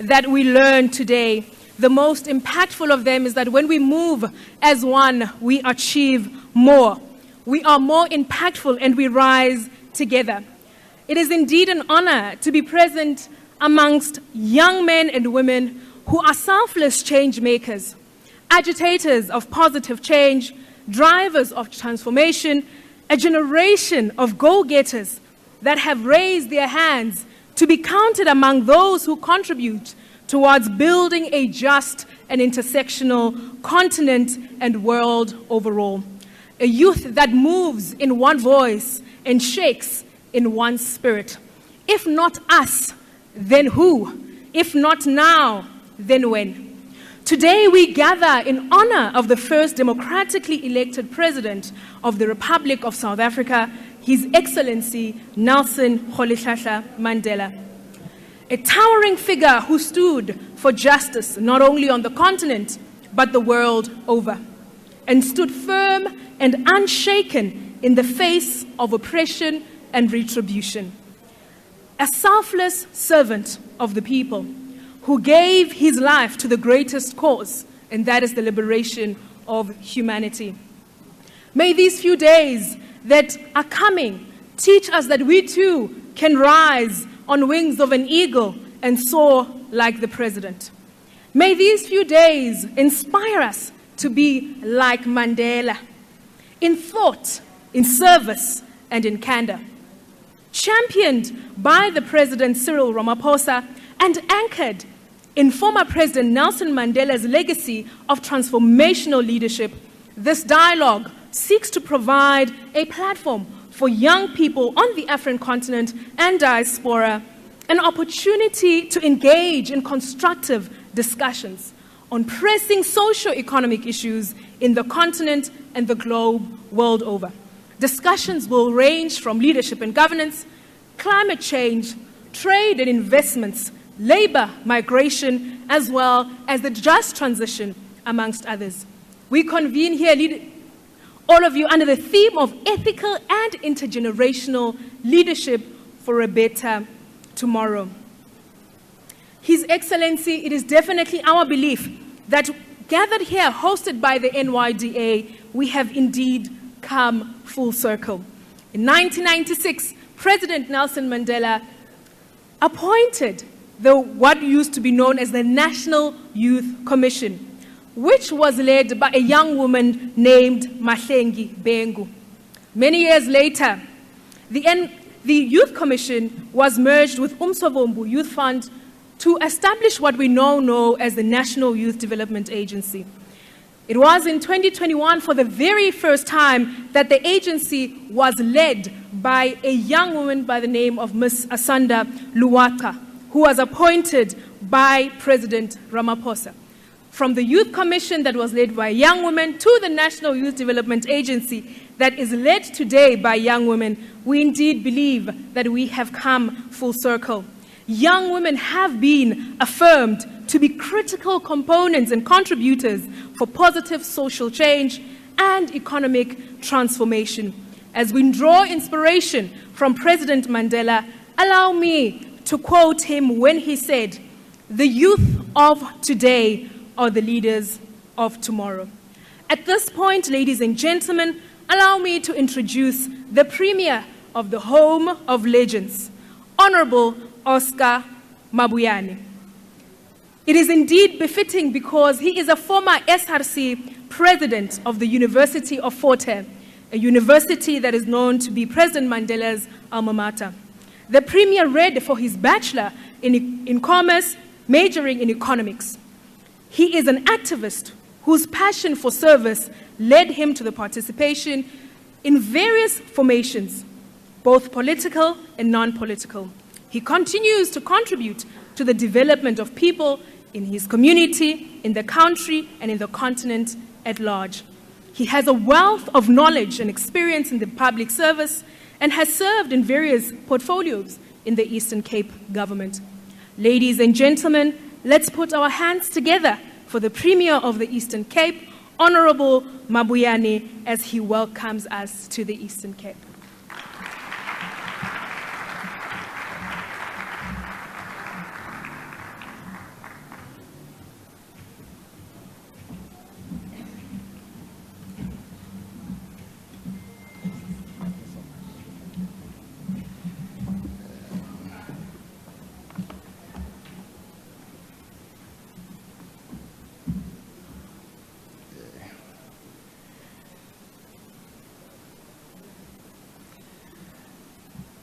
that we learn today. The most impactful of them is that when we move as one, we achieve more. We are more impactful and we rise together. It is indeed an honor to be present amongst young men and women who are selfless change makers, agitators of positive change, drivers of transformation, a generation of go-getters that have raised their hands to be counted among those who contribute towards building a just and intersectional continent and world overall. A youth that moves in one voice and shakes in one spirit. If not us, then who? If not now, then when? Today we gather in honor of the first democratically elected president of the Republic of South Africa, His Excellency Nelson Mandela. A towering figure who stood for justice not only on the continent, but the world over, and stood firm and unshaken in the face of oppression and retribution. A selfless servant of the people who gave his life to the greatest cause, and that is the liberation of humanity. May these few days that are coming teach us that we too can rise on wings of an eagle and soar like the president. May these few days inspire us to be like Mandela, in thought, in service, and in candor. Championed by the President Cyril Ramaphosa and anchored in former President Nelson Mandela's legacy of transformational leadership, this dialogue seeks to provide a platform for young people on the African continent and diaspora, an opportunity to engage in constructive discussions on pressing socio-economic issues in the continent and the globe world over. Discussions will range from leadership and governance, climate change, trade and investments, labor, migration, as well as the just transition, amongst others. We convene here, all of you, under the theme of ethical and intergenerational leadership for a better tomorrow. His Excellency, it is definitely our belief that gathered here, hosted by the NYDA, we have indeed come full circle. In 1996, President Nelson Mandela appointed what used to be known as the National Youth Commission, which was led by a young woman named Mahlengi Bengu. Many years later, the Youth Commission was merged with Umsobombu Youth Fund to establish what we now know as the National Youth Development Agency. It was in 2021, for the very first time, that the agency was led by a young woman by the name of Ms. Asanda Luwaka, who was appointed by President Ramaphosa. From the Youth Commission that was led by a young woman to the National Youth Development Agency that is led today by young women, we indeed believe that we have come full circle. Young women have been affirmed to be critical components and contributors for positive social change and economic transformation. As we draw inspiration from President Mandela, allow me to quote him when he said, "The youth of today are the leaders of tomorrow." At this point, ladies and gentlemen, allow me to introduce the Premier of the Home of Legends, Honorable Oscar Mabuyane. It is indeed befitting because he is a former SRC president of the University of Fort Hare, a university that is known to be President Mandela's alma mater. The Premier read for his bachelor in commerce, majoring in economics. He is an activist whose passion for service led him to the participation in various formations, both political and non-political. He continues to contribute to the development of people in his community, in the country, and in the continent at large. He has a wealth of knowledge and experience in the public service and has served in various portfolios in the Eastern Cape government. Ladies and gentlemen, let's put our hands together for the Premier of the Eastern Cape, Honorable Mabuyane, as he welcomes us to the Eastern Cape.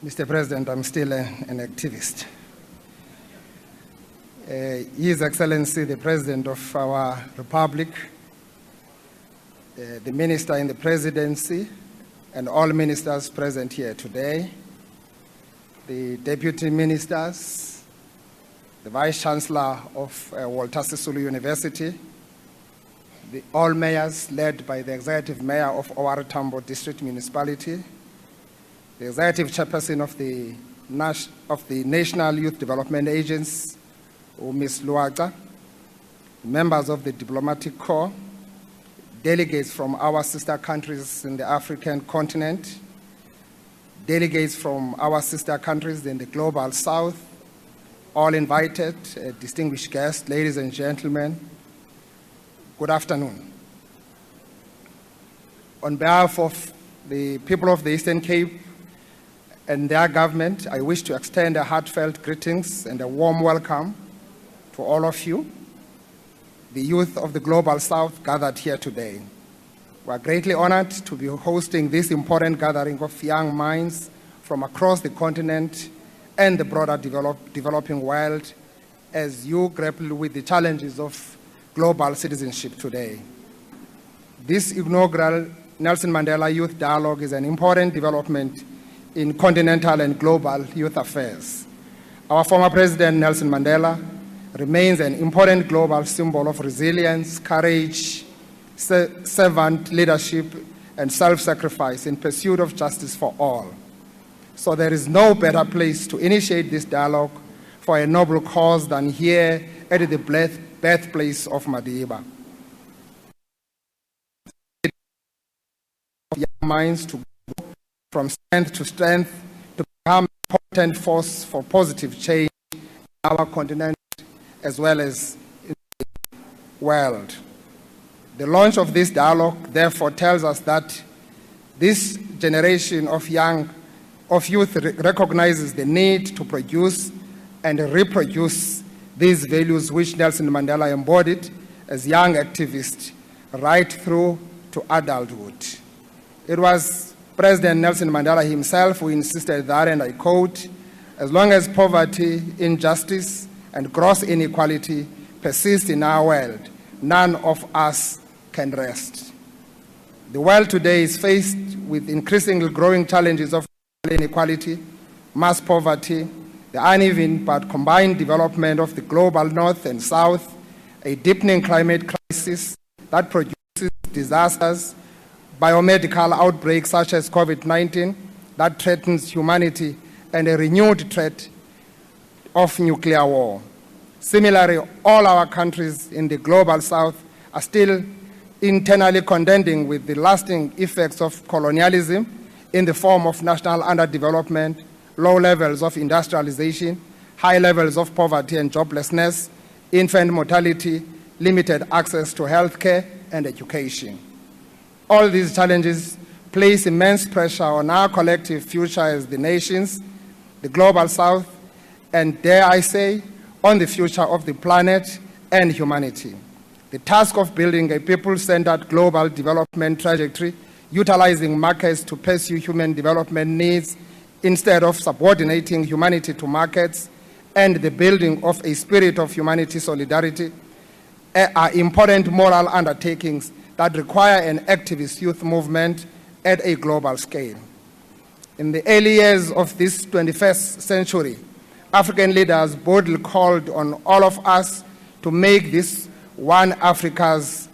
Mr. President, I'm still an activist. His Excellency, the President of our Republic, the Minister in the Presidency, and all ministers present here today, the Deputy Ministers, the Vice-Chancellor of Walter Sisulu University, all mayors led by the Executive Mayor of Owari Tambo District Municipality, the Executive Chairperson of the National Youth Development Agency, Ms. Luaga, members of the Diplomatic Corps, delegates from our sister countries in the African continent, delegates from our sister countries in the Global South, all invited, distinguished guests, ladies and gentlemen, good afternoon. On behalf of the people of the Eastern Cape and their government, I wish to extend a heartfelt greetings and a warm welcome to all of you, the youth of the Global South gathered here today. We are greatly honored to be hosting this important gathering of young minds from across the continent and the broader developing world as you grapple with the challenges of global citizenship today. This inaugural Nelson Mandela Youth Dialogue is an important development in continental and global youth affairs. Our former President Nelson Mandela remains an important global symbol of resilience, courage, servant leadership, and self-sacrifice in pursuit of justice for all. So there is no better place to initiate this dialogue for a noble cause than here at the birthplace of Madiba. Young minds to go from strength to strength to become a potent force for positive change in our continent as well as in the world. The launch of this dialogue, therefore, tells us that this generation of youth recognizes the need to produce and reproduce these values which Nelson Mandela embodied as young activist right through to adulthood. It was President Nelson Mandela himself who insisted that, and I quote, "As long as poverty, injustice, and gross inequality persist in our world, none of us can rest." The world today is faced with increasingly growing challenges of inequality, mass poverty, the uneven but combined development of the global north and south, a deepening climate crisis that produces disasters, biomedical outbreaks such as COVID-19 that threatens humanity, and a renewed threat of nuclear war. Similarly, all our countries in the Global South are still internally contending with the lasting effects of colonialism in the form of national underdevelopment, low levels of industrialization, high levels of poverty and joblessness, infant mortality, limited access to healthcare and education. All these challenges place immense pressure on our collective future as the nations, the Global South, and dare I say, on the future of the planet and humanity. The task of building a people-centered global development trajectory, utilizing markets to pursue human development needs instead of subordinating humanity to markets, and the building of a spirit of humanity solidarity are important moral undertakings that require an activist youth movement at a global scale. In the early years of this 21st century, African leaders boldly called on all of us to make this one Africa's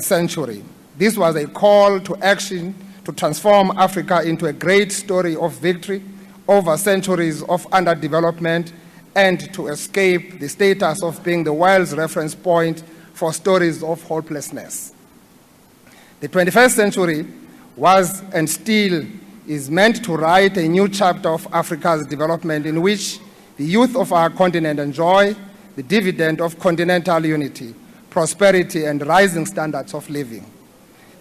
century. This was a call to action to transform Africa into a great story of victory over centuries of underdevelopment and to escape the status of being the world's reference point for stories of hopelessness. The 21st century was and still is meant to write a new chapter of Africa's development in which the youth of our continent enjoy the dividend of continental unity, prosperity, and rising standards of living.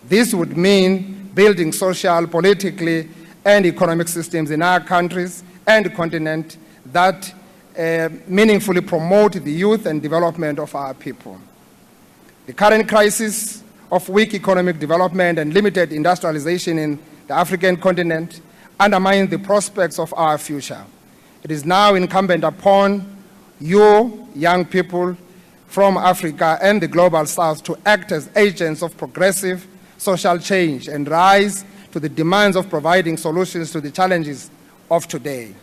This would mean building social, politically, and economic systems in our countries and continent that meaningfully promote the youth and development of our people. The current crisis of weak economic development and limited industrialization in the African continent undermine the prospects of our future. It is now incumbent upon you, young people from Africa and the Global South, to act as agents of progressive social change and rise to the demands of providing solutions to the challenges of today.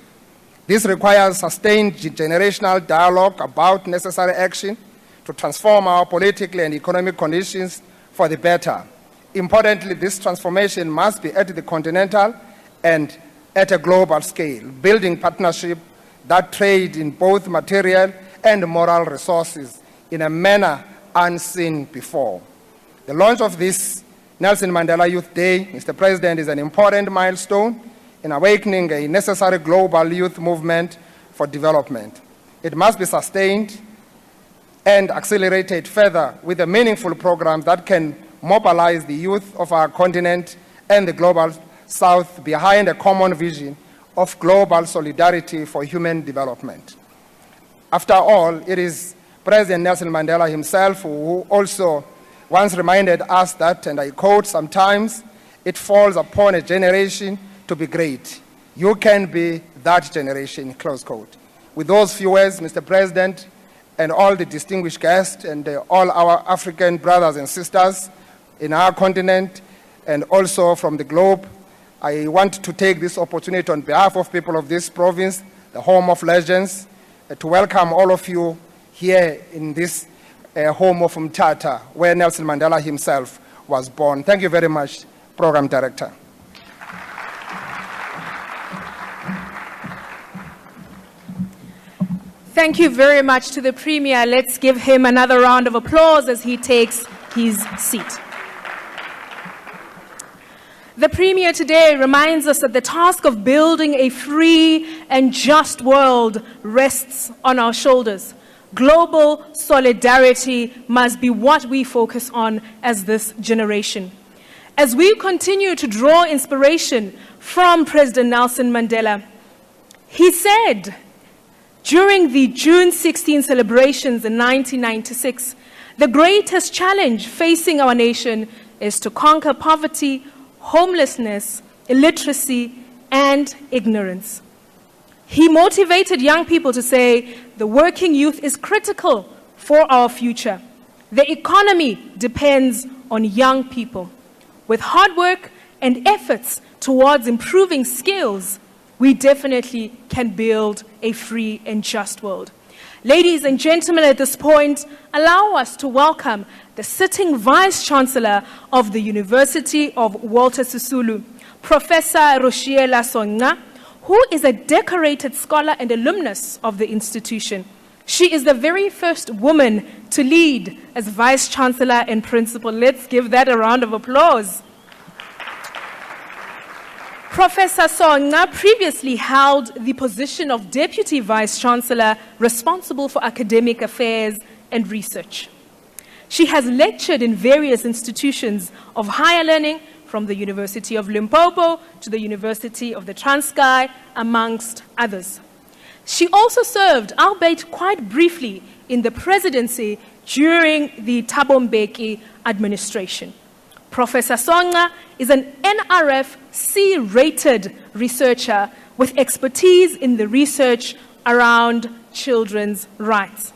This requires sustained generational dialogue about necessary action to transform our political and economic conditions for the better. Importantly, this transformation must be at the continental and at a global scale, building partnership that trade in both material and moral resources in a manner unseen before. The launch of this Nelson Mandela Youth Day, Mr. President, is an important milestone in awakening a necessary global youth movement for development. It must be sustained and accelerated further with a meaningful program that can mobilize the youth of our continent and the Global South behind a common vision of global solidarity for human development. After all, it is President Nelson Mandela himself who also once reminded us that, and I quote, "Sometimes it falls upon a generation to be great. You can be that generation," close quote. With those few words, Mr. President, and all the distinguished guests, and all our African brothers and sisters in our continent, and also from the globe, I want to take this opportunity on behalf of people of this province, the home of legends, to welcome all of you here in this home of Mthatha, where Nelson Mandela himself was born. Thank you very much, Program Director. Thank you very much to the Premier. Let's give him another round of applause as he takes his seat. The Premier today reminds us that the task of building a free and just world rests on our shoulders. Global solidarity must be what we focus on as this generation. As we continue to draw inspiration from President Nelson Mandela, he said during the June 16 celebrations in 1996, the greatest challenge facing our nation is to conquer poverty, homelessness, illiteracy, and ignorance. He motivated young people to say, the working youth is critical for our future. The economy depends on young people. With hard work and efforts towards improving skills, we definitely can build a free and just world. Ladies and gentlemen, at this point, allow us to welcome the sitting Vice-Chancellor of the University of Walter Sisulu, Professor Roshiela Songca, who is a decorated scholar and alumnus of the institution. She is the very first woman to lead as Vice-Chancellor and Principal. Let's give that a round of applause. Professor Songca previously held the position of Deputy Vice-Chancellor responsible for academic affairs and research. She has lectured in various institutions of higher learning, from the University of Limpopo to the University of the Transkei, amongst others. She also served, albeit quite briefly, in the presidency during the Thabo Mbeki administration. Professor Songca is an NRF C-rated researcher with expertise in the research around children's rights.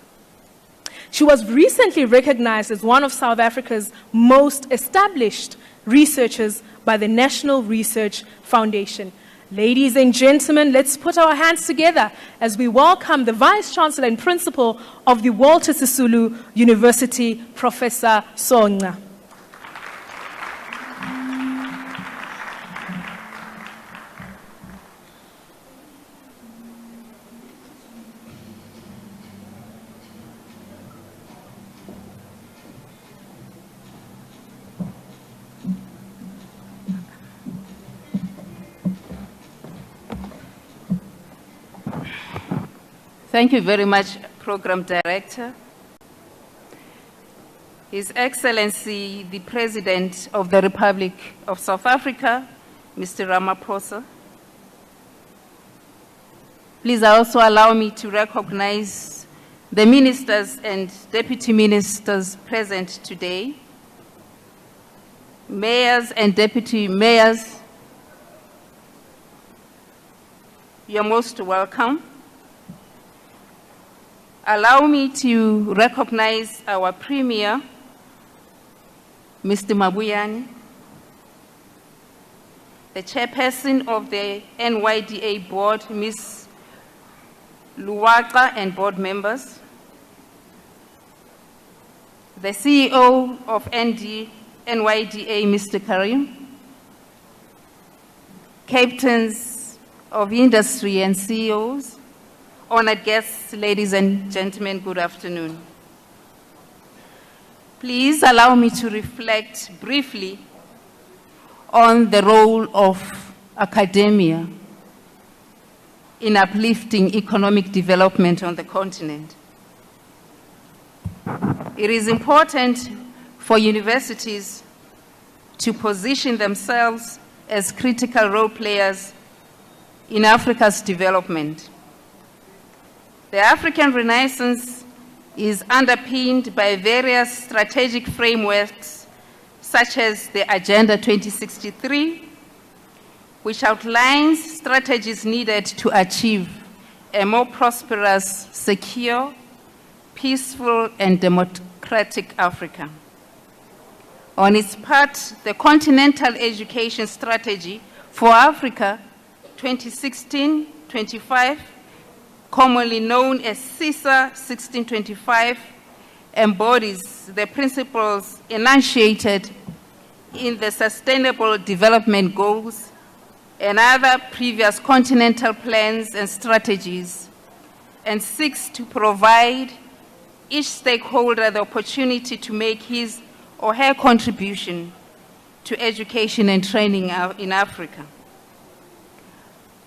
She was recently recognized as one of South Africa's most established researchers by the National Research Foundation. Ladies and gentlemen, let's put our hands together as we welcome the Vice-Chancellor and Principal of the Walter Sisulu University, Professor Songca. Thank you very much, Program Director. His Excellency, the President of the Republic of South Africa, Mr. Ramaphosa. Please also allow me to recognize the ministers and deputy ministers present today, mayors and deputy mayors, you're most welcome. Allow me to recognize our Premier, Mr. Mabuyane, the Chairperson of the NYDA Board, Ms. Luwaqa, and board members, the CEO of NYDA, Mr. Karim, captains of industry and CEOs, honored guests, ladies and gentlemen, good afternoon. Please allow me to reflect briefly on the role of academia in uplifting economic development on the continent. It is important for universities to position themselves as critical role players in Africa's development. The African Renaissance is underpinned by various strategic frameworks, such as the Agenda 2063, which outlines strategies needed to achieve a more prosperous, secure, peaceful, and democratic Africa. On its part, the Continental Education Strategy for Africa 2016-25, commonly known as CISA 1625, embodies the principles enunciated in the Sustainable Development Goals and other previous continental plans and strategies, and seeks to provide each stakeholder the opportunity to make his or her contribution to education and training in Africa.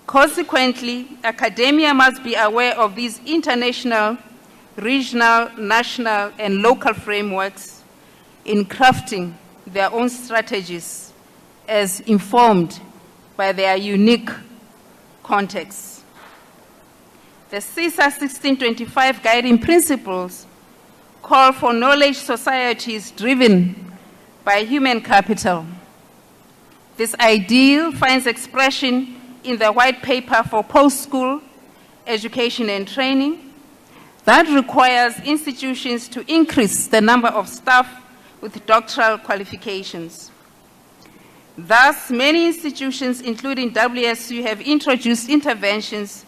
Consequently, academia must be aware of these international, regional, national, and local frameworks in crafting their own strategies as informed by their unique contexts. The CISA 1625 guiding principles call for knowledge societies driven by human capital. This ideal finds expression in the white paper for post-school education and training that requires institutions to increase the number of staff with doctoral qualifications. Thus, many institutions, including WSU, have introduced interventions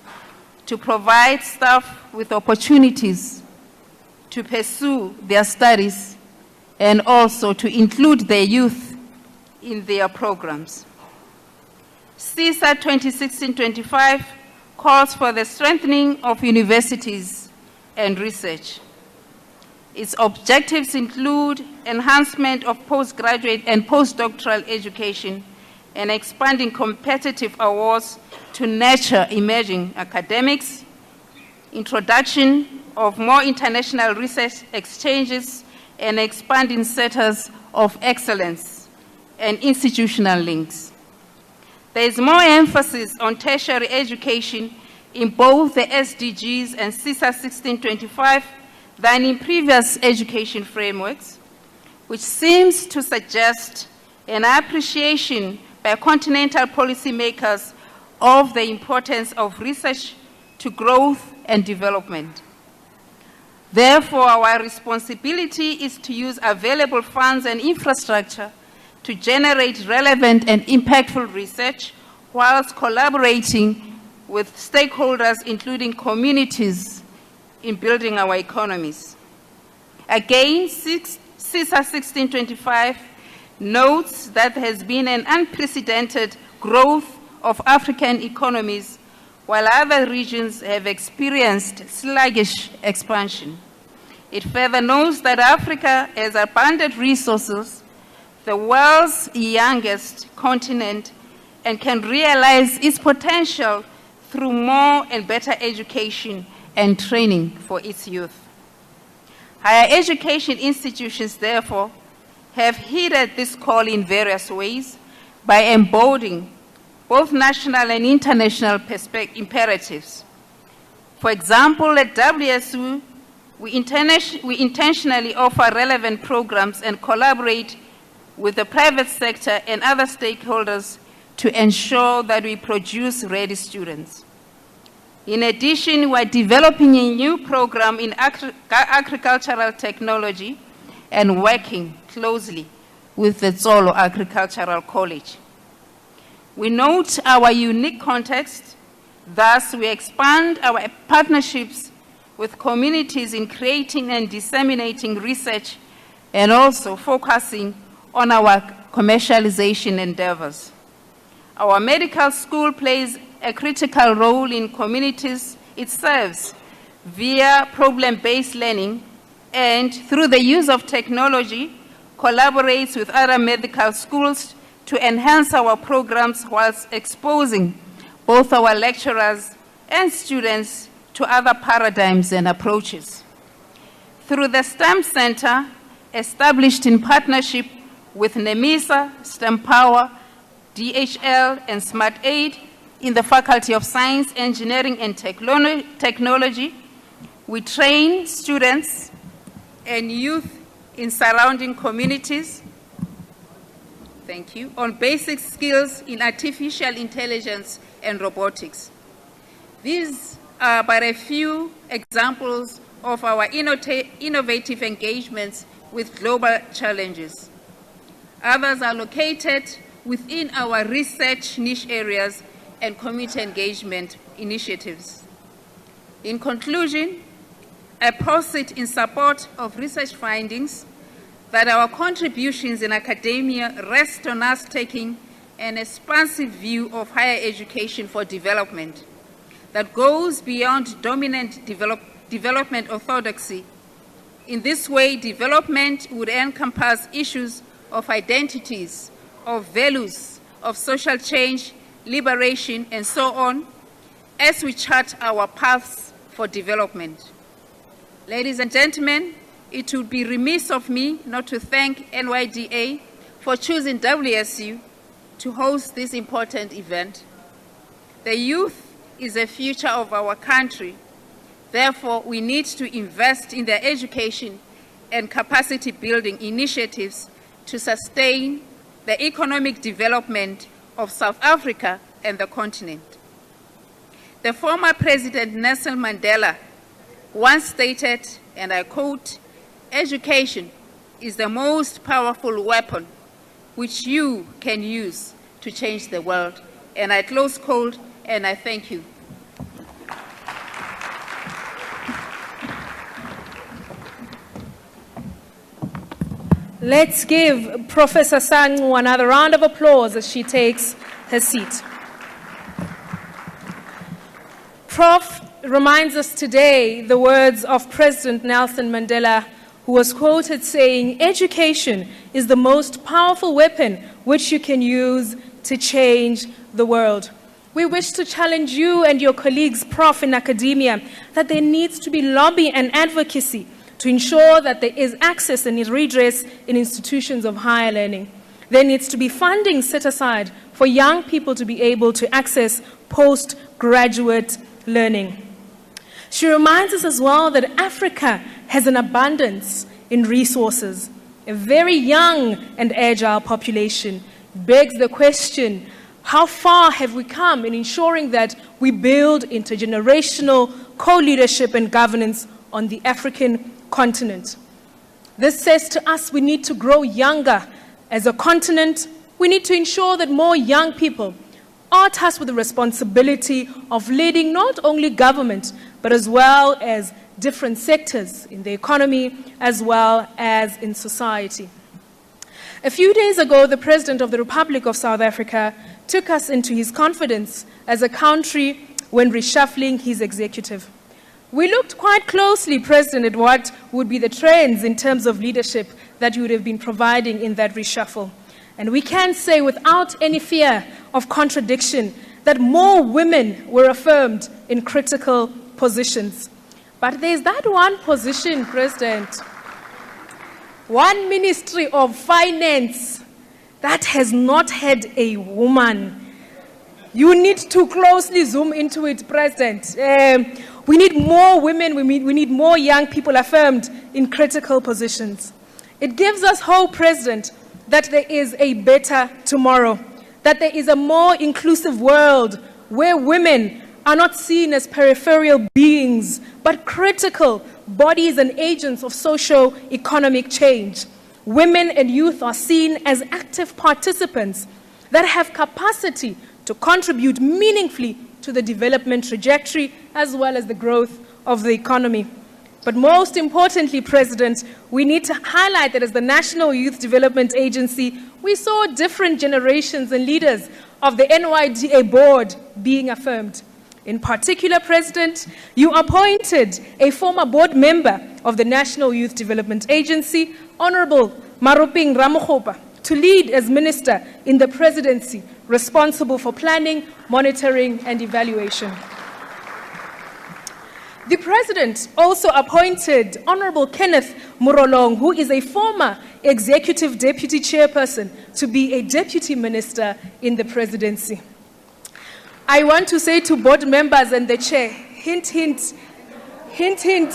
to provide staff with opportunities to pursue their studies and also to include their youth in their programs. CISA 2016-25 calls for the strengthening of universities and research. Its objectives include enhancement of postgraduate and postdoctoral education and expanding competitive awards to nurture emerging academics, introduction of more international research exchanges, and expanding centers of excellence and institutional links. There is more emphasis on tertiary education in both the SDGs and CISA 1625 than in previous education frameworks, which seems to suggest an appreciation by continental policymakers of the importance of research to growth and development. Therefore, our responsibility is to use available funds and infrastructure to generate relevant and impactful research whilst collaborating with stakeholders, including communities, in building our economies. Again, CISA 1625 notes that there has been an unprecedented growth of African economies while other regions have experienced sluggish expansion. It further notes that Africa has abundant resources, the world's youngest continent, and can realize its potential through more and better education and training for its youth. Higher education institutions, therefore, have heeded this call in various ways by embodying both national and international imperatives. For example, at WSU, we intentionally offer relevant programs and collaborate with the private sector and other stakeholders to ensure that we produce ready students. In addition, we're developing a new program in agricultural technology and working closely with the Tsolo Agricultural College. We note our unique context, thus we expand our partnerships with communities in creating and disseminating research and also focusing on our commercialization endeavors. Our medical school plays a critical role in communities it serves via problem-based learning and through the use of technology, collaborates with other medical schools to enhance our programs whilst exposing both our lecturers and students to other paradigms and approaches. Through the STEM Center, established in partnership with NEMISA, STEM Power, DHL, and Smart Aid in the Faculty of Science, Engineering, and Technology, we train students and youth in surrounding communities, on basic skills in artificial intelligence and robotics. These are but a few examples of our innovative engagements with global challenges. Others are located within our research niche areas and community engagement initiatives. In conclusion, I posit in support of research findings that our contributions in academia rest on us taking an expansive view of higher education for development that goes beyond dominant development orthodoxy. In this way, development would encompass issues of identities, of values, of social change, liberation, and so on, as we chart our paths for development. Ladies and gentlemen, it would be remiss of me not to thank NYDA for choosing WSU to host this important event. The youth is the future of our country. Therefore, we need to invest in their education and capacity building initiatives to sustain the economic development of South Africa and the continent. The former President Nelson Mandela once stated, and I quote, "Education is the most powerful weapon which you can use to change the world." And I close quote, and I thank you. Let's give Professor Sangu another round of applause as she takes her seat. Prof reminds us today the words of President Nelson Mandela, who was quoted saying, "Education is the most powerful weapon which you can use to change the world." We wish to challenge you and your colleagues, Prof, in academia, that there needs to be lobby and advocacy to ensure that there is access and redress in institutions of higher learning. There needs to be funding set aside for young people to be able to access postgraduate learning. She reminds us as well that Africa has an abundance in resources, a very young and agile population. It begs the question, how far have we come in ensuring that we build intergenerational co-leadership and governance on the African continent? This says to us we need to grow younger as a continent. We need to ensure that more young people are tasked with the responsibility of leading not only government, but as well as different sectors in the economy, as well as in society. A few days ago, the President of the Republic of South Africa took us into his confidence as a country when reshuffling his executive. We looked quite closely, President, at what would be the trends in terms of leadership that you would have been providing in that reshuffle. And we can say without any fear of contradiction that more women were affirmed in critical positions. But there's that one position, President, one Ministry of Finance that has not had a woman. You need to closely zoom into it, President. We need more women, we need more young people affirmed in critical positions. It gives us hope, President, that there is a better tomorrow, that there is a more inclusive world where women are not seen as peripheral beings, but critical bodies and agents of socio-economic change. Women and youth are seen as active participants that have capacity to contribute meaningfully to the development trajectory as well as the growth of the economy. But most importantly, President, we need to highlight that as the National Youth Development Agency, we saw different generations and leaders of the NYDA board being affirmed. In particular, President, you appointed a former board member of the National Youth Development Agency, Honorable Maruping Ramaphosa, to lead as minister in the presidency, responsible for planning, monitoring, and evaluation. The President also appointed Honorable Kenneth Murolong, who is a former executive deputy chairperson, to be a deputy minister in the presidency. I want to say to board members and the chair, hint, hint, hint, hint.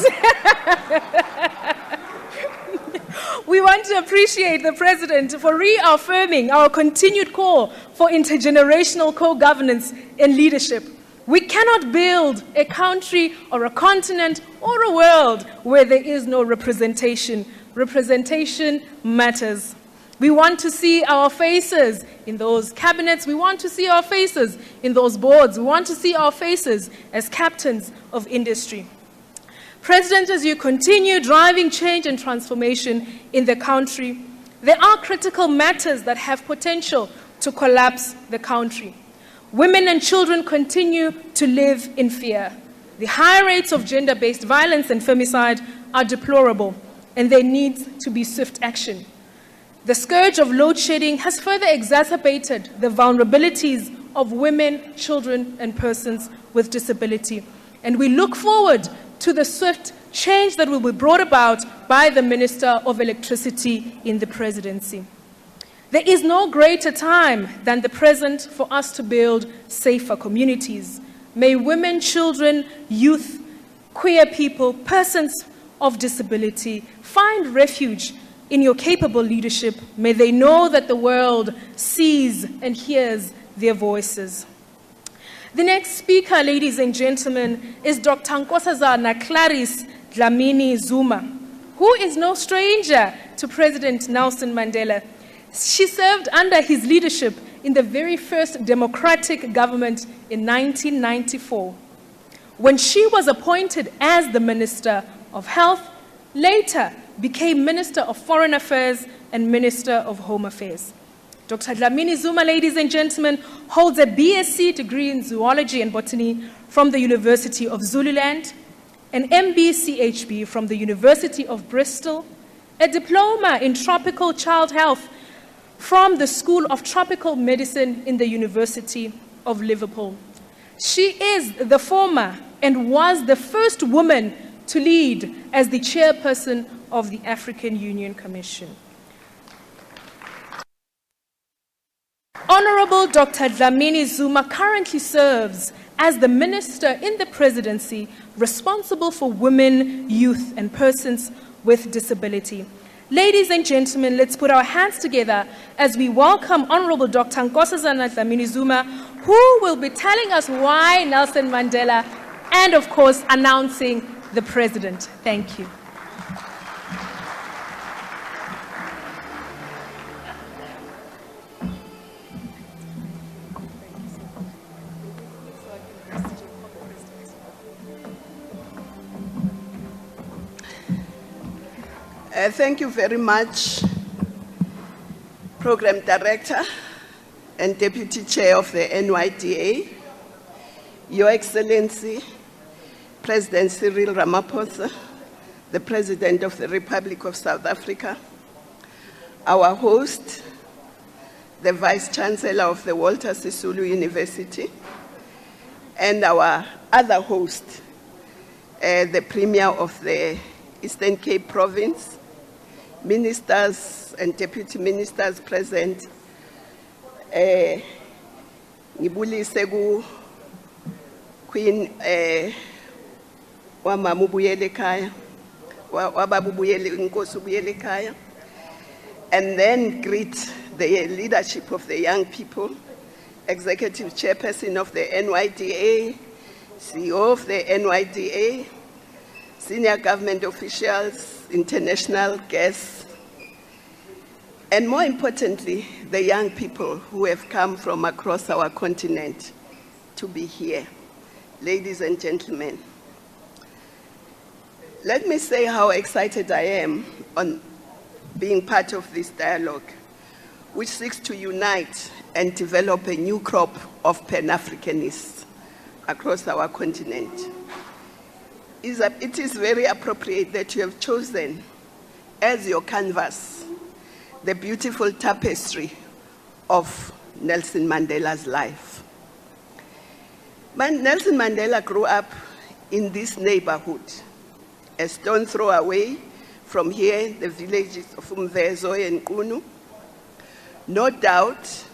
We want to appreciate the President for reaffirming our continued call for intergenerational co-governance and leadership. We cannot build a country or a continent or a world where there is no representation. Representation matters. We want to see our faces in those cabinets. We want to see our faces in those boards. We want to see our faces as captains of industry. President, as you continue driving change and transformation in the country, there are critical matters that have potential to collapse the country. Women and children continue to live in fear. The high rates of gender-based violence and femicide are deplorable, and there needs to be swift action. The scourge of load shedding has further exacerbated the vulnerabilities of women, children, and persons with disability. And we look forward to the swift change that will be brought about by the Minister of Electricity in the presidency. There is no greater time than the present for us to build safer communities. May women, children, youth, queer people, persons of disability find refuge in your capable leadership. May they know that the world sees and hears their voices. The next speaker, ladies and gentlemen, is Dr. Nkosazana Clarice Dlamini Zuma, who is no stranger to President Nelson Mandela. She served under his leadership in the very first democratic government in 1994. When she was appointed as the Minister of Health, later became Minister of Foreign Affairs and Minister of Home Affairs. Dr. Dlamini Zuma, ladies and gentlemen, holds a BSc degree in Zoology and Botany from the University of Zululand, an MB-CHB from the University of Bristol, a diploma in Tropical Child Health from the School of Tropical Medicine in the University of Liverpool. She is the former and was the first woman to lead as the chairperson of the African Union Commission. Honorable Dr. Dlamini Zuma currently serves as the minister in the presidency responsible for women, youth, and persons with disability. Ladies and gentlemen, let's put our hands together as we welcome Honorable Dr. Nkosazana Dlamini Zuma, who will be telling us why Nelson Mandela and, of course, announcing the president. Thank you. Thank you very much, Program Director and Deputy Chair of the NYDA, Your Excellency, President Cyril Ramaphosa, the President of the Republic of South Africa, our host, the Vice Chancellor of the Walter Sisulu University, and our other host, the Premier of the Eastern Cape Province, ministers and deputy ministers present, ngibulise ku Queen wamama ubuyele ekhaya, wababa ubuyele inkosi ubuyele ekhaya, and then greet the leadership of the young people, Executive Chairperson of the NYDA, CEO of the NYDA, senior government officials, international guests, and more importantly, the young people who have come from across our continent to be here. Ladies and gentlemen, let me say how excited I am on being part of this dialogue, which seeks to unite and develop a new crop of Pan-Africanists across our continent. It is very appropriate that you have chosen as your canvas the beautiful tapestry of Nelson Mandela's life. Nelson Mandela grew up in this neighborhood, a stone throw away from here, the villages of Umvezo and Kunu. No doubt,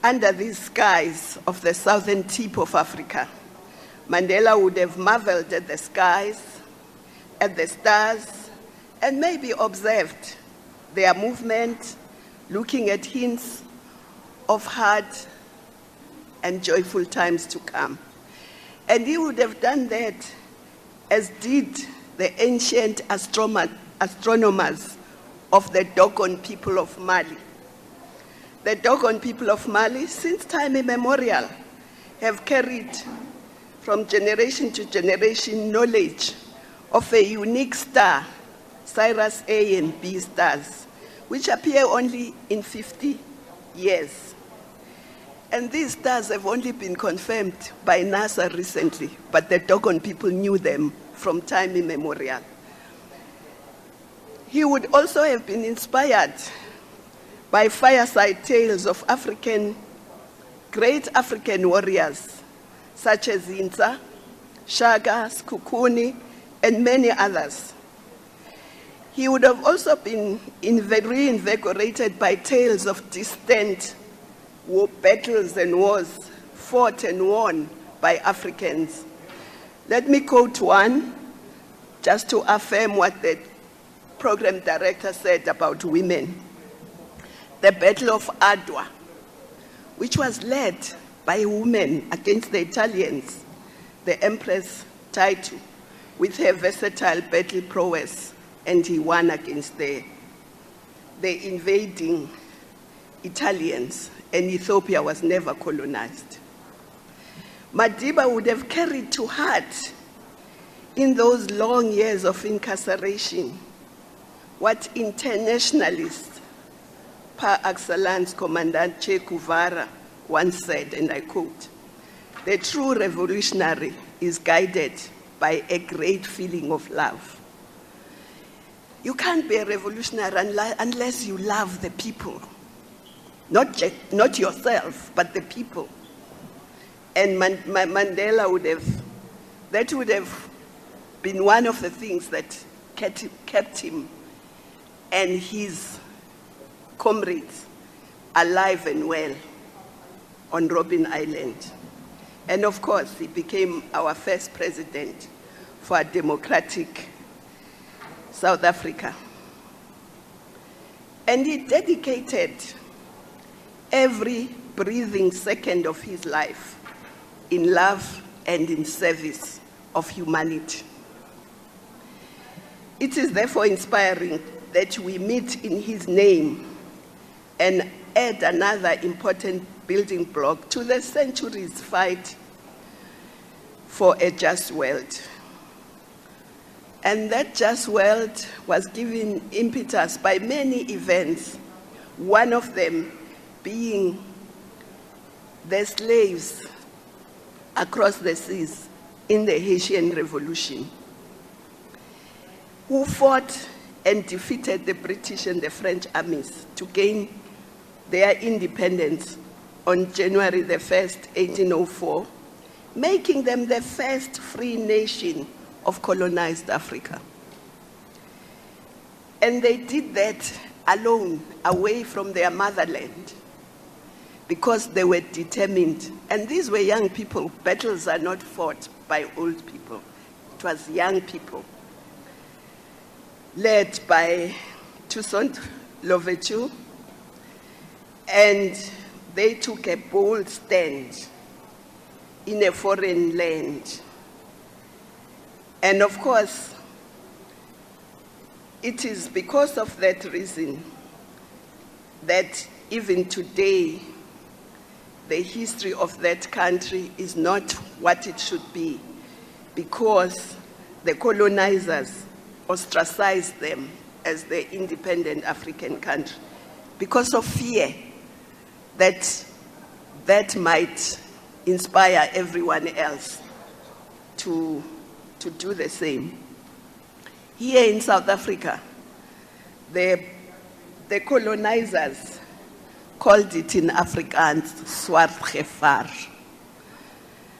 under these skies of the southern tip of Africa, Mandela would have marveled at the skies, at the stars, and maybe observed their movement, looking at hints of hard and joyful times to come. And he would have done that as did the ancient astronomers of the Dogon people of Mali. The Dogon people of Mali, since time immemorial, have carried from generation to generation knowledge of a unique star, Sirius A and B stars, which appear only in 50 years. And these stars have only been confirmed by NASA recently, but the Dogon people knew them from time immemorial. He would also have been inspired by fireside tales of great African warriors, such as Zinza, Shaka, Skukuni, and many others. He would have also been reinvigorated by tales of distant battles and wars fought and won by Africans. Let me quote one, just to affirm what the program director said about women. The Battle of Adwa, which was led by a woman against the Italians, the Empress Taitu, with her versatile battle prowess, and he won against the invading Italians, and Ethiopia was never colonized. Madiba would have carried to heart in those long years of incarceration what internationalists par excellence Commandant Che Guevara once said, and I quote, "The true revolutionary is guided by a great feeling of love." You can't be a revolutionary unless you love the people. Not yourself, but the people. And Mandela would have been one of the things that kept him and his comrades alive and well on Robben Island. And of course, he became our first president for a democratic South Africa. And he dedicated every breathing second of his life in love and in service of humanity. It is therefore inspiring that we meet in his name and add another important building block to the centuries' fight for a just world. And that just world was given impetus by many events, one of them being the slaves across the seas in the Haitian Revolution, who fought and defeated the British and the French armies to gain their independence on January the 1st, 1804, making them the first free nation of colonized Africa. And they did that alone, away from their motherland, because they were determined. And these were young people. Battles are not fought by old people. It was young people, led by Toussaint Louverture, and they took a bold stand in a foreign land. And of course, it is because of that reason that even today, the history of that country is not what it should be, because the colonizers ostracized them as the independent African country because of fear that that might inspire everyone else to do the same. Here in South Africa, the colonizers called it in Afrikaans swart gevaar.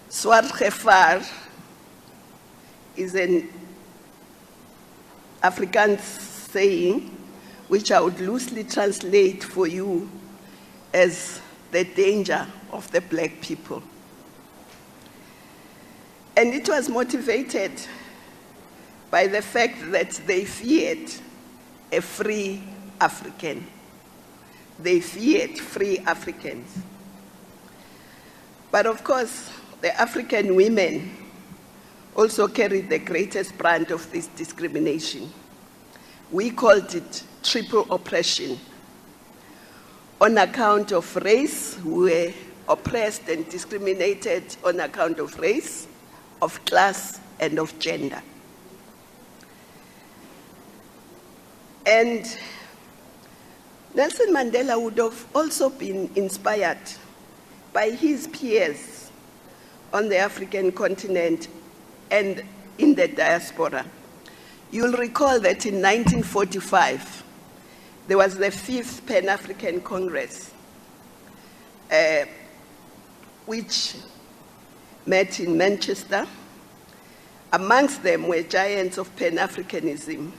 Swart gevaar is an Afrikaans saying which I would loosely translate for you as the danger of the black people. And it was motivated by the fact that they feared a free African. They feared free Africans. But of course, the African women also carried the greatest brand of this discrimination. We called it triple oppression. On account of race, we were oppressed and discriminated on account of race, of class, and of gender. And Nelson Mandela would have also been inspired by his peers on the African continent and in the diaspora. You'll recall that in 1945, there was the 5th Pan-African Congress, which met in Manchester. Amongst them were giants of Pan-Africanism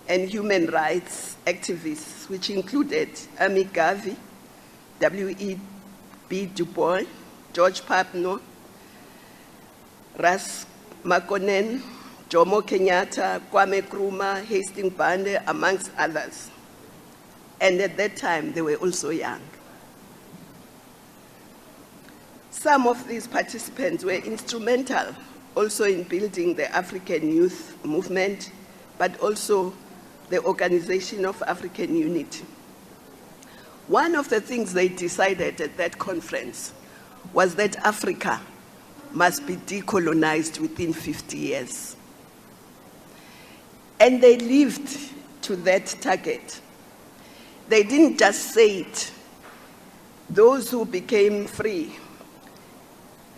and human rights activists, which included Ami Garvey, W.E.B. Du Bois, George Papno, Ras Makonnen, Jomo Kenyatta, Kwame Nkrumah, Hastings Banda, amongst others. And at that time, they were also young. Some of these participants were instrumental also in building the African youth movement, but also the Organization of African Unity. One of the things they decided at that conference was that Africa must be decolonized within 50 years. And they lived to that target. They didn't just say it. Those who became free,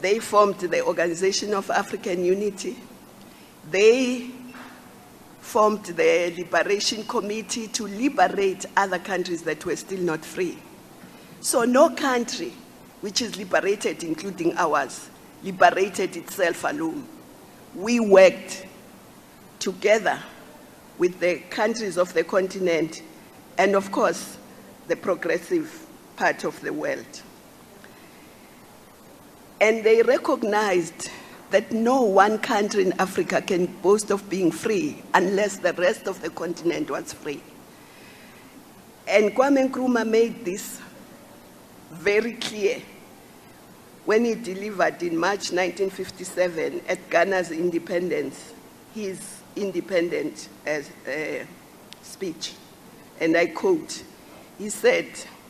they formed the Organization of African Unity. They formed the Liberation Committee to liberate other countries that were still not free. So no country which is liberated, including ours, liberated itself alone. We worked together with the countries of the continent and, of course, the progressive part of the world. And they recognized that no one country in Africa can boast of being free unless the rest of the continent was free. And Kwame Nkrumah made this very clear when he delivered in March 1957 at Ghana's independence, his independent speech. And I quote, he said,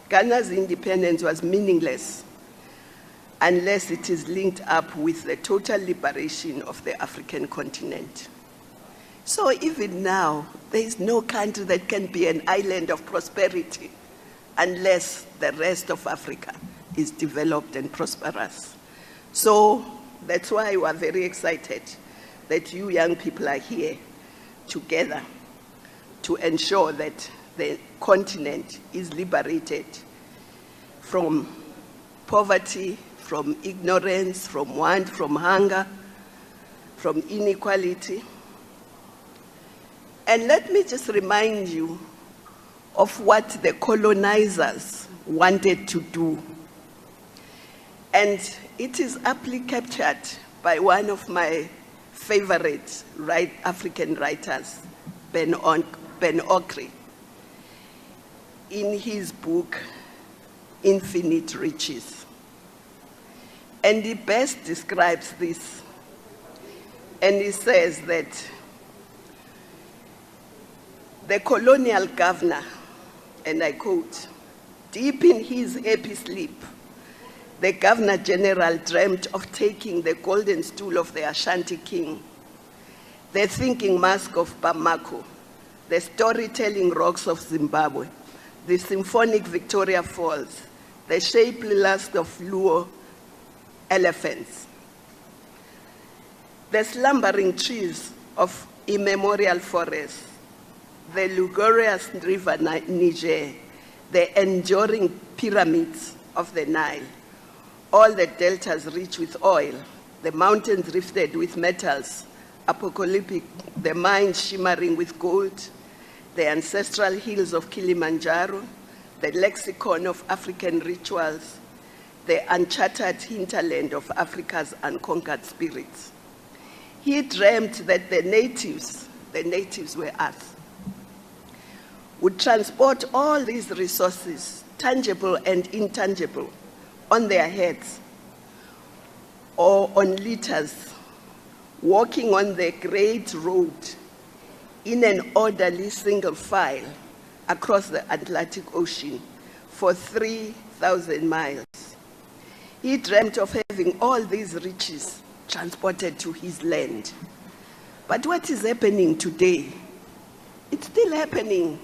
"Ghana's independence was meaningless unless it is linked up with the total liberation of the African continent." So even now, there is no country that can be an island of prosperity unless the rest of Africa is developed and prosperous. So that's why we are very excited that you young people are here together to ensure that the continent is liberated from poverty, from ignorance, from want, from hunger, from inequality. And let me just remind you of what the colonizers wanted to do. And it is aptly captured by one of my favorite African writers, Ben Okri, in his book, Infinite Riches. And he best describes this. And he says that the colonial governor, and I quote, "Deep in his happy sleep, the Governor General dreamt of taking the golden stool of the Ashanti king, the thinking mask of Bamako, the storytelling rocks of Zimbabwe, the symphonic Victoria Falls, the shapely lust of Luo elephants, the slumbering trees of immemorial forests, the luxurious river Niger, the enduring pyramids of the Nile, all the deltas rich with oil, the mountains rifted with metals, apocalyptic, the mines shimmering with gold, the ancestral hills of Kilimanjaro, the lexicon of African rituals, the uncharted hinterland of Africa's unconquered spirits." He dreamt that the natives were us, would transport all these resources, tangible and intangible, on their heads or on litters, walking on the great road in an orderly single file across the Atlantic Ocean for 3,000 miles. He dreamt of having all these riches transported to his land. But what is happening today? It's still happening.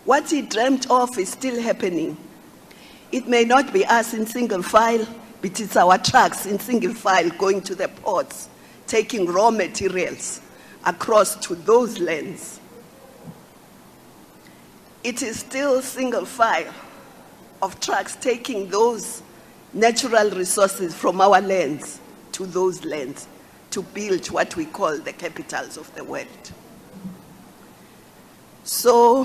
What he dreamt of is still happening. It may not be us in single file, but it's our trucks in single file going to the ports, taking raw materials across to those lands. It is still single file of trucks taking those natural resources from our lands to those lands to build what we call the capitals of the world. So,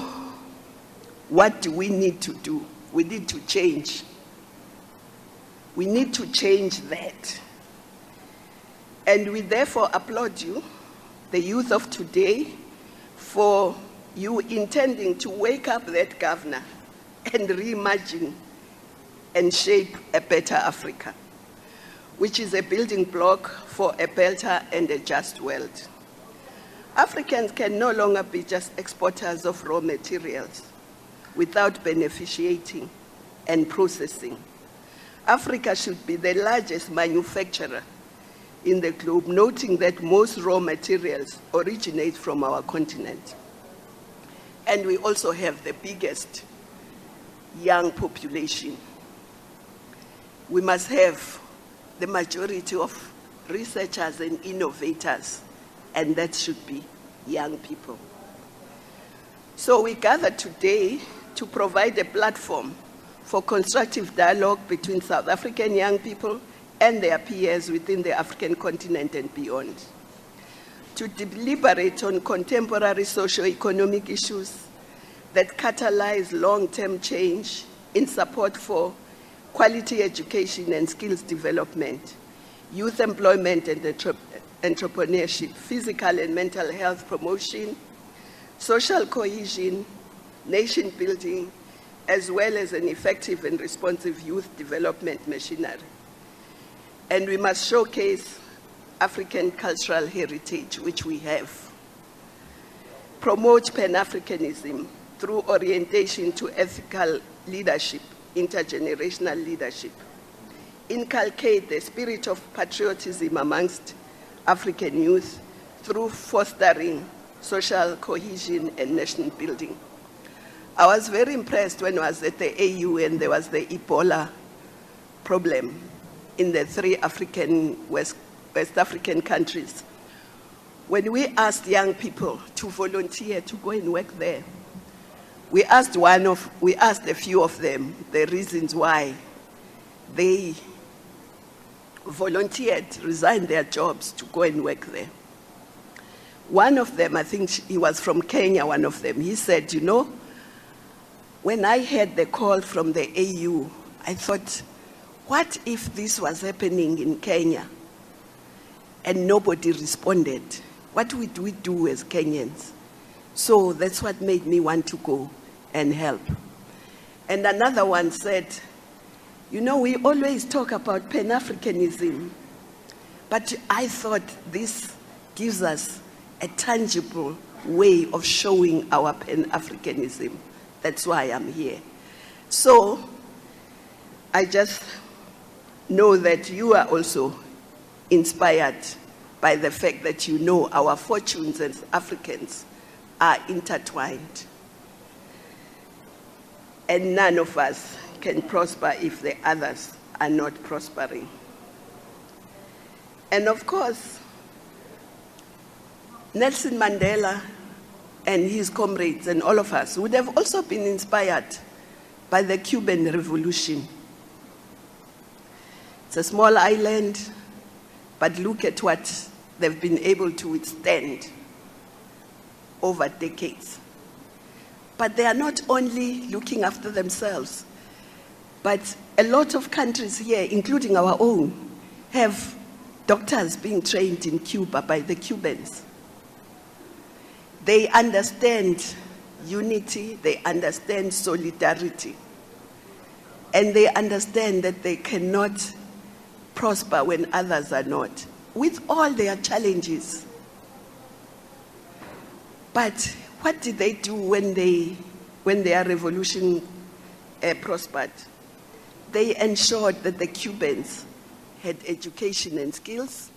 what do we need to do? We need to change. We need to change that. And we therefore applaud you, the youth of today, for you intending to wake up that governor and reimagine and shape a better Africa, which is a building block for a better and a just world. Africans can no longer be just exporters of raw materials without beneficiating and processing. Africa should be the largest manufacturer in the globe, noting that most raw materials originate from our continent. And we also have the biggest young population. We must have the majority of researchers and innovators, and that should be young people. So we gather today to provide a platform for constructive dialogue between South African young people and their peers within the African continent and beyond, to deliberate on contemporary socio-economic issues that catalyze long-term change in support for quality education and skills development, youth employment and entrepreneurship, physical and mental health promotion, social cohesion, nation building, as well as an effective and responsive youth development machinery. And we must showcase African cultural heritage, which we have. Promote Pan-Africanism through orientation to ethical leadership, intergenerational leadership. Inculcate the spirit of patriotism amongst African youth through fostering social cohesion and nation building. I was very impressed when I was at the AU and there was the Ebola problem in the 3 West African countries. When we asked young people to volunteer to go and work there, we asked a few of them the reasons why they volunteered, resigned their jobs to go and work there. One of them, I think he was from Kenya, one of them, he said, you know, when I heard the call from the AU, I thought, what if this was happening in Kenya and nobody responded? What would we do as Kenyans? So that's what made me want to go and help. And another one said, You know, we always talk about Pan-Africanism, but I thought this gives us a tangible way of showing our Pan-Africanism. That's why I'm here. So, I just know that you are also inspired by the fact that you know our fortunes as Africans are intertwined. And none of us can prosper if the others are not prospering. And of course, Nelson Mandela and his comrades and all of us would have also been inspired by the Cuban Revolution. It's a small island, but look at what they've been able to withstand over decades. But they are not only looking after themselves, but a lot of countries here, including our own, have doctors being trained in Cuba by the Cubans. They understand unity, they understand solidarity, and they understand that they cannot prosper when others are not, with all their challenges. But what did they do when their revolution prospered? They ensured that the Cubans had education and skills,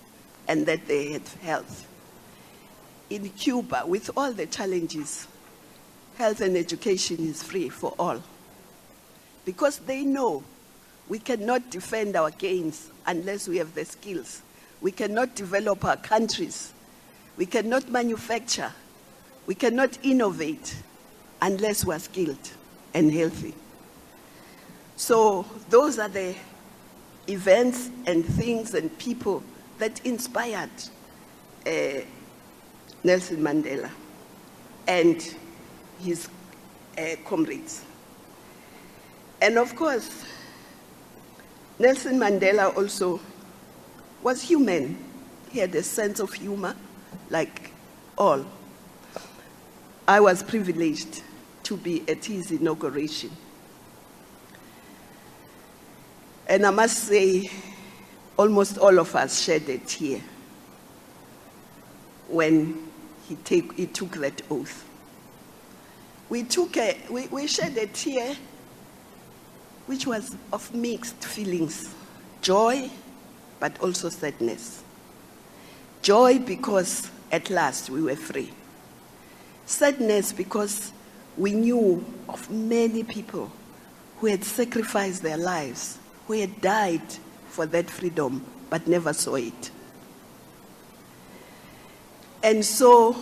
and that they had health. In Cuba, with all the challenges, health and education is free for all. Because they know we cannot defend our gains unless we have the skills. We cannot develop our countries. We cannot manufacture. We cannot innovate unless we're skilled and healthy. So those are the events and things and people that inspired Nelson Mandela and his comrades. And of course, Nelson Mandela also was human. He had a sense of humor, like all. I was privileged to be at his inauguration. And I must say, almost all of us shed a tear when he took that oath. We shed a tear which was of mixed feelings, joy, but also sadness. Joy because at last we were free. Sadness because we knew of many people who had sacrificed their lives, who had died for that freedom, but never saw it. And so,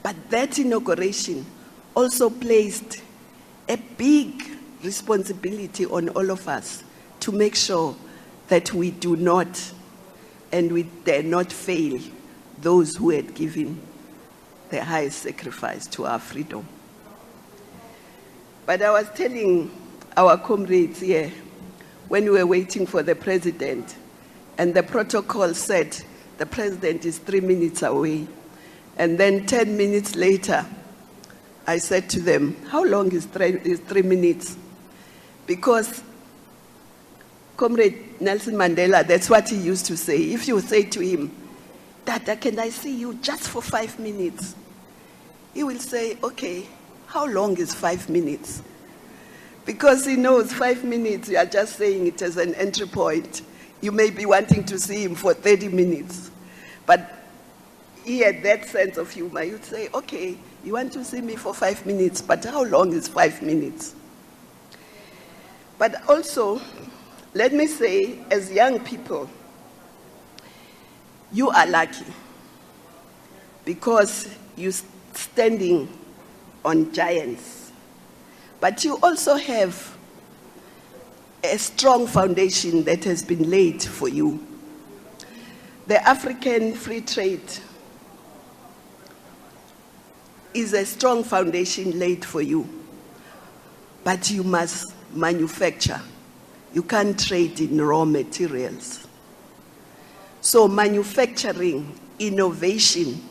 but that inauguration also placed a big responsibility on all of us to make sure that we do not and we dare not fail those who had given the highest sacrifice to our freedom. But I was telling our comrades here, when we were waiting for the president, and the protocol said the president is 3 minutes away, and then 10 minutes later, I said to them, how long is 3 minutes? Because Comrade Nelson Mandela, that's what he used to say. If you say to him, Dada, can I see you just for 5 minutes? He will say, okay, how long is 5 minutes? Because he knows 5 minutes, you are just saying it as an entry point. You may be wanting to see him for 30 minutes. But he had that sense of humor. You'd say, okay, you want to see me for 5 minutes, but how long is 5 minutes? But also, let me say, as young people, you are lucky because you're standing on giants. But you also have a strong foundation that has been laid for you. The African free trade is a strong foundation laid for you. But you must manufacture. You can't trade in raw materials. So manufacturing, innovation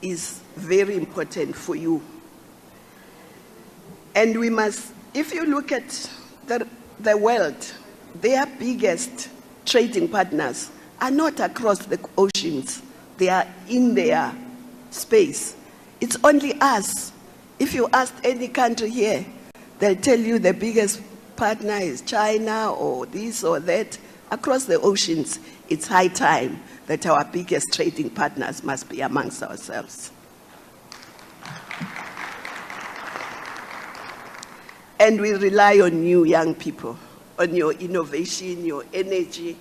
is very important for you. And we must, if you look at the world, their biggest trading partners are not across the oceans. They are in their space. It's only us. If you ask any country here, they'll tell you the biggest partner is China or this or that. Across the oceans, it's high time that our biggest trading partners must be amongst ourselves. And we rely on you, young people, on your innovation, your energy,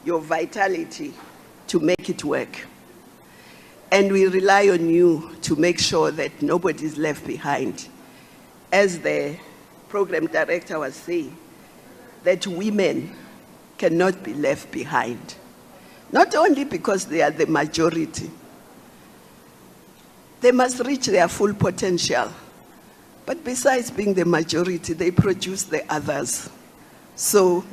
your vitality to make it work. And we rely on you to make sure that nobody is left behind. As the program director was saying, that women cannot be left behind. Not only because they are the majority, they must reach their full potential. But besides being the majority, they produce the others. So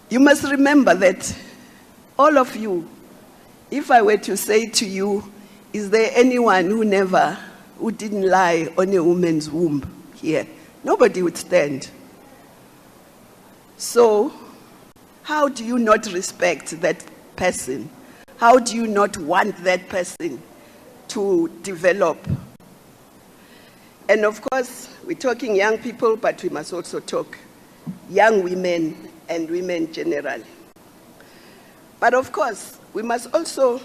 you must remember that all of you, if I were to say to you, is there anyone who didn't lie on a woman's womb here? Nobody would stand. So how do you not respect that person? How do you not want that person to develop? And of course, we're talking young people, but we must also talk young women and women generally. But of course, we must also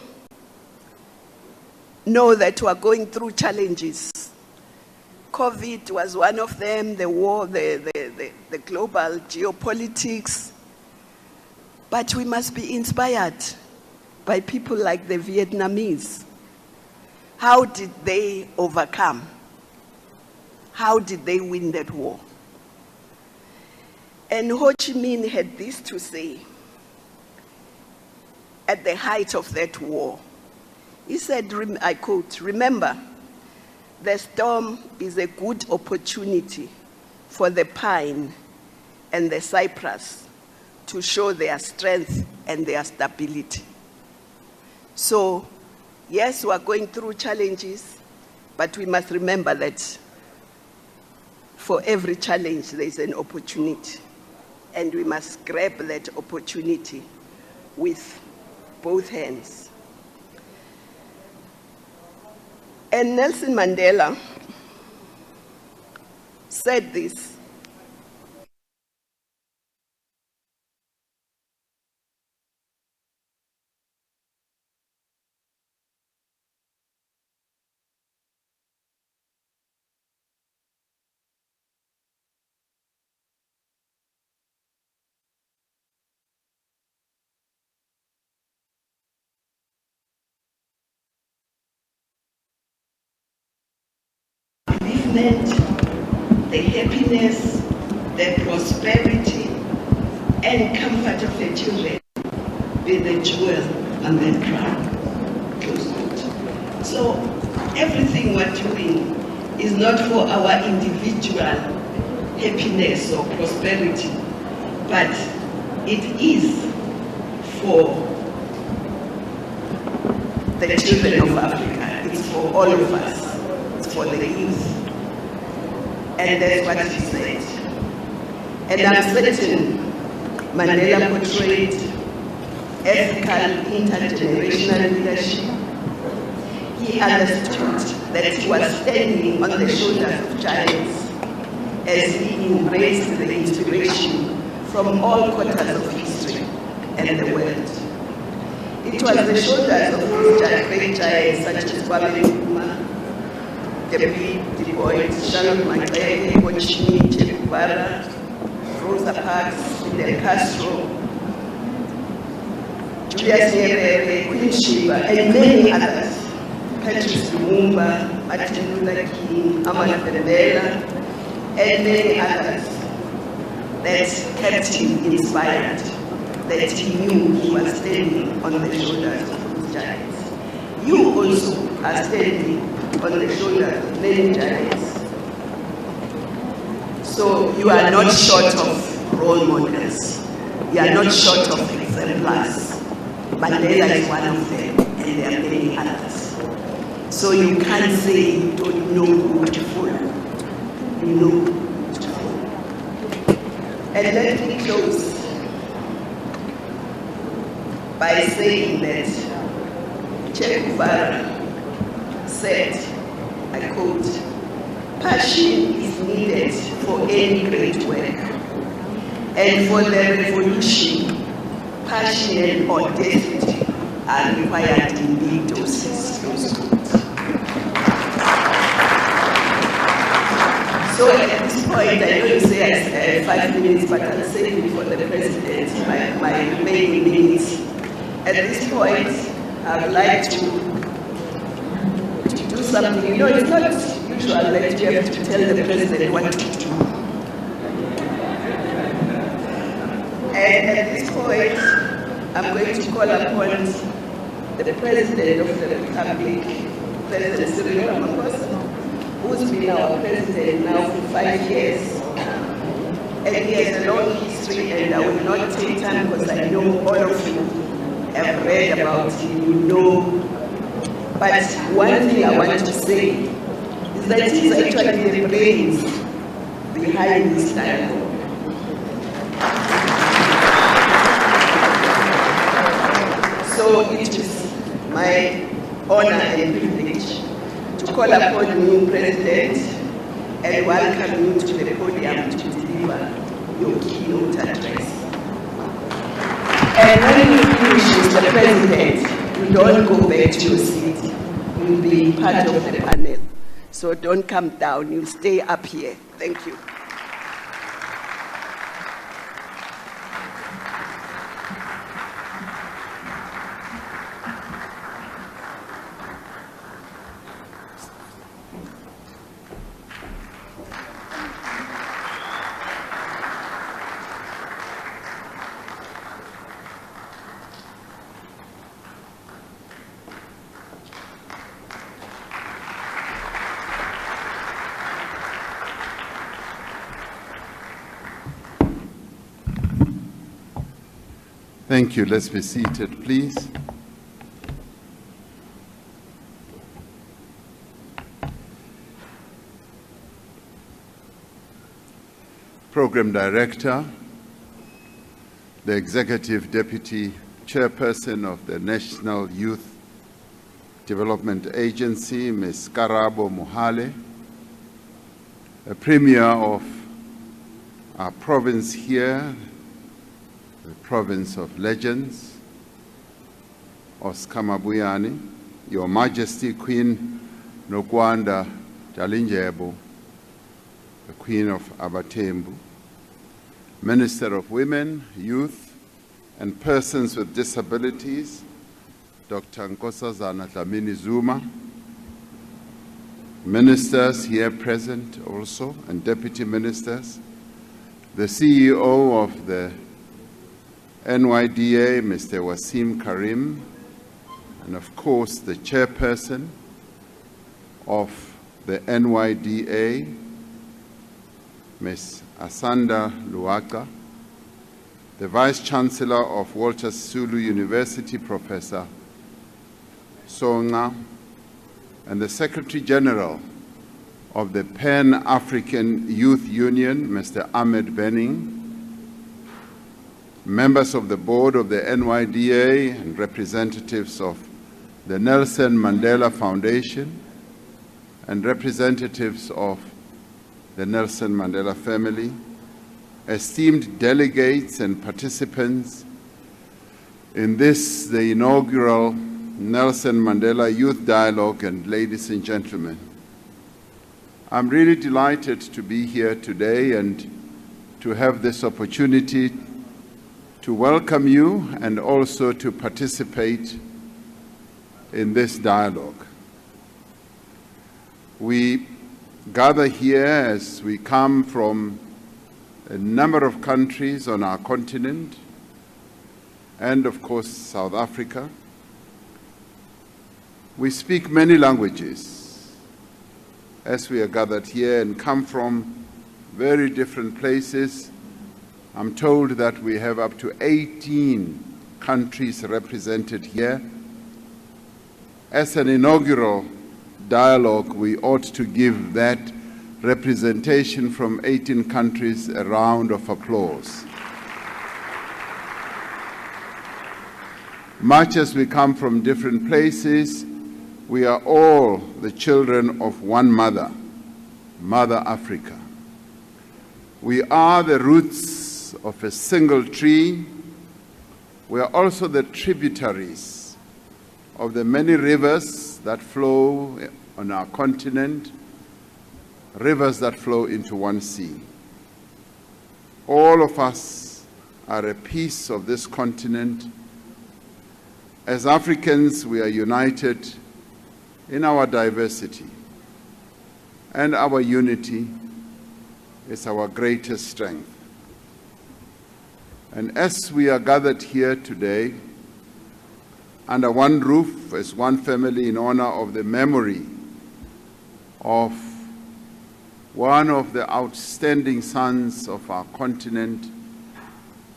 know that we are going through challenges. COVID was one of them, the war, the global geopolitics. But we must be inspired by people like the Vietnamese. How did they overcome? How did they win that war? And Ho Chi Minh had this to say at the height of that war. He said, I quote, "Remember, the storm is a good opportunity for the pine and the cypress to show their strength and their stability." So, yes, we are going through challenges, but we must remember that for every challenge, there is an opportunity. And we must grab that opportunity with both hands. And Nelson Mandela said this. The happiness, the prosperity, and comfort of the children be the jewel on that crown. Close quote. So everything we're doing is not for our individual happiness or prosperity, but it is for the children of Africa. It's for all of us. It's for the youth. And that's what he said. And I'm certain Mandela portrayed ethical intergenerational leadership. He understood that he was standing on the shoulders of giants as he embraced the inspiration from all quarters of history and the world. It was the shoulders of these great giants such as Kwame Nkrumah, David Du Bois, Charles Mackay, Ho Chi Minh, Che Guevara, Rosa Parks, Fidel Castro, Julius Nyerere, Queen Sheba, and many others. Patrice Lumumba, Martin Luther King, Amanda Mandela, and many others that kept him inspired, that he knew he was standing on the shoulders of those giants. You also are standing on the shoulders of many giants. So you are not short of role models. You are not short of exemplars. Mandela is one of them, and there are many others. So you can't say you don't know who to follow. You know who to follow. And let me close by saying that Che Guevara said, I quote, "Passion is needed for any great work, and for the revolution, passion and audacity are required in big doses." So at this point, I know you say I have 5 minutes, but I'll save it for the President, my remaining minutes. At this point, I would like to do something. You know, it's not usual that you have to tell the President what to do. And at this point, I'm going to call upon the President of the Republic, President Cyril Ramaphosa, who's been our President now for 5 years. And he has a long history, and I will not take time because I know all of you have read about him, you know. But one thing I want to say is that he's actually the brains behind this dialogue. So it is my honor and privilege to call upon you, President, and welcome you to the podium to deliver your keynote address. And when you finish, Mr. President, you don't go back to your seat. You'll be part of the panel. So don't come down, you'll stay up here. Thank you. Thank you. Let's be seated, please. Program Director, the Executive Deputy Chairperson of the National Youth Development Agency, Ms. Karabo Mohale, the Premier of our province here, the province of legends, Oscar Mabuyane, Your Majesty Queen Nokwanda Dalindyebo, the Queen of Abatembu, Minister of Women, Youth, and Persons with Disabilities, Dr. Nkosazana Dlamini Zuma, ministers here present also, and deputy ministers, the CEO of the NYDA, Mr. Wasim Karim, and of course the chairperson of the NYDA, Ms. Asanda Luaka, the Vice Chancellor of Walter Sisulu University, Professor Songa, and the Secretary General of the Pan-African Youth Union, Mr. Ahmed Benning, members of the board of the NYDA and representatives of the Nelson Mandela Foundation and representatives of the Nelson Mandela family, esteemed delegates and participants in this, the inaugural Nelson Mandela Youth Dialogue, and ladies and gentlemen. I'm really delighted to be here today and to have this opportunity to welcome you and also to participate in this dialogue. We gather here as we come from a number of countries on our continent and of course South Africa. We speak many languages as we are gathered here and come from very different places. I'm told that we have up to 18 countries represented here. As an inaugural dialogue, we ought to give that representation from 18 countries a round of applause. Much as we come from different places, we are all the children of one mother, Mother Africa. We are the roots of a single tree. We are also the tributaries of the many rivers that flow on our continent, rivers that flow into one sea. All of us are a piece of this continent. As Africans, we are united in our diversity, and our unity is our greatest strength. And as we are gathered here today, under one roof, as one family, in honor of the memory of one of the outstanding sons of our continent,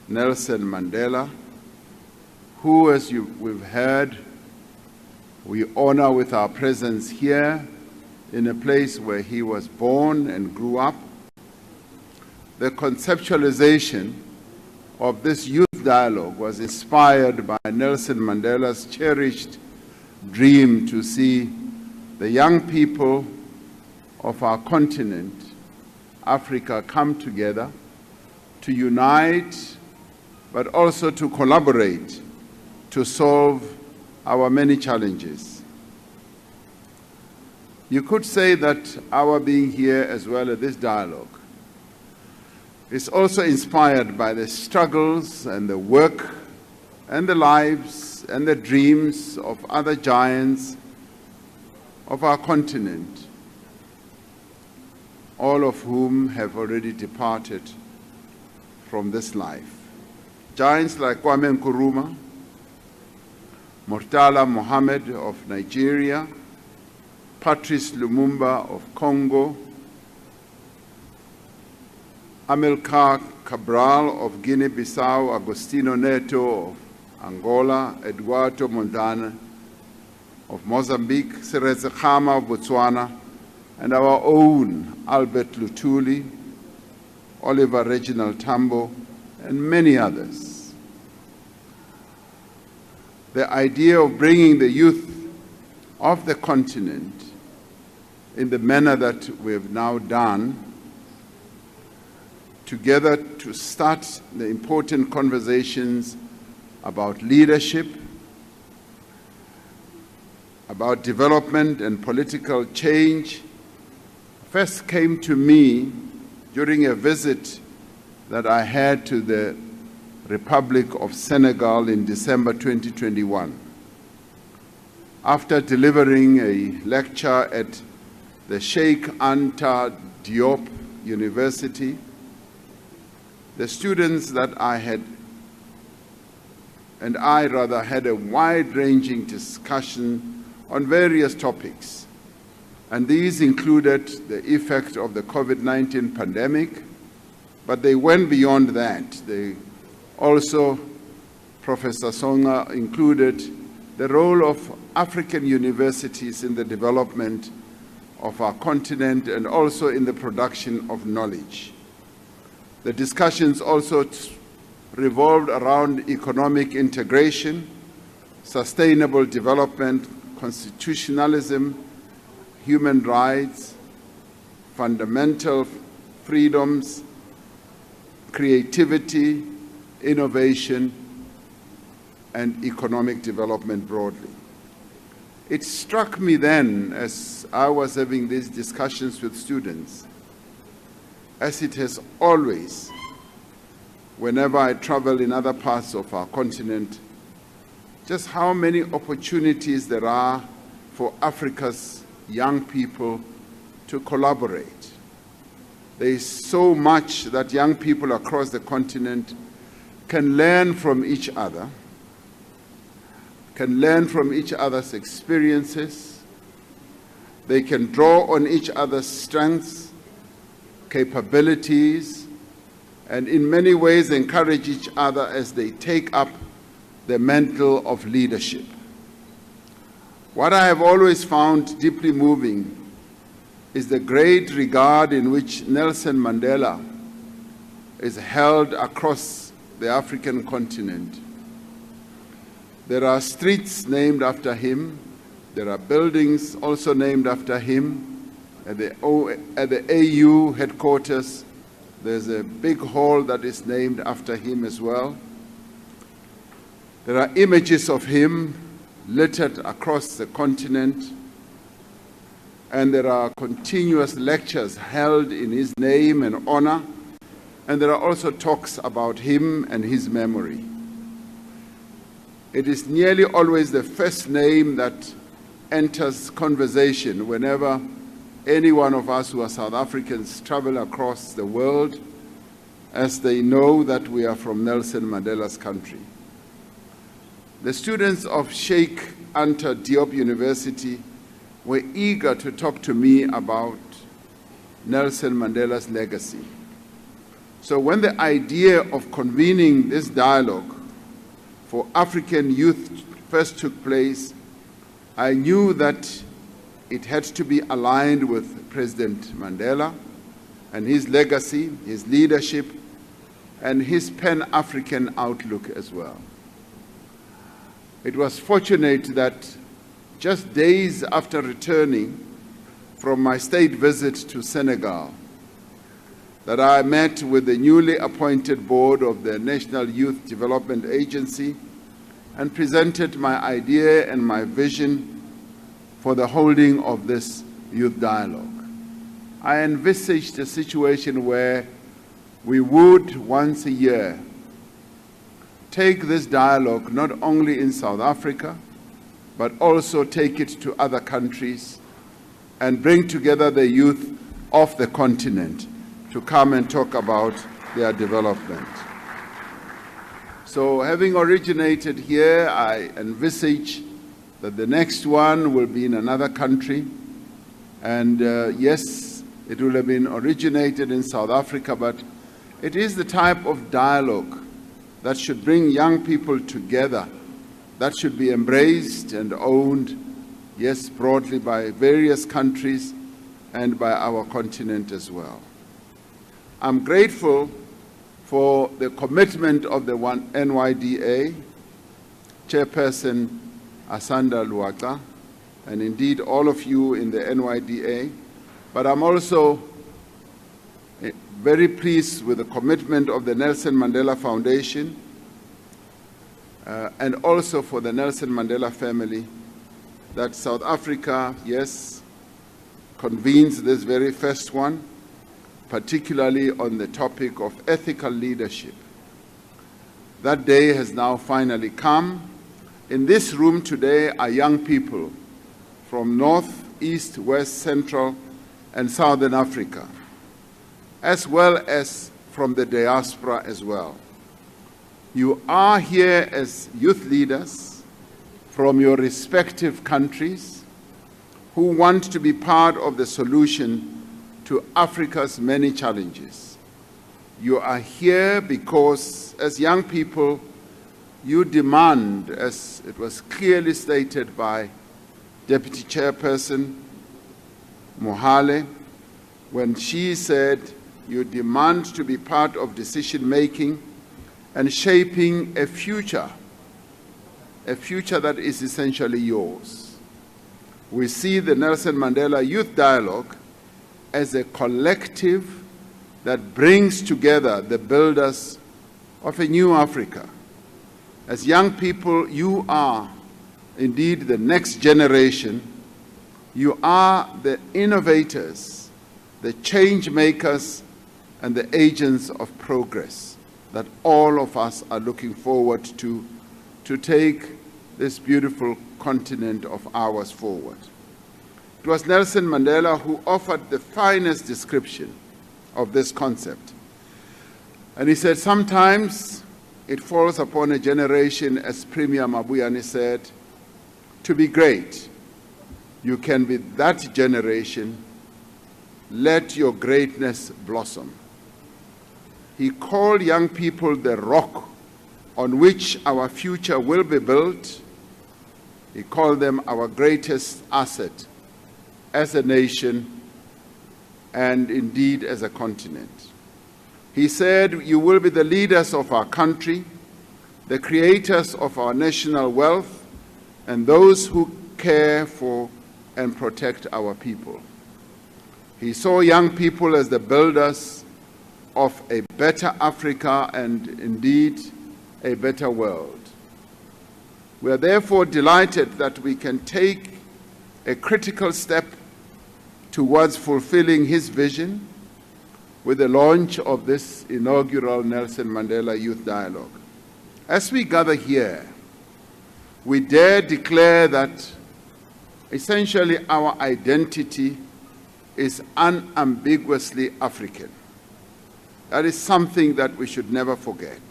Nelson Mandela, who, as we've heard, we honor with our presence here in a place where he was born and grew up. The conceptualization of this youth dialogue was inspired by Nelson Mandela's cherished dream to see the young people of our continent, Africa, come together to unite, but also to collaborate to solve our many challenges. You could say that our being here as well at this dialogue is also inspired by the struggles and the work and the lives and the dreams of other giants of our continent, all of whom have already departed from this life. Giants like Kwame Nkrumah, Murtala Mohammed of Nigeria, Patrice Lumumba of Congo, Amilcar Cabral of Guinea-Bissau, Agostinho Neto of Angola, Eduardo Mondlane of Mozambique, Seretse Khama of Botswana, and our own Albert Luthuli, Oliver Reginald Tambo, and many others. The idea of bringing the youth of the continent in the manner that we have now done together to start the important conversations about leadership, about development and political change, first came to me during a visit that I had to the Republic of Senegal in December 2021. After delivering a lecture at the Sheikh Anta Diop University, the students that I had a wide-ranging discussion on various topics. And these included the effect of the COVID-19 pandemic, but they went beyond that. Also, Professor Songa included the role of African universities in the development of our continent and also in the production of knowledge. The discussions also revolved around economic integration, sustainable development, constitutionalism, human rights, fundamental freedoms, creativity, innovation, and economic development broadly. It struck me then, as I was having these discussions with students, as it has always, whenever I travel in other parts of our continent, just how many opportunities there are for Africa's young people to collaborate. There is so much that young people across the continent can learn from each other, can learn from each other's experiences. They can draw on each other's strengths, capabilities, and in many ways encourage each other as they take up the mantle of leadership. What I have always found deeply moving is the great regard in which Nelson Mandela is held across the African continent. There are streets named after him. There are buildings also named after him. At the AU headquarters, there's a big hall that is named after him as well. There are images of him littered across the continent, and there are continuous lectures held in his name and honor, and there are also talks about him and his memory. It is nearly always the first name that enters conversation whenever any one of us who are South Africans travel across the world, as they know that we are from Nelson Mandela's country. The students of Sheikh Anta Diop University were eager to talk to me about Nelson Mandela's legacy. So when the idea of convening this dialogue for African youth first took place, I knew that it had to be aligned with President Mandela and his legacy, his leadership, and his Pan-African outlook as well. It was fortunate that just days after returning from my state visit to Senegal, that I met with the newly appointed board of the National Youth Development Agency and presented my idea and my vision for the holding of this youth dialogue. I envisaged a situation where we would once a year take this dialogue not only in South Africa, but also take it to other countries and bring together the youth of the continent to come and talk about their development. So having originated here, I envisage that the next one will be in another country. And yes, it will have been originated in South Africa, but it is the type of dialogue that should bring young people together, that should be embraced and owned, yes, broadly by various countries and by our continent as well. I'm grateful for the commitment of the NYDA, Chairperson Asanda Luaka, and indeed all of you in the NYDA, but I'm also very pleased with the commitment of the Nelson Mandela Foundation and also for the Nelson Mandela family, that South Africa, yes, convenes this very first one, particularly on the topic of ethical leadership. That day has now finally come. In this room today are young people from North, East, West, Central, and Southern Africa, as well as from the diaspora as well. You are here as youth leaders from your respective countries who want to be part of the solution to Africa's many challenges. You are here because, as young people, you demand, as it was clearly stated by Deputy Chairperson Mohale, when she said you demand to be part of decision-making and shaping a future that is essentially yours. We see the Nelson Mandela Youth Dialogue as a collective that brings together the builders of a new Africa. As young people, you are indeed the next generation. You are the innovators, the change makers, and the agents of progress that all of us are looking forward to take this beautiful continent of ours forward. It was Nelson Mandela who offered the finest description of this concept. And he said, sometimes it falls upon a generation, as Premier Mabuyane said, to be great. You can be that generation. Let your greatness blossom. He called young people the rock on which our future will be built. He called them our greatest asset as a nation and indeed as a continent. He said, "You will be the leaders of our country, the creators of our national wealth, and those who care for and protect our people." He saw young people as the builders of a better Africa and indeed a better world. We are therefore delighted that we can take a critical step towards fulfilling his vision with the launch of this inaugural Nelson Mandela Youth Dialogue. As we gather here, we dare declare that essentially our identity is unambiguously African. That is something that we should never forget.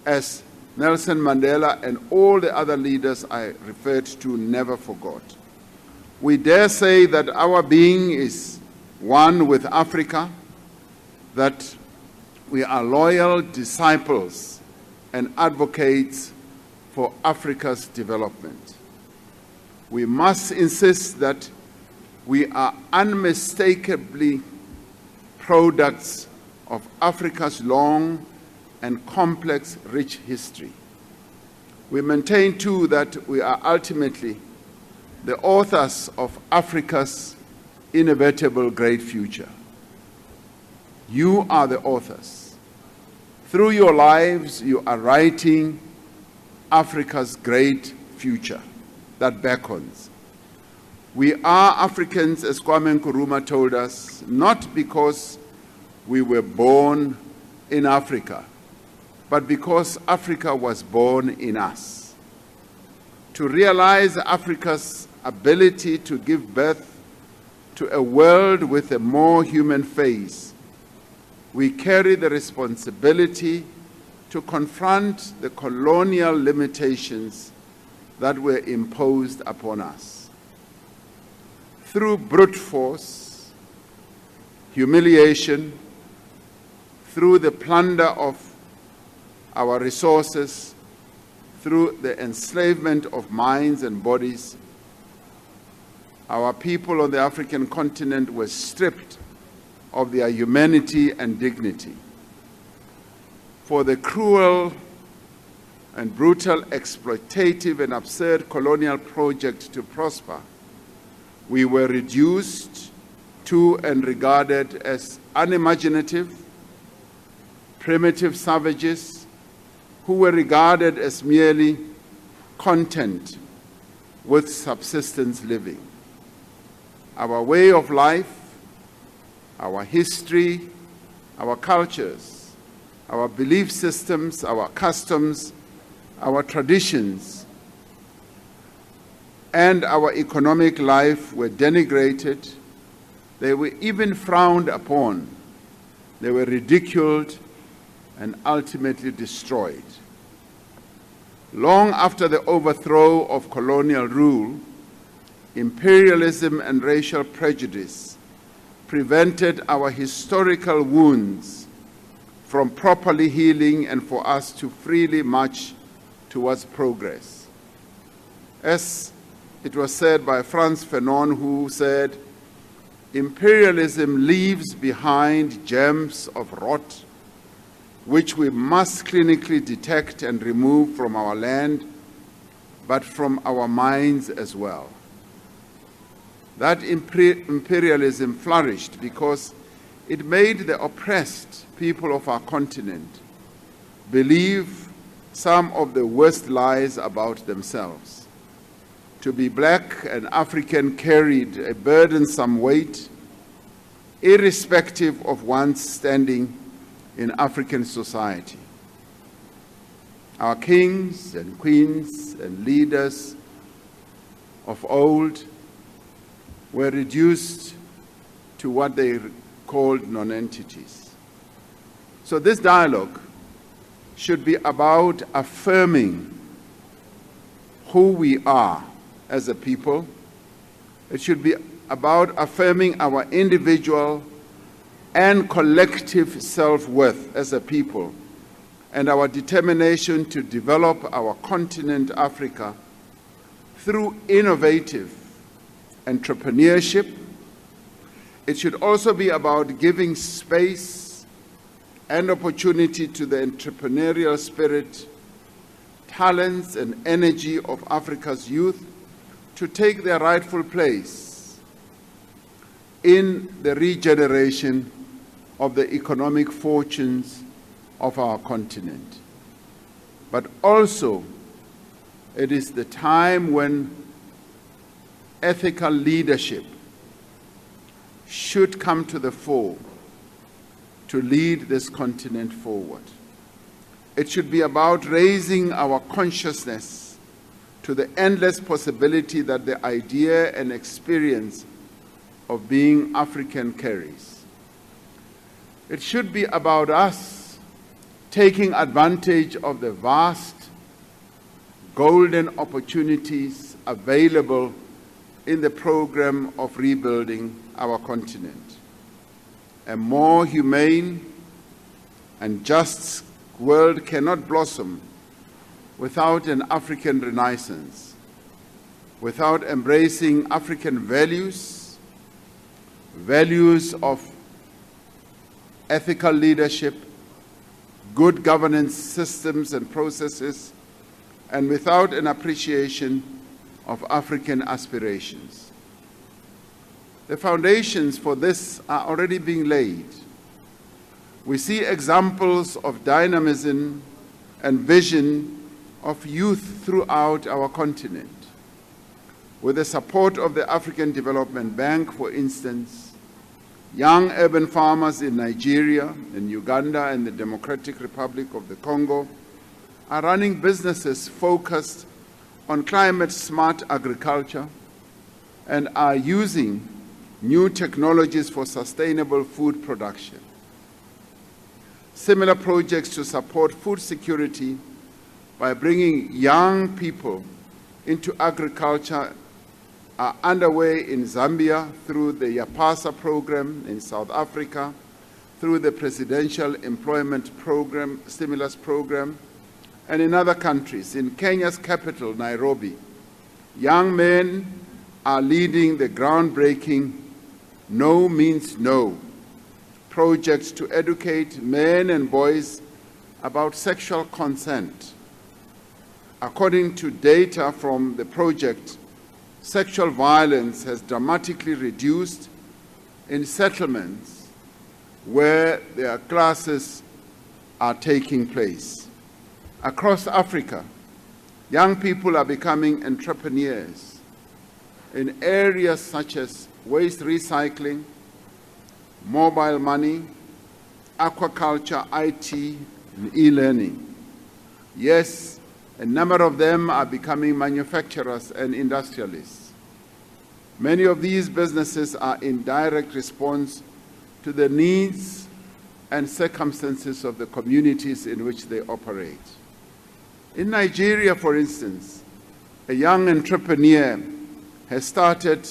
As Nelson Mandela and all the other leaders I referred to never forgot. We dare say that our being is one with Africa, that we are loyal disciples and advocates for Africa's development. We must insist that we are unmistakably products of Africa's long and complex, rich history. We maintain, too, that we are ultimately the authors of Africa's inevitable great future. You are the authors. Through your lives, you are writing Africa's great future that beckons. We are Africans, as Kwame Nkrumah told us, not because we were born in Africa, but because Africa was born in us. To realize Africa's ability to give birth to a world with a more human face, we carry the responsibility to confront the colonial limitations that were imposed upon us. Through brute force, humiliation, through the plunder of our resources, through the enslavement of minds and bodies, our people on the African continent were stripped of their humanity and dignity. For the cruel and brutal, exploitative and absurd colonial project to prosper, we were reduced to and regarded as unimaginative, primitive savages who were regarded as merely content with subsistence living. Our way of life, our history, our cultures, our belief systems, our customs, our traditions, and our economic life were denigrated. They were even frowned upon. They were ridiculed and ultimately destroyed. Long after the overthrow of colonial rule, imperialism and racial prejudice prevented our historical wounds from properly healing and for us to freely march towards progress. As it was said by Frantz Fanon, who said, "Imperialism leaves behind germs of rot which we must clinically detect and remove from our land, but from our minds as well." That imperialism flourished because it made the oppressed people of our continent believe some of the worst lies about themselves. To be black and African carried a burdensome weight, irrespective of one's standing in African society. Our kings and queens and leaders of old were reduced to what they called non-entities. So this dialogue should be about affirming who we are as a people. It should be about affirming our individual and collective self-worth as a people, and our determination to develop our continent, Africa, through innovative entrepreneurship. It should also be about giving space and opportunity to the entrepreneurial spirit, talents, and energy of Africa's youth to take their rightful place in the regeneration of the economic fortunes of our continent. But also, it is the time when ethical leadership should come to the fore to lead this continent forward. It should be about raising our consciousness to the endless possibility that the idea and experience of being African carries. It should be about us taking advantage of the vast golden opportunities available in the program of rebuilding our continent. A more humane and just world cannot blossom without an African renaissance, without embracing African values, values of ethical leadership, good governance systems and processes, and without an appreciation of African aspirations. The foundations for this are already being laid. We see examples of dynamism and vision of youth throughout our continent. With the support of the African Development Bank, for instance, young urban farmers in Nigeria, in Uganda, and the Democratic Republic of the Congo are running businesses focused on climate-smart agriculture and are using new technologies for sustainable food production. Similar projects to support food security by bringing young people into agriculture are underway in Zambia through the YAPASA program, in South Africa through the Presidential Employment Program, Stimulus Program, and in other countries. In Kenya's capital, Nairobi, young men are leading the groundbreaking No Means No projects to educate men and boys about sexual consent. According to data from the project, sexual violence has dramatically reduced in settlements where their classes are taking place. Across Africa, young people are becoming entrepreneurs in areas such as waste recycling, mobile money, aquaculture, IT, and e-learning. Yes, a number of them are becoming manufacturers and industrialists. Many of these businesses are in direct response to the needs and circumstances of the communities in which they operate. In Nigeria, for instance, a young entrepreneur has started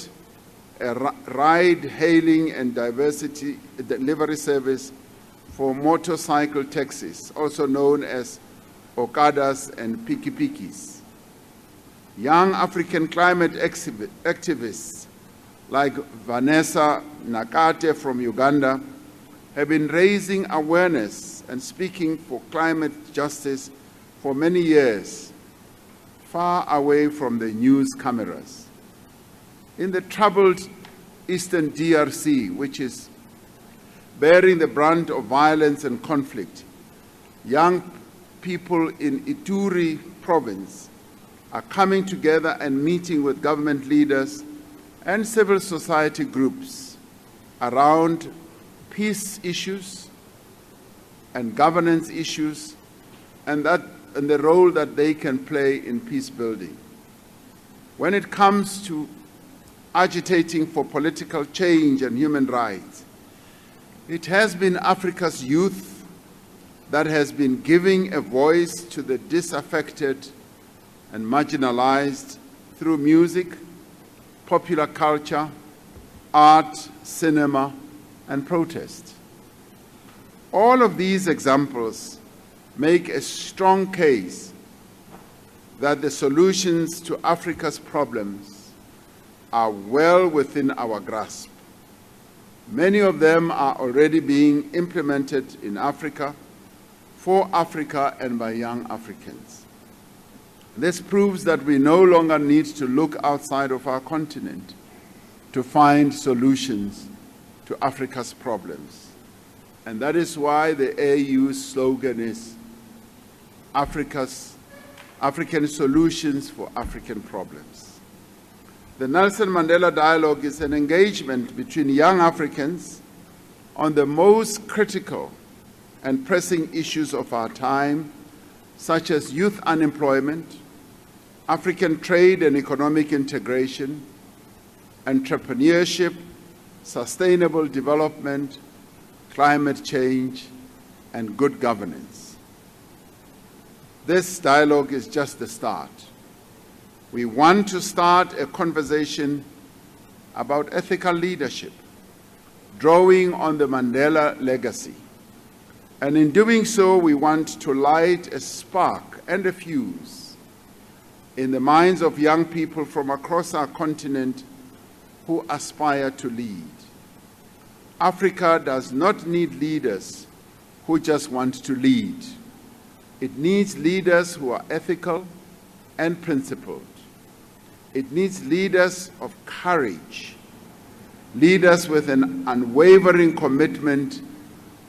a ride-hailing and diversity delivery service for motorcycle taxis, also known as Okadas and Pikipikis. Young African climate activists like Vanessa Nakate from Uganda have been raising awareness and speaking for climate justice for many years, far away from the news cameras. In the troubled Eastern DRC, which is bearing the brunt of violence and conflict, young people in Ituri province are coming together and meeting with government leaders and civil society groups around peace issues and governance issues and the role that they can play in peace building. When it comes to agitating for political change and human rights, it has been Africa's youth that has been giving a voice to the disaffected and marginalized through music, popular culture, art, cinema, and protest. All of these examples make a strong case that the solutions to Africa's problems are well within our grasp. Many of them are already being implemented in Africa, for Africa, and by young Africans. This proves that we no longer need to look outside of our continent to find solutions to Africa's problems. And that is why the AU's slogan is African solutions for African problems. The Nelson Mandela Dialogue is an engagement between young Africans on the most critical and pressing issues of our time, such as youth unemployment, African trade and economic integration, entrepreneurship, sustainable development, climate change, and good governance. This dialogue is just the start. We want to start a conversation about ethical leadership, drawing on the Mandela legacy. And in doing so, we want to light a spark and a fuse in the minds of young people from across our continent who aspire to lead. Africa does not need leaders who just want to lead. It needs leaders who are ethical and principled. It needs leaders of courage, leaders with an unwavering commitment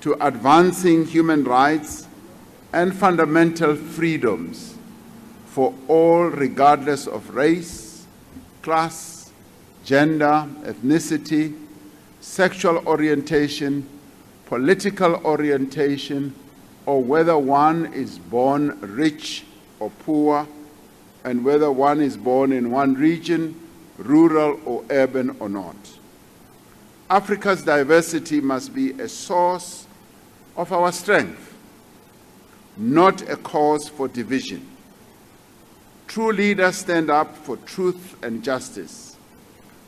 to advancing human rights and fundamental freedoms for all, regardless of race, class, gender, ethnicity, sexual orientation, political orientation, or whether one is born rich or poor, and whether one is born in one region, rural or urban or not. Africa's diversity must be a source of our strength, not a cause for division. True leaders stand up for truth and justice.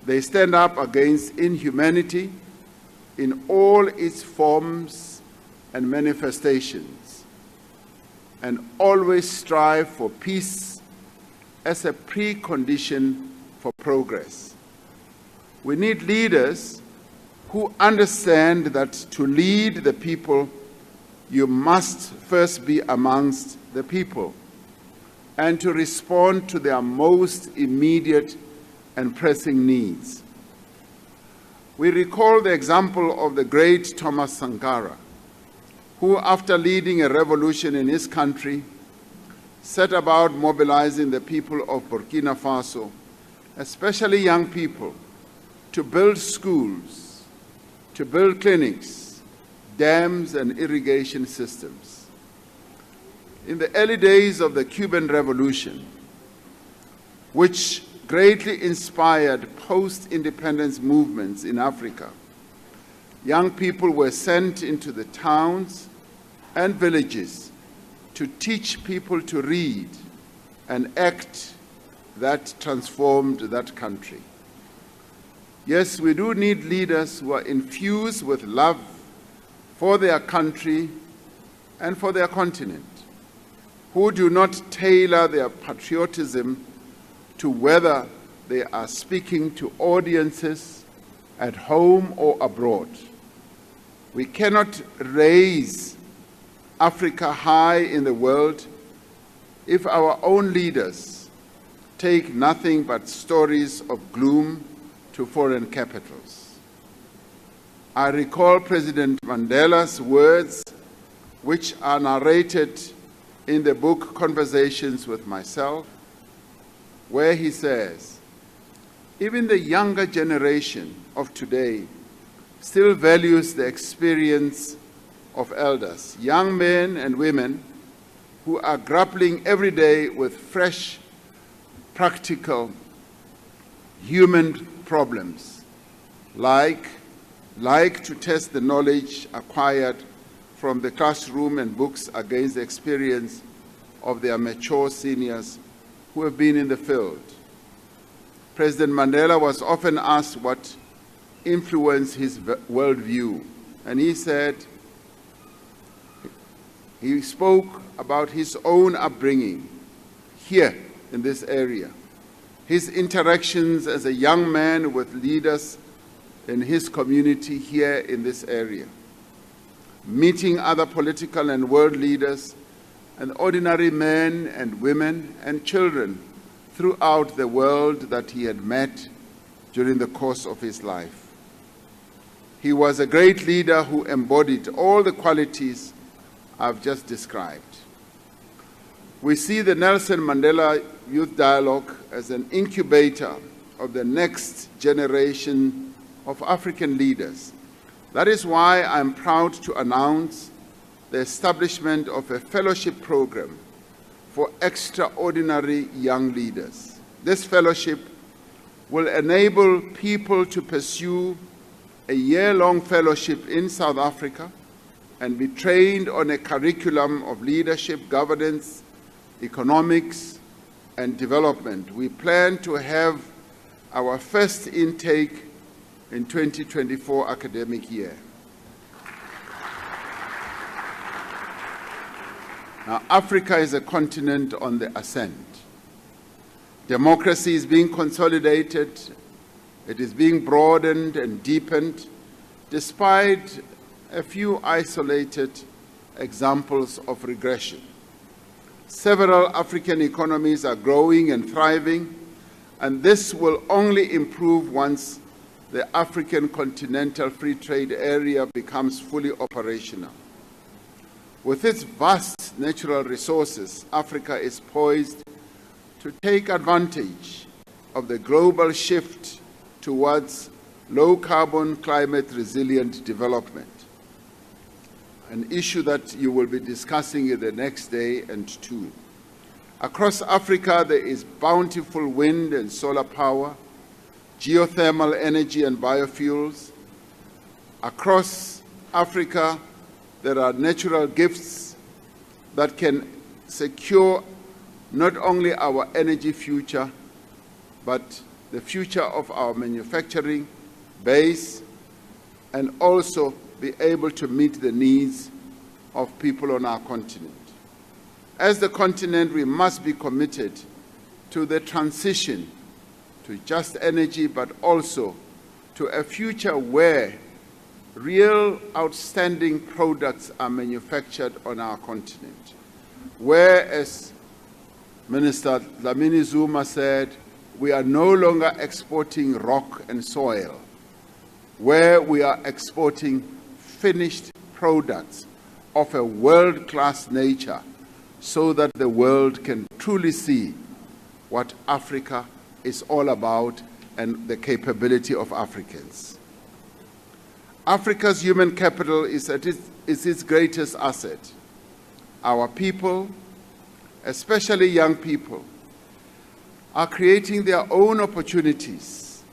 They stand up against inhumanity in all its forms and manifestations, and always strive for peace as a precondition for progress. We need leaders who understand that to lead the people, you must first be amongst the people, and to respond to their most immediate and pressing needs. We recall the example of the great Thomas Sankara, who, after leading a revolution in his country, set about mobilizing the people of Burkina Faso, especially young people, to build schools, to build clinics, dams, and irrigation systems. In the early days of the Cuban Revolution, which greatly inspired post-independence movements in Africa, young people were sent into the towns and villages to teach people to read, an act that transformed that country. Yes, we do need leaders who are infused with love for their country and for their continent, who do not tailor their patriotism to whether they are speaking to audiences at home or abroad. We cannot raise Africa high in the world if our own leaders take nothing but stories of gloom to foreign capitals. I recall President Mandela's words, which are narrated in the book Conversations with Myself, where he says, "Even the younger generation of today still values the experience of elders, young men and women who are grappling every day with fresh, practical, human problems, like to test the knowledge acquired from the classroom and books against the experience of their mature seniors who have been in the field." President Mandela was often asked what influenced his worldview, and he said, he spoke about his own upbringing here in this area. His interactions as a young man with leaders in his community here in this area, meeting other political and world leaders and ordinary men and women and children throughout the world that he had met during the course of his life. He was a great leader who embodied all the qualities I've just described. We see the Nelson Mandela Youth Dialogue as an incubator of the next generation of African leaders. That is why I'm proud to announce the establishment of a fellowship program for extraordinary young leaders. This fellowship will enable people to pursue a year-long fellowship in South Africa and be trained on a curriculum of leadership, governance, economics, and development. We plan to have our first intake in 2024 academic year. Now, Africa is a continent on the ascent. Democracy is being consolidated, it is being broadened and deepened, despite a few isolated examples of regression. Several African economies are growing and thriving, and this will only improve once the African Continental Free Trade Area becomes fully operational. With its vast natural resources, Africa is poised to take advantage of the global shift towards low-carbon, climate-resilient development, an issue that you will be discussing in the next day and two. Across Africa, there is bountiful wind and solar power, geothermal energy and biofuels. Across Africa, there are natural gifts that can secure not only our energy future, but the future of our manufacturing base, and also be able to meet the needs of people on our continent. As the continent, we must be committed to the transition to just energy, but also to a future where real outstanding products are manufactured on our continent. Where, as Minister Dlamini Zuma said, we are no longer exporting rock and soil, where we are exporting finished products of a world-class nature so that the world can truly see what Africa is all about and the capability of Africans. Africa's human capital is its greatest asset. Our people, especially young people, are creating their own opportunities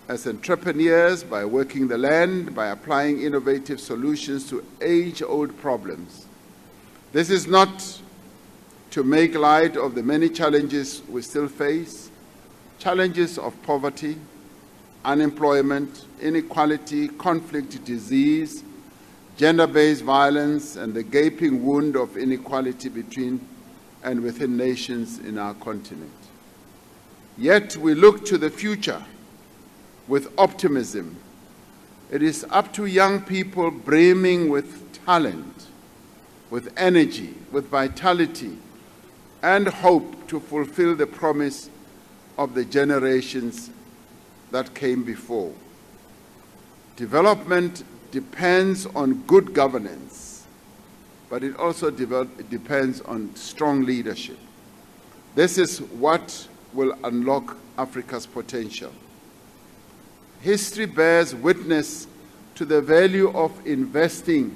as entrepreneurs by working the land, by applying innovative solutions to age-old problems. This is not to make light of the many challenges we still face, challenges of poverty, unemployment, inequality, conflict, disease, gender-based violence, and the gaping wound of inequality between and within nations in our continent. Yet we look to the future with optimism. It is up to young people brimming with talent, with energy, with vitality, and hope to fulfill the promise of the generations that came before. Development depends on good governance, but it also depends on strong leadership. This is what will unlock Africa's potential. History bears witness to the value of investing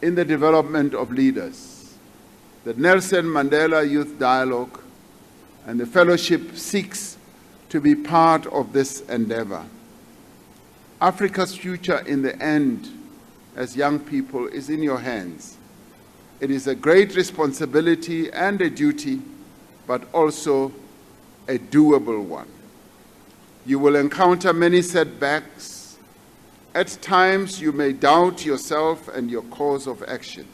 in the development of leaders. The Nelson Mandela Youth Dialogue and the fellowship seeks to be part of this endeavor. Africa's future in the end, as young people, is in your hands. It is a great responsibility and a duty, but also a doable one. You will encounter many setbacks. At times, you may doubt yourself and your course of action.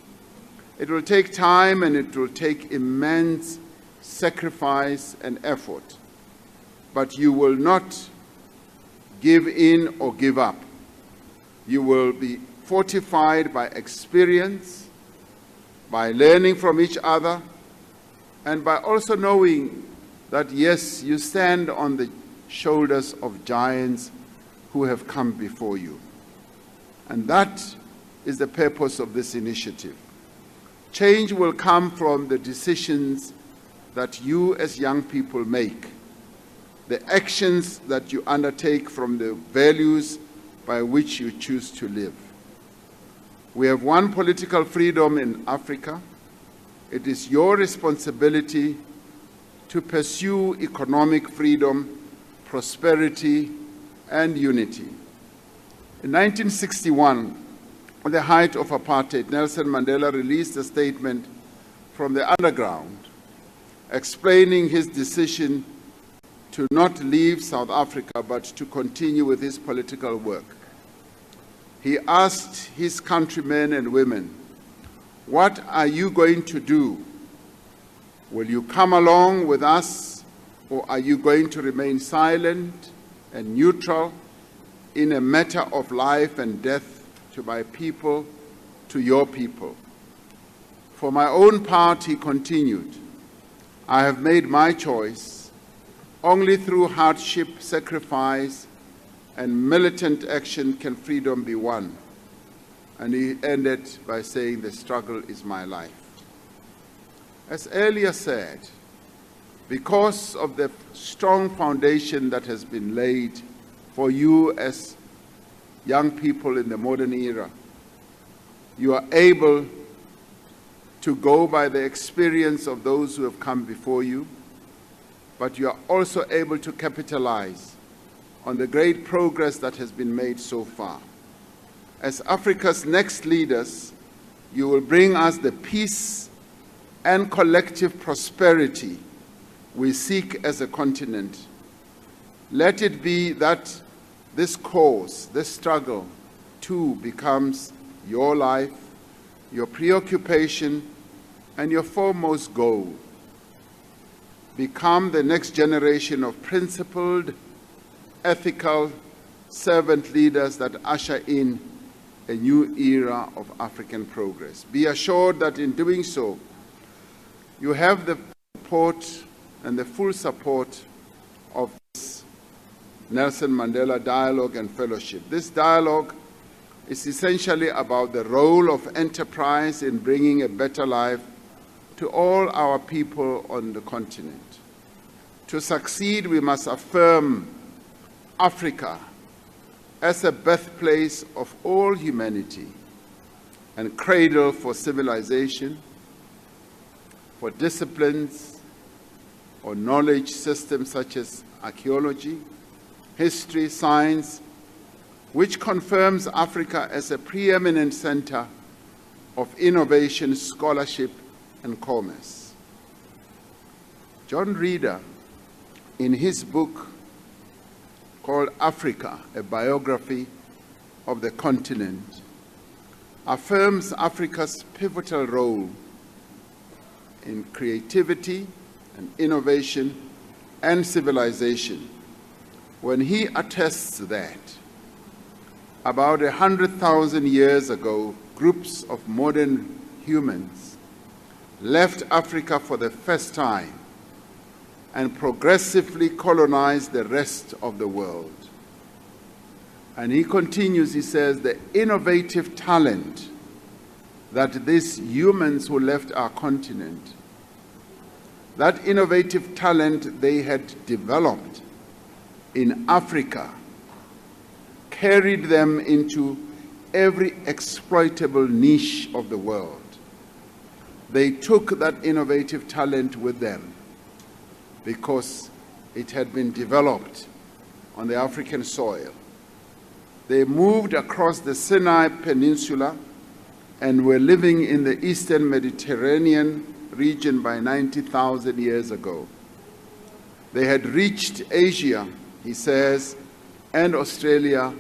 It will take time and it will take immense sacrifice, and effort, but you will not give in or give up. You will be fortified by experience, by learning from each other, and by also knowing that, yes, you stand on the shoulders of giants who have come before you. And that is the purpose of this initiative. Change will come from the decisions that you as young people make, the actions that you undertake from the values by which you choose to live. We have one political freedom in Africa. It is your responsibility to pursue economic freedom, prosperity, and unity. In 1961, at the height of apartheid, Nelson Mandela released a statement from the underground explaining his decision to not leave South Africa but to continue with his political work. He asked his countrymen and women, "What are you going to do? Will you come along with us, or are you going to remain silent and neutral in a matter of life and death to my people, to your people?" For my own part, he continued, "I have made my choice. Only through hardship, sacrifice, and militant action can freedom be won." And he ended by saying, "The struggle is my life." As earlier said, because of the strong foundation that has been laid for you as young people in the modern era, you are able to go by the experience of those who have come before you, but you are also able to capitalize on the great progress that has been made so far. As Africa's next leaders, you will bring us the peace and collective prosperity we seek as a continent. Let it be that this cause, this struggle, too becomes your life, your preoccupation, and your foremost goal. Become the next generation of principled, ethical, servant leaders that usher in a new era of African progress. Be assured that in doing so, you have the support and the full support of this Nelson Mandela Dialogue and Fellowship. This dialogue is essentially about the role of enterprise in bringing a better life to all our people on the continent. To succeed, we must affirm Africa as a birthplace of all humanity and cradle for civilization, for disciplines or knowledge systems such as archaeology, history, science, which confirms Africa as a preeminent center of innovation, scholarship, and commerce. John Reeder, in his book called Africa, a biography of the continent, affirms Africa's pivotal role in creativity and innovation and civilization when he attests that about 100,000 years ago, groups of modern humans left Africa for the first time and progressively colonized the rest of the world. And he continues, he says, the innovative talent that these humans who left our continent, that innovative talent they had developed in Africa, carried them into every exploitable niche of the world. They took that innovative talent with them because it had been developed on the African soil. They moved across the Sinai Peninsula and were living in the Eastern Mediterranean region by 90,000 years ago. They had reached Asia, he says, and Australia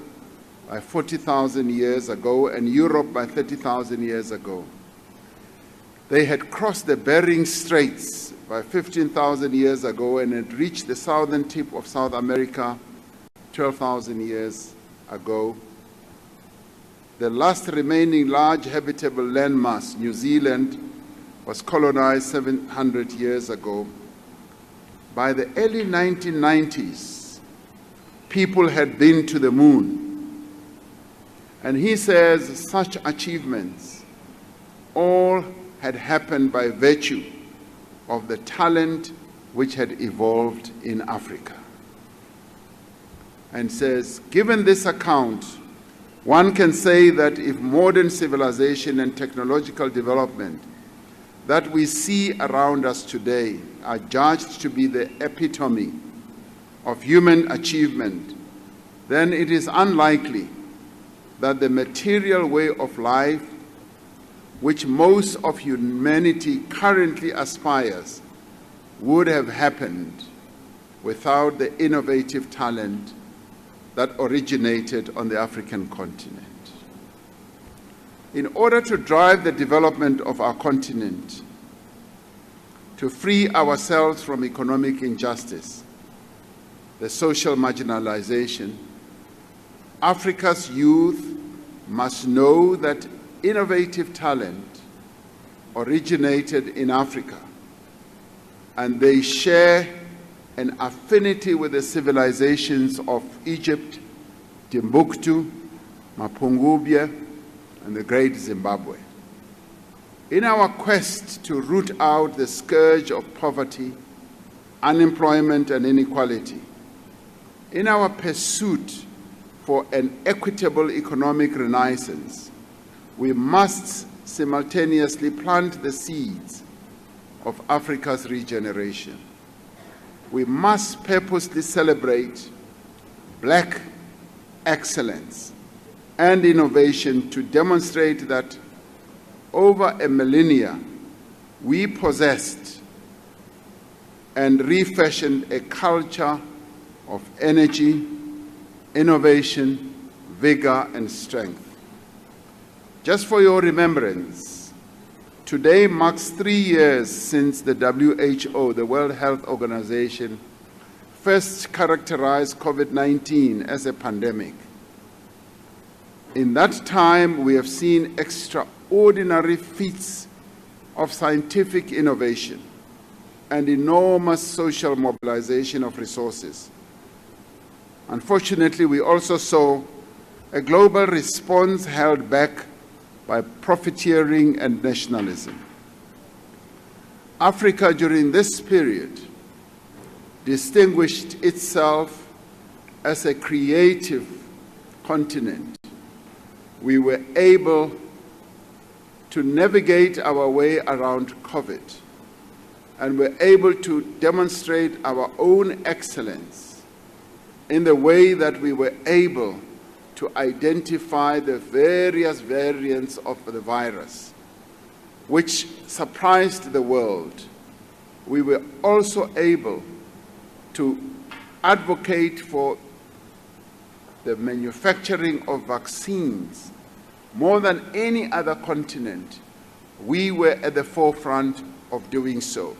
by 40,000 years ago, and Europe by 30,000 years ago. They had crossed the Bering Straits by 15,000 years ago and had reached the southern tip of South America 12,000 years ago. The last remaining large habitable landmass, New Zealand, was colonized 700 years ago. By the early 1990s, people had been to the moon. And he says such achievements all had happened by virtue of the talent which had evolved in Africa. And says, given this account, one can say that if modern civilization and technological development that we see around us today are judged to be the epitome of human achievement, then it is unlikely that the material way of life which most of humanity currently aspires would have happened without the innovative talent that originated on the African continent. In order to drive the development of our continent, to free ourselves from economic injustice, the social marginalization, Africa's youth must know that innovative talent originated in Africa, and they share an affinity with the civilizations of Egypt, Timbuktu, Mapungubwe, and the great Zimbabwe. In our quest to root out the scourge of poverty, unemployment, and inequality, in our pursuit for an equitable economic renaissance, we must simultaneously plant the seeds of Africa's regeneration. We must purposely celebrate Black excellence and innovation to demonstrate that over a millennia we possessed and refashioned a culture of energy, innovation, vigor, and strength. Just for your remembrance, today marks 3 years since the WHO, the World Health Organization, first characterized COVID-19 as a pandemic. In that time, we have seen extraordinary feats of scientific innovation and enormous social mobilization of resources. Unfortunately, we also saw a global response held back by profiteering and nationalism. Africa during this period distinguished itself as a creative continent. We were able to navigate our way around COVID, and were able to demonstrate our own excellence in the way that we were able to identify the various variants of the virus, which surprised the world. We were also able to advocate for the manufacturing of vaccines. More than any other continent, we were at the forefront of doing so.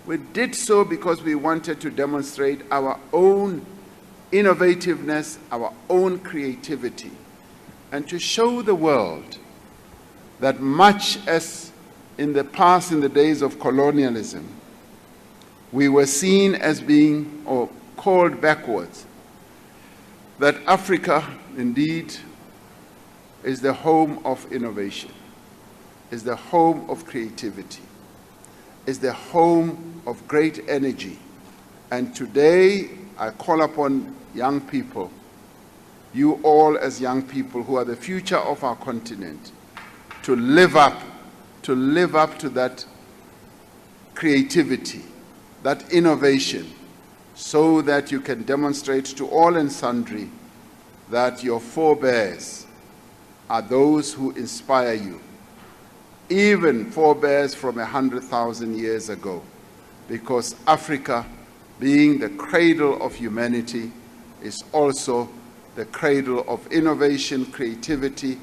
We did so because we wanted to demonstrate our own innovativeness, our own creativity, and to show the world that much as in the past, in the days of colonialism, we were seen as being or called backwards, that Africa indeed is the home of innovation, is the home of creativity, is the home of great energy. And today I call upon young people, you all as young people who are the future of our continent, to live up to that creativity, that innovation, so that you can demonstrate to all and sundry that your forebears are those who inspire you, even forebears from 100,000 years ago, because Africa, being the cradle of humanity, is also the cradle of innovation, creativity,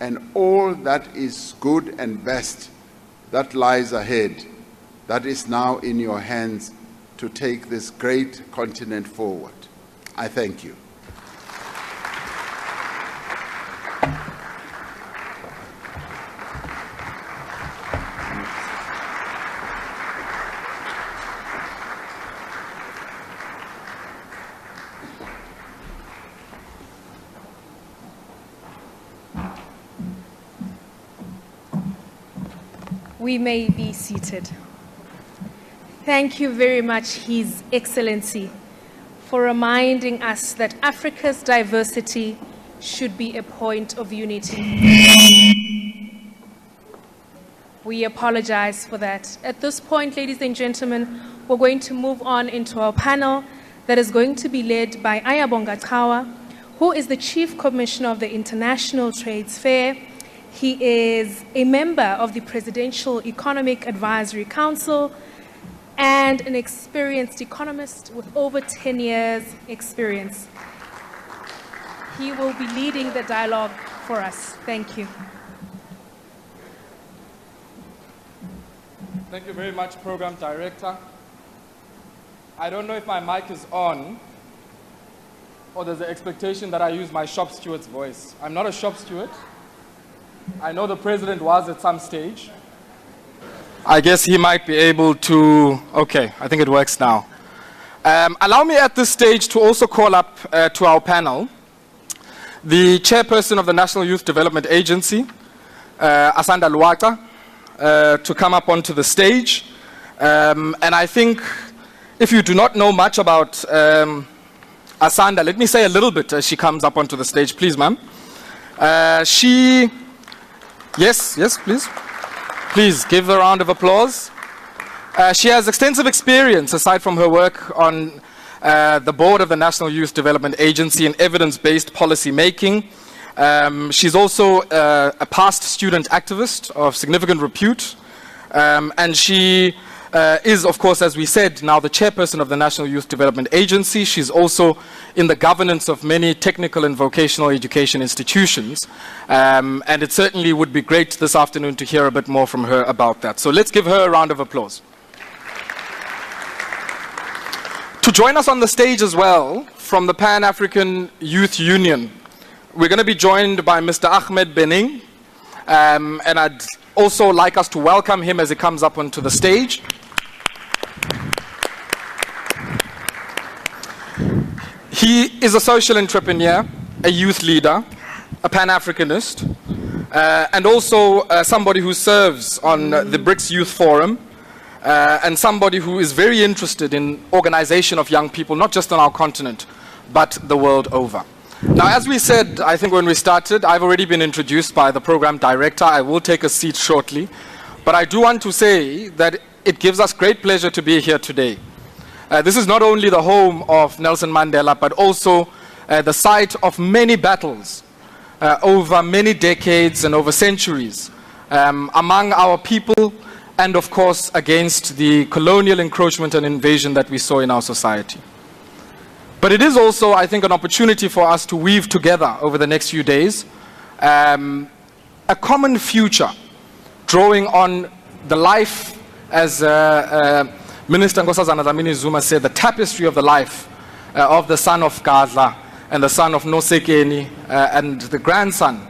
and all that is good and best that lies ahead, that is now in your hands to take this great continent forward. I thank you. We may be seated. Thank you very much, His Excellency, for reminding us that Africa's diversity should be a point of unity. We apologize for that. At this point, ladies and gentlemen, we're going to move on into our panel that is going to be led by Ayabonga Tawa, who is the Chief Commissioner of the International Trades Fair. He is a member of the Presidential Economic Advisory Council and an experienced economist with over 10 years' experience. He will be leading the dialogue for us. Thank you. Thank you very much, Program Director. I don't know if my mic is on or there's an expectation that I use my shop steward's voice. I'm not a shop steward. I know the President was at some stage. I guess he might be able to, okay, I think it works now. Allow me at this stage to also call up to our panel the Chairperson of the National Youth Development Agency, Asanda Luaka, to come up onto the stage. And I think if you do not know much about Asanda, let me say a little bit as she comes up onto the stage, please, ma'am. Yes, please. Please give her a round of applause. She has extensive experience, aside from her work on the board of the National Youth Development Agency in evidence-based policy making. She's also a past student activist of significant repute. And she is, of course, as we said, now the chairperson of the National Youth Development Agency. She's also in the governance of many technical and vocational education institutions. And it certainly would be great this afternoon to hear a bit more from her about that. So let's give her a round of applause. To join us on the stage as well, from the Pan-African Youth Union, we're going to be joined by Mr. Ahmed Bening. And I'd also like us to welcome him as he comes up onto the stage. He is a social entrepreneur, a youth leader, a Pan-Africanist, and also somebody who serves on the BRICS Youth Forum, and somebody who is very interested in organization of young people, not just on our continent, but the world over. Now, as we said, I think when we started, I've already been introduced by the program director. I will take a seat shortly. But I do want to say that it gives us great pleasure to be here today. This is not only the home of Nelson Mandela, but also the site of many battles over many decades and over centuries among our people and, of course, against the colonial encroachment and invasion that we saw in our society. But it is also, I think, an opportunity for us to weave together over the next few days a common future, drawing on the life, as Minister Nkosazana Dlamini-Zuma said, the tapestry of the life of the son of Gadla and the son of Nosekeni and the grandson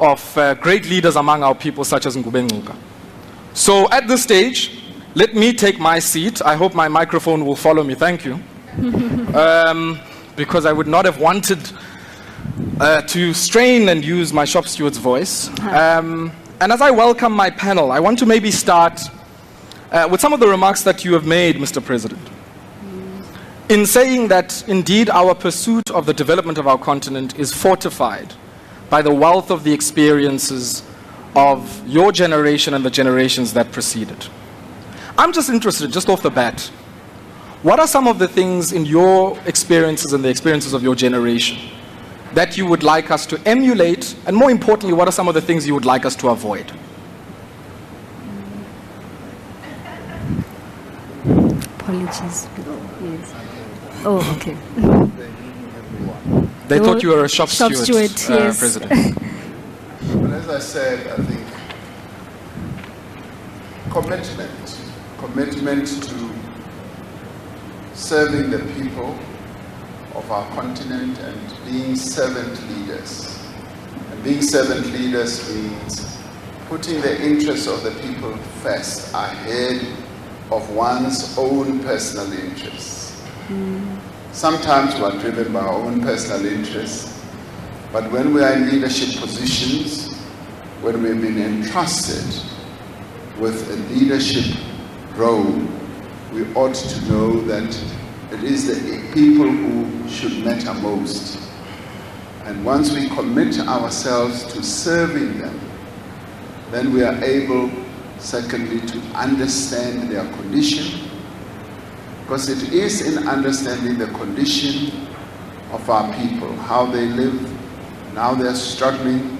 of great leaders among our people, such as Ngube Ngcuka. So at this stage, let me take my seat. I hope my microphone will follow me. Thank you. Because I would not have wanted to strain and use my shop steward's voice. And as I welcome my panel, I want to maybe start with some of the remarks that you have made, Mr. President, in saying that indeed our pursuit of the development of our continent is fortified by the wealth of the experiences of your generation and the generations that preceded. I'm just interested, just off the bat, what are some of the things in your experiences and the experiences of your generation that you would like us to emulate? And more importantly, what are some of the things you would like us to avoid? Apologies. Yes. Oh, okay. They thought you were a shop steward, yes. President. But as I said, I think commitment to serving the people of our continent and being servant leaders. And being servant leaders means putting the interests of the people first ahead of one's own personal interests. Sometimes we are driven by our own personal interests, but when we are in leadership positions, when we've been entrusted with a leadership role, we ought to know that it is the people who should matter most. And once we commit ourselves to serving them, then we are able, secondly, to understand their condition, because it is in understanding the condition of our people, how they live, and how they are struggling,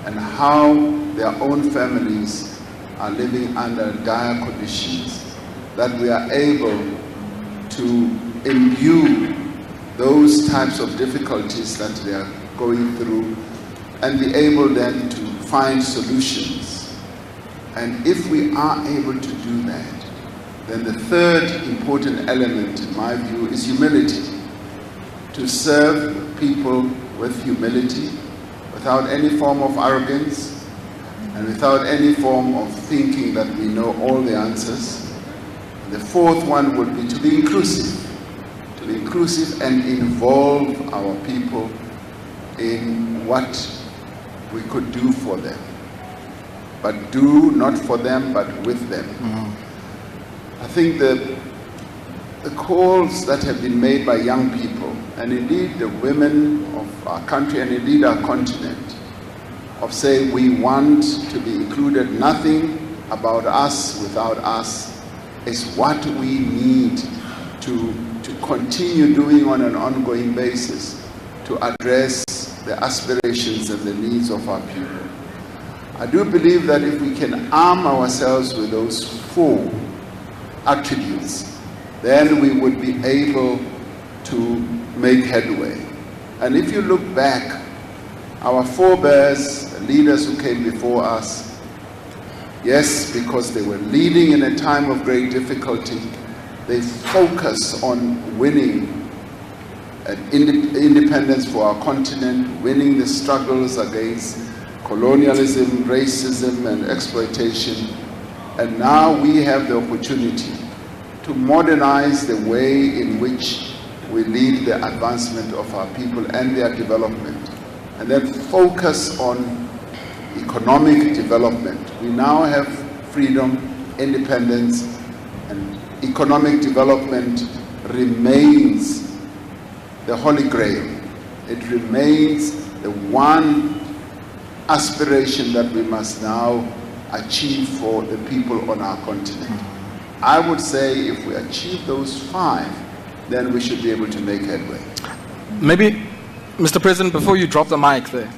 and how their own families are living under dire conditions, that we are able to imbue those types of difficulties that they are going through and be able then to find solutions. And if we are able to do that, then the third important element, in my view, is humility. To serve people with humility, without any form of arrogance, and without any form of thinking that we know all the answers. And the fourth one would be to be inclusive and involve our people in what we could do for them. But do not for them, but with them. I think the calls that have been made by young people, and indeed the women of our country, and indeed our continent, of saying we want to be included, nothing about us without us, is what we need to continue doing on an ongoing basis to address the aspirations and the needs of our people. I do believe that if we can arm ourselves with those four attributes, then we would be able to make headway. And if you look back, our forebears, the leaders who came before us, yes, because they were leading in a time of great difficulty, they focus on winning independence for our continent, winning the struggles against colonialism, racism, and exploitation. And now we have the opportunity to modernize the way in which we lead the advancement of our people and their development, and then focus on economic development. We now have freedom, independence, and economic development remains the Holy Grail. It remains the one aspiration that we must now achieve for the people on our continent. I would say if we achieve those five, then we should be able to make headway. Maybe, Mr. President, before you drop the mic there,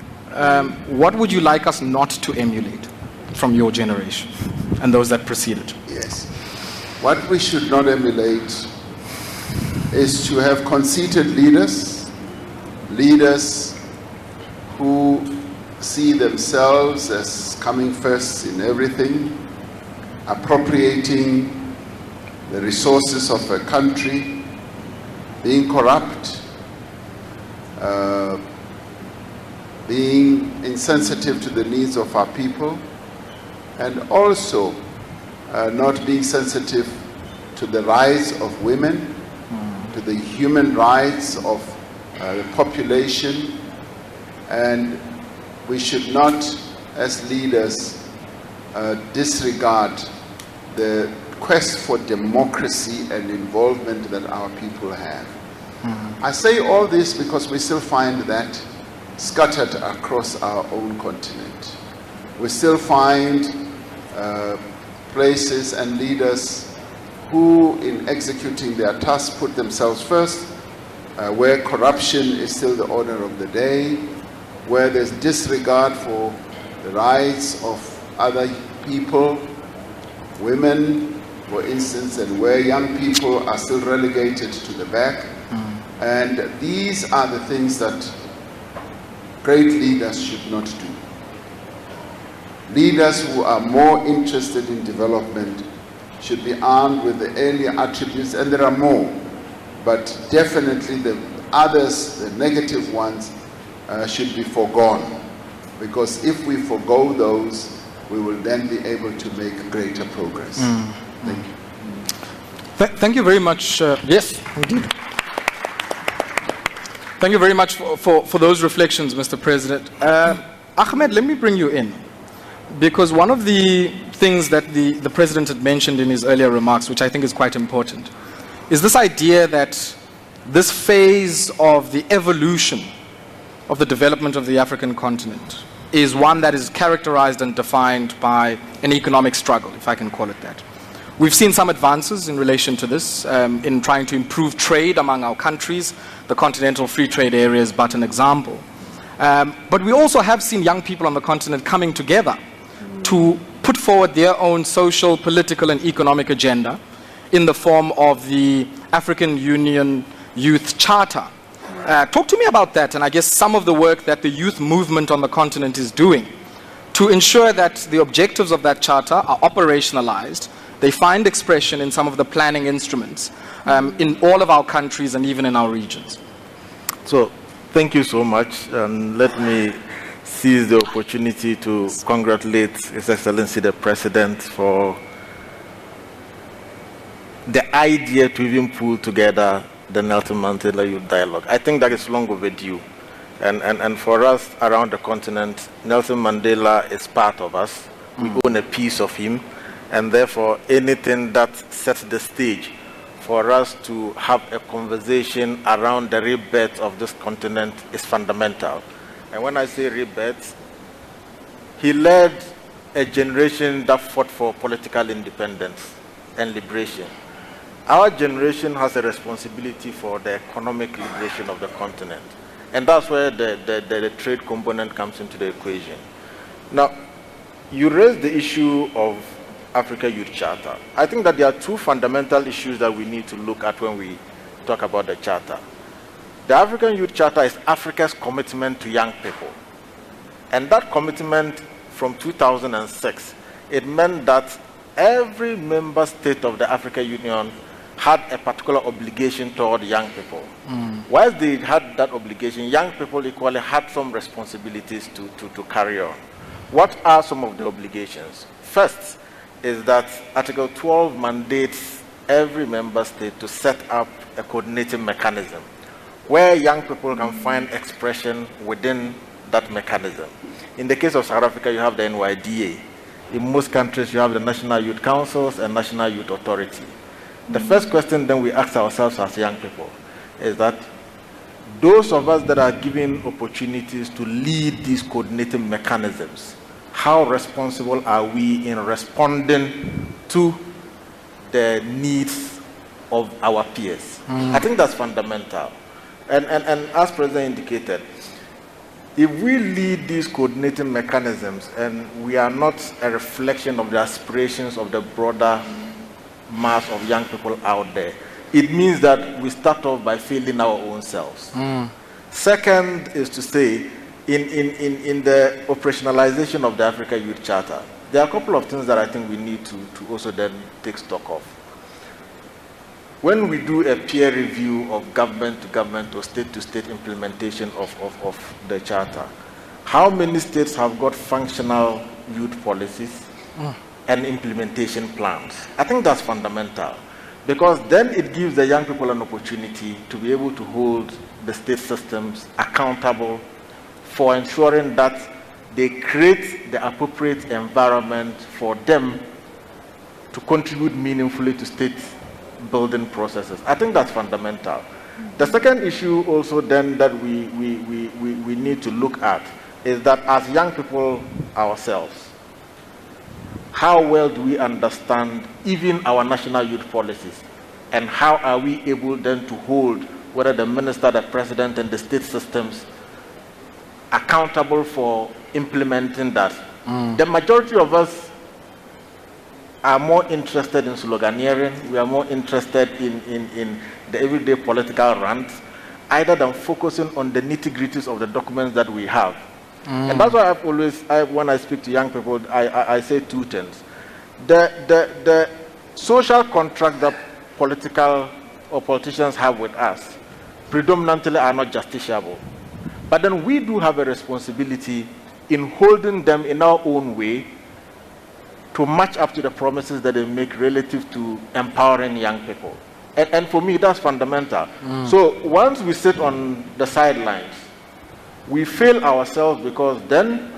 what would you like us not to emulate from your generation and those that preceded? Yes. What we should not emulate is to have conceited leaders who see themselves as coming first in everything, appropriating the resources of a country, being corrupt, being insensitive to the needs of our people, and also not being sensitive to the rights of women, to the human rights of the population. And we should not, as leaders, disregard the quest for democracy and involvement that our people have. I say all this because we still find that scattered across our own continent. We still find places and leaders who, in executing their tasks, put themselves first, where corruption is still the order of the day, where there's disregard for the rights of other people, women, for instance, and where young people are still relegated to the back. And these are the things that great leaders should not do. Leaders who are more interested in development should be armed with the earlier attributes, and there are more, but definitely the others, the negative ones, should be foregone, because if we forego those, we will then be able to make greater progress. Thank you. Thank you very much. Yes, indeed. Thank you very much for those reflections, Mr. President. Ahmed, let me bring you in, because one of the things that the President had mentioned in his earlier remarks, which I think is quite important, is this idea that this phase of the evolution of the development of the African continent is one that is characterized and defined by an economic struggle, if I can call it that. We've seen some advances in relation to this, in trying to improve trade among our countries. The Continental Free Trade Area is but an example. But we also have seen young people on the continent coming together to put forward their own social, political, and economic agenda in the form of the African Union Youth Charter. Talk to me about that, and I guess some of the work that the youth movement on the continent is doing to ensure that the objectives of that charter are operationalized. They find expression in some of the planning instruments in all of our countries and even in our regions. So, thank you so much, and let me seize the opportunity to congratulate His Excellency the President for the idea to even pull together the Nelson Mandela Youth Dialogue. I think that is long overdue. And for us around the continent, Nelson Mandela is part of us. We own a piece of him. And therefore, anything that sets the stage for us to have a conversation around the rebirth of this continent is fundamental. And when I say rebirth, he led a generation that fought for political independence and liberation. Our generation has a responsibility for the economic liberation of the continent. And that's where the trade component comes into the equation. Now, you raised the issue of Africa Youth Charter. I think that there are two fundamental issues that we need to look at when we talk about the Charter. The African Youth Charter is Africa's commitment to young people. And that commitment from 2006, it meant that every member state of the African Union had a particular obligation toward young people. Whilst they had that obligation, young people equally had some responsibilities to carry on. What are some of the obligations? First is that Article 12 mandates every member state to set up a coordinating mechanism where young people can find expression within that mechanism. In the case of South Africa, you have the NYDA. In most countries, you have the National Youth Councils and National Youth Authority. The first question then we ask ourselves as young people is that those of us that are given opportunities to lead these coordinating mechanisms, how responsible are we in responding to the needs of our peers? I think that's fundamental. And as President indicated, if we lead these coordinating mechanisms and we are not a reflection of the aspirations of the broader mass of young people out there, it means that we start off by failing our own selves. Second is to say, in the operationalization of the Africa Youth Charter, there are a couple of things that I think we need to also then take stock of. When we do a peer review of government to government or state to state implementation of the Charter, how many states have got functional youth policies and implementation plans? I think that's fundamental, because then it gives the young people an opportunity to be able to hold the state systems accountable for ensuring that they create the appropriate environment for them to contribute meaningfully to state building processes. I think that's fundamental. The second issue also then that we need to look at is that as young people ourselves, how well do we understand even our national youth policies? And how are we able then to hold whether the minister, the president, and the state systems accountable for implementing that? The majority of us are more interested in sloganeering. We are more interested in the everyday political rants, either than focusing on the nitty-gritties of the documents that we have. And that's why I've always, when I speak to young people, I say two things. The social contract that political or politicians have with us predominantly are not justiciable. But then we do have a responsibility in holding them in our own way to match up to the promises that they make relative to empowering young people. And for me, that's fundamental. So once we sit on the sidelines, we fail ourselves, because then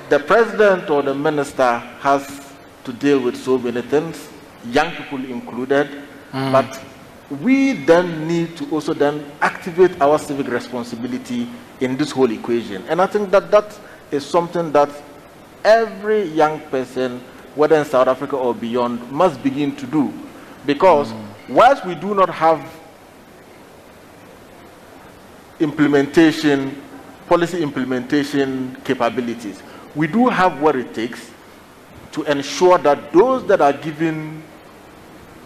the president or the minister has to deal with so many things, young people included, but we then need to also then activate our civic responsibility in this whole equation. And I think that that is something that every young person, whether in South Africa or beyond, must begin to do. Because whilst we do not have policy implementation capabilities, we do have what it takes to ensure that those that are given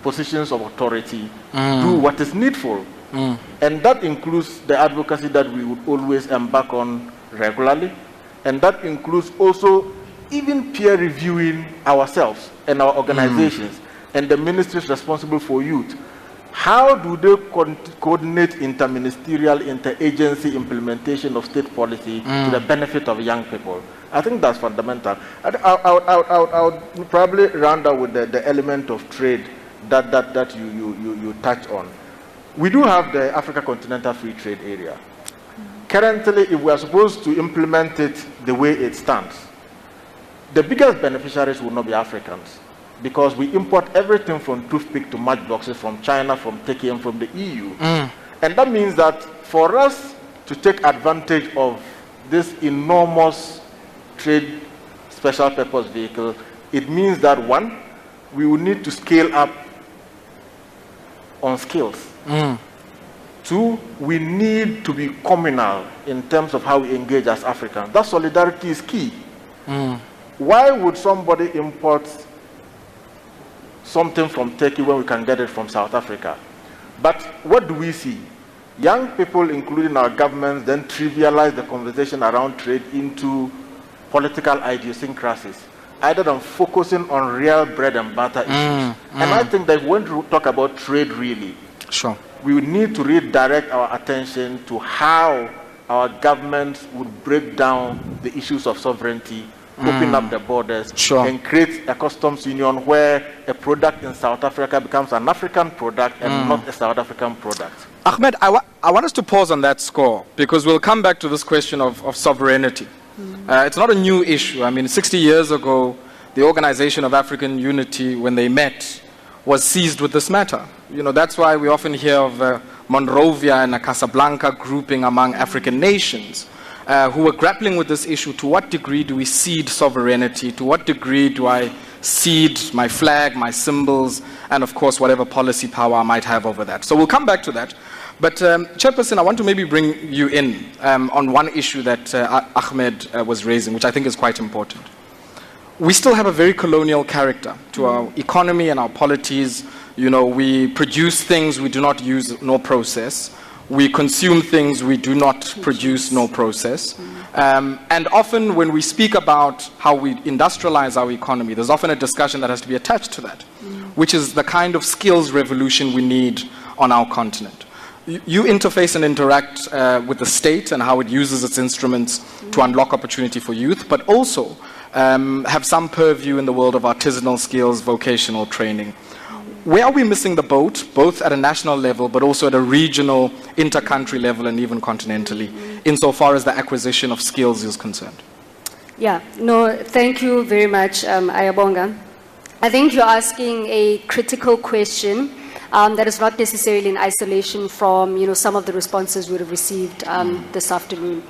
positions of authority do what is needful. And that includes the advocacy that we would always embark on regularly. And that includes also even peer reviewing ourselves and our organizations and the ministries responsible for youth. How do they coordinate interministerial, interagency implementation of state policy to the benefit of young people? I think that's fundamental. I'll probably round out with the element of trade that you touch on. We do have the Africa Continental Free Trade Area. Currently, if we are supposed to implement it the way it stands, the biggest beneficiaries will not be Africans, because we import everything from toothpick to matchboxes from China, from Turkey, and from the EU. And that means that for us to take advantage of this enormous trade special purpose vehicle, it means that, one, we will need to scale up on skills. Two, we need to be communal in terms of how we engage as Africans. That solidarity is key. Why would somebody import something from Turkey when we can get it from South Africa? But what do we see? Young people, including our governments, then trivialize the conversation around trade into political idiosyncrasies, either than focusing on real bread and butter issues. And I think that when we talk about trade really, we need to redirect our attention to how our governments would break down the issues of sovereignty, open up the borders, and create a customs union where a product in South Africa becomes an African product and not a South African product. Ahmed, I want us to pause on that score, because we'll come back to this question of sovereignty. It's not a new issue. I mean, 60 years ago, the Organization of African Unity, when they met, was seized with this matter. You know, that's why we often hear of Monrovia and a Casablanca grouping among African nations who were grappling with this issue. To what degree do we cede sovereignty? To what degree do I cede my flag, my symbols, and of course, whatever policy power I might have over that? So we'll come back to that. But Chairperson, I want to maybe bring you in on one issue that Ahmed was raising, which I think is quite important. We still have a very colonial character to our economy and our polities. You know, we produce things we do not use nor process. We consume things we do not produce nor process. And often when we speak about how we industrialize our economy, there's often a discussion that has to be attached to that, which is the kind of skills revolution we need on our continent. You interface and interact with the state and how it uses its instruments to unlock opportunity for youth, but also have some purview in the world of artisanal skills, vocational training. Where are we missing the boat, both at a national level, but also at a regional, inter-country level, and even continentally, insofar as the acquisition of skills is concerned? Yeah, no, thank you very much, Ayabonga. I think you're asking a critical question that is not necessarily in isolation from, you know, some of the responses we would have received this afternoon.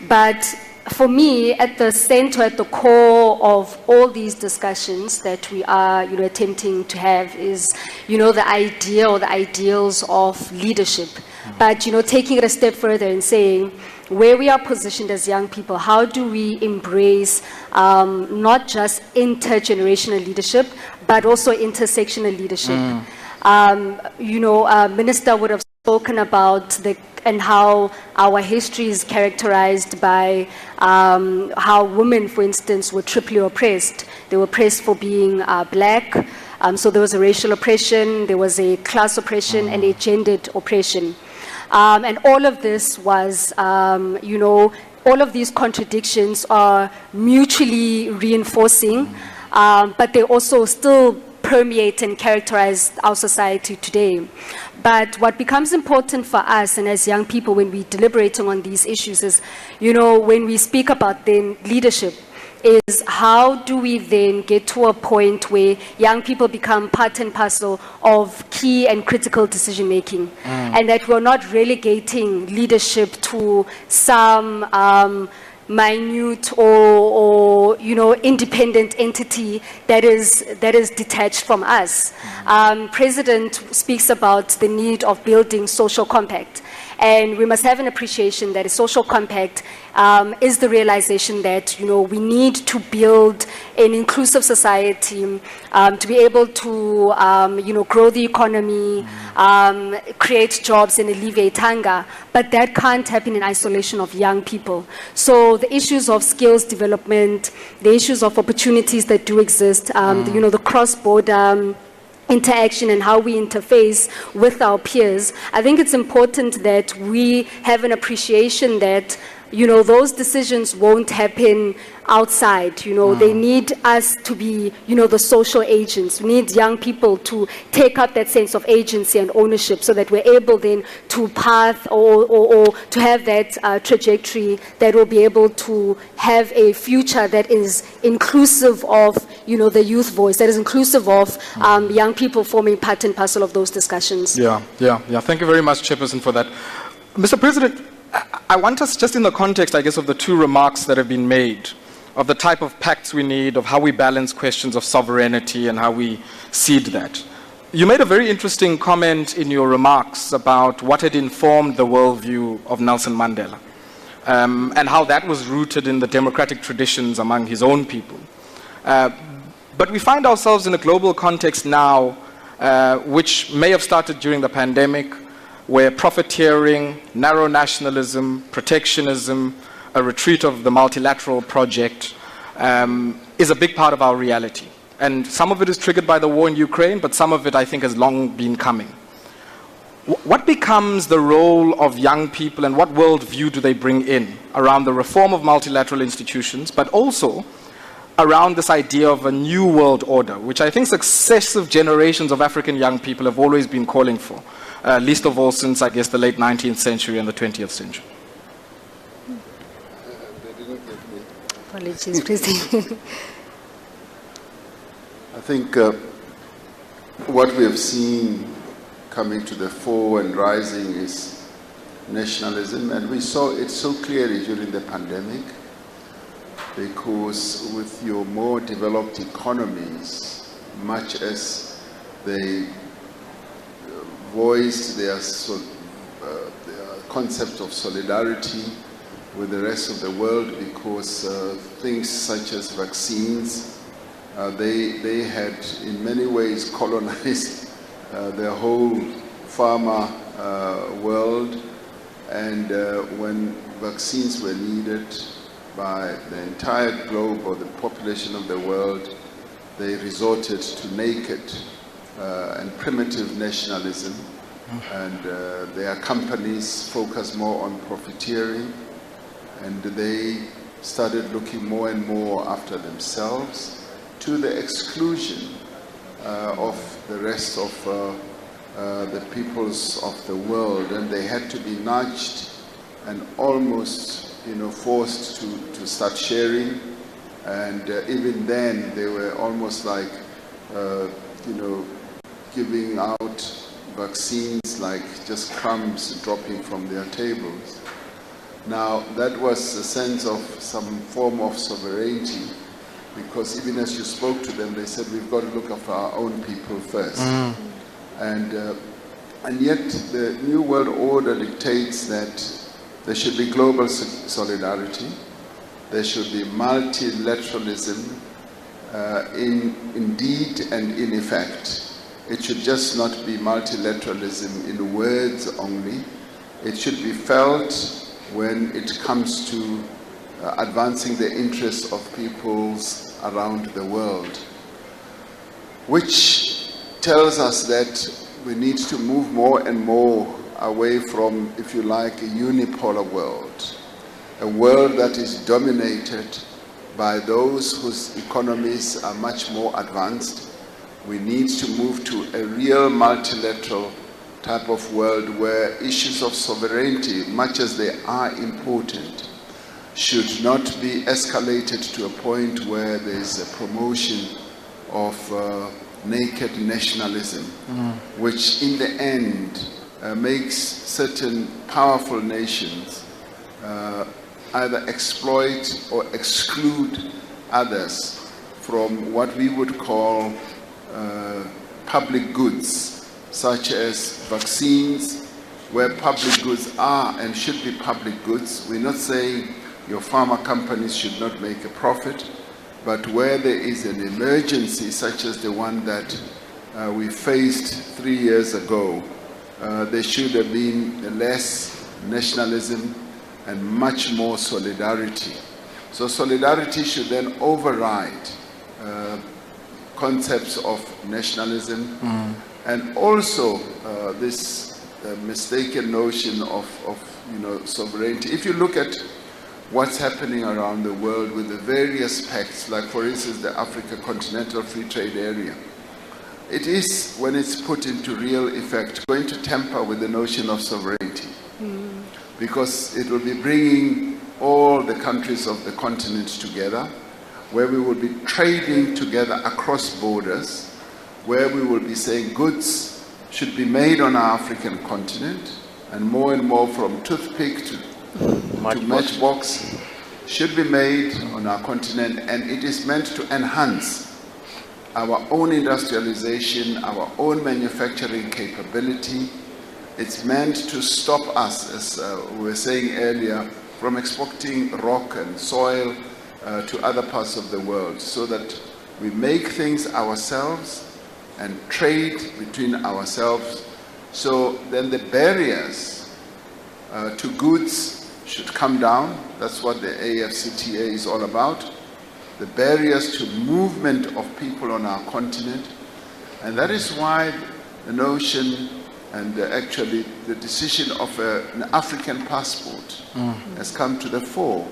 But for me, at the center, at the core of all these discussions that we are, you know, attempting to have is, you know, the idea or the ideals of leadership. But, you know, taking it a step further and saying, where we are positioned as young people, how do we embrace not just intergenerational leadership, but also intersectional leadership? You know, Minister would have spoken about and how our history is characterized by how women, for instance, were triply oppressed. They were oppressed for being black. So there was a racial oppression, there was a class oppression, and a gendered oppression. And all of this was, all of these contradictions are mutually reinforcing, but they also still permeate and characterize our society today. But what becomes important for us and as young people when we're deliberating on these issues is, when we speak about then leadership, is how do we then get to a point where young people become part and parcel of key and critical decision making, and that we're not relegating leadership to some minute or independent entity that is detached from us. President speaks about the need of building social compact. And we must have an appreciation that a social compact is the realization that, we need to build an inclusive society to be able to, grow the economy, create jobs and alleviate hunger. But that can't happen in isolation of young people. So the issues of skills development, the issues of opportunities that do exist, the cross-border interaction and how we interface with our peers, I think it's important that we have an appreciation that, those decisions won't happen outside. They need us to be, the social agents. We need young people to take up that sense of agency and ownership so that we're able then to path or to have that trajectory that will be able to have a future that is inclusive of, the youth voice, that is inclusive of young people forming part and parcel of those discussions. Yeah. Thank you very much, Chairperson, for that. Mr. President, I want us, just in the context, I guess, of the two remarks that have been made, of the type of pacts we need, of how we balance questions of sovereignty and how we seed that. You made a very interesting comment in your remarks about what had informed the worldview of Nelson Mandela, and how that was rooted in the democratic traditions among his own people. But we find ourselves in a global context now, which may have started during the pandemic, where profiteering, narrow nationalism, protectionism, a retreat of the multilateral project is a big part of our reality. And some of it is triggered by the war in Ukraine, but some of it, I think, has long been coming. What becomes the role of young people and what worldview do they bring in around the reform of multilateral institutions, but also around this idea of a new world order, which I think successive generations of African young people have always been calling for, least of all since, I guess, the late 19th century and the 20th century? Apologies, President. I think what we have seen coming to the fore and rising is nationalism, and we saw it so clearly during the pandemic, because with your more developed economies, much as they voiced their concept of solidarity with the rest of the world, because things such as vaccines, they had in many ways colonized the whole pharma world, and when vaccines were needed by the entire globe or the population of the world, they resorted to naked and primitive nationalism, and their companies focused more on profiteering, and they started looking more and more after themselves, to the exclusion of the rest of the peoples of the world, and they had to be nudged and almost forced to start sharing, and even then they were almost like giving out vaccines like just crumbs dropping from their tables. Now that was a sense of some form of sovereignty, because even as you spoke to them, they said we've got to look after our own people first. And yet the New World Order dictates that there should be global solidarity, there should be multilateralism in deed and in effect. it should just not be multilateralism in words only. It should be felt when it comes to advancing the interests of peoples around the world, which tells us that we need to move more and more away from, if you like, a unipolar world, a world that is dominated by those whose economies are much more advanced. We need to move to a real multilateral type of world where issues of sovereignty, much as they are important, should not be escalated to a point where there is a promotion of naked nationalism, which in the end makes certain powerful nations either exploit or exclude others from what we would call public goods, such as vaccines, where public goods are and should be public goods. We're not saying your pharma companies should not make a profit, but where there is an emergency such as the one that we faced 3 years ago, there should have been less nationalism and much more solidarity. So solidarity should then override concepts of nationalism and also this mistaken notion of sovereignty. If you look at what's happening around the world with the various pacts, like for instance the Africa Continental Free Trade Area, it is, when it's put into real effect, going to tamper with the notion of sovereignty, because it will be bringing all the countries of the continent together, where we will be trading together across borders, where we will be saying goods should be made on our African continent, and more from toothpick to matchbox should be made on our continent, and it is meant to enhance our own industrialization, our own manufacturing capability. It's meant to stop us, as we were saying earlier, from exporting rock and soil to other parts of the world, so that we make things ourselves and trade between ourselves. So then the barriers to goods should come down. That's what the AFCTA is all about. The barriers to movement of people on our continent. And that is why the notion and actually the decision of an African passport has come to the fore.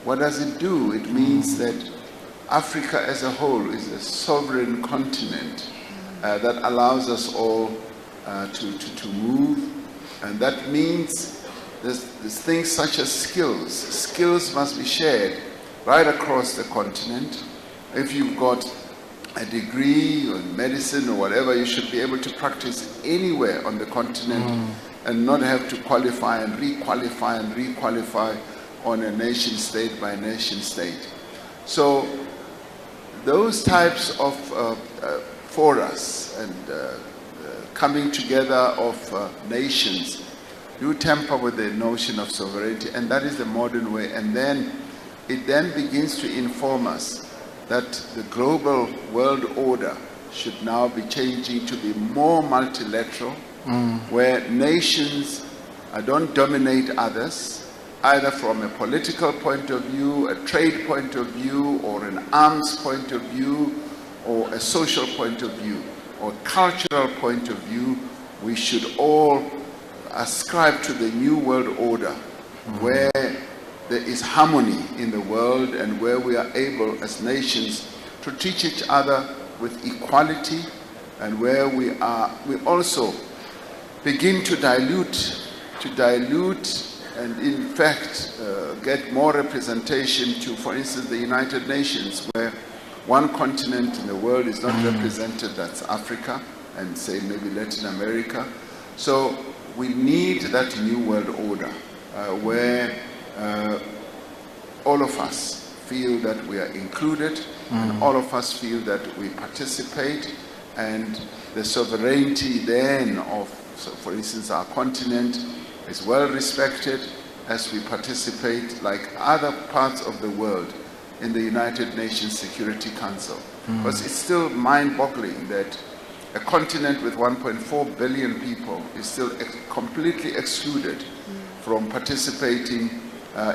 What does it do? It means that Africa as a whole is a sovereign continent that allows us all to move. And that means there's things such as skills. Skills must be shared right across the continent. If you've got a degree in medicine or whatever, you should be able to practice anywhere on the continent and not have to qualify and requalify on a nation state by nation state. So those types of forums and coming together of nations do tamper with the notion of sovereignty, and that is the modern way. And then it then begins to inform us that the global world order should now be changing to be more multilateral, where nations don't dominate others, either from a political point of view, a trade point of view, or an arms point of view, or a social point of view, or cultural point of view. We should all ascribe to the new world order, where there is harmony in the world and where we are able as nations to treat each other with equality, and where we also begin to dilute and in fact get more representation to, for instance, the United Nations, where one continent in the world is not represented, that's Africa, and say maybe Latin America. So we need that new world order where all of us feel that we are included, and all of us feel that we participate, and the sovereignty then of, so for instance, our continent is well respected as we participate like other parts of the world in the United Nations Security Council. Because it's still mind-boggling that a continent with 1.4 billion people is still completely excluded from participating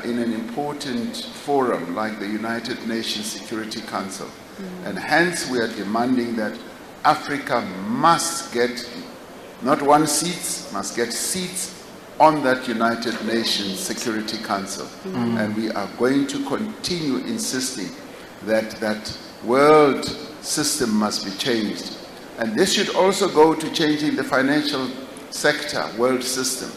in an important forum like the United Nations Security Council. And hence we are demanding that Africa must get not one seat, must get seats on that United Nations Security Council. And we are going to continue insisting that that world system must be changed. And this should also go to changing the financial sector, world system,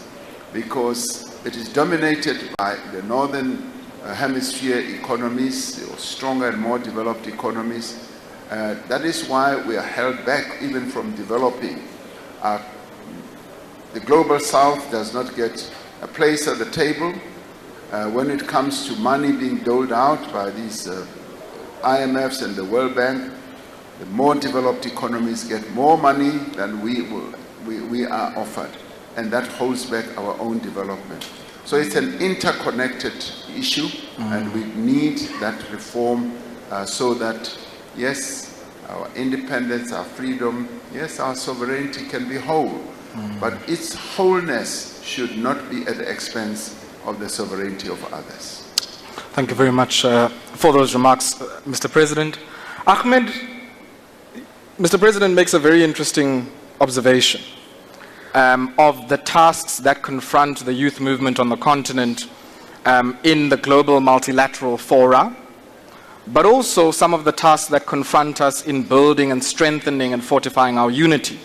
because it is dominated by the northern hemisphere economies, or stronger and more developed economies. That is why we are held back even from developing. The global south does not get a place at the table when it comes to money being doled out by these IMFs and the World Bank. The more developed economies get more money than we are offered, and that holds back our own development. So it's an interconnected issue, and we need that reform so that, yes, our independence, our freedom, yes, our sovereignty can be whole. But its wholeness should not be at the expense of the sovereignty of others. Thank you very much for those remarks, Mr. President. Ahmed, Mr. President makes a very interesting observation of the tasks that confront the youth movement on the continent in the global multilateral fora, but also some of the tasks that confront us in building and strengthening and fortifying our unity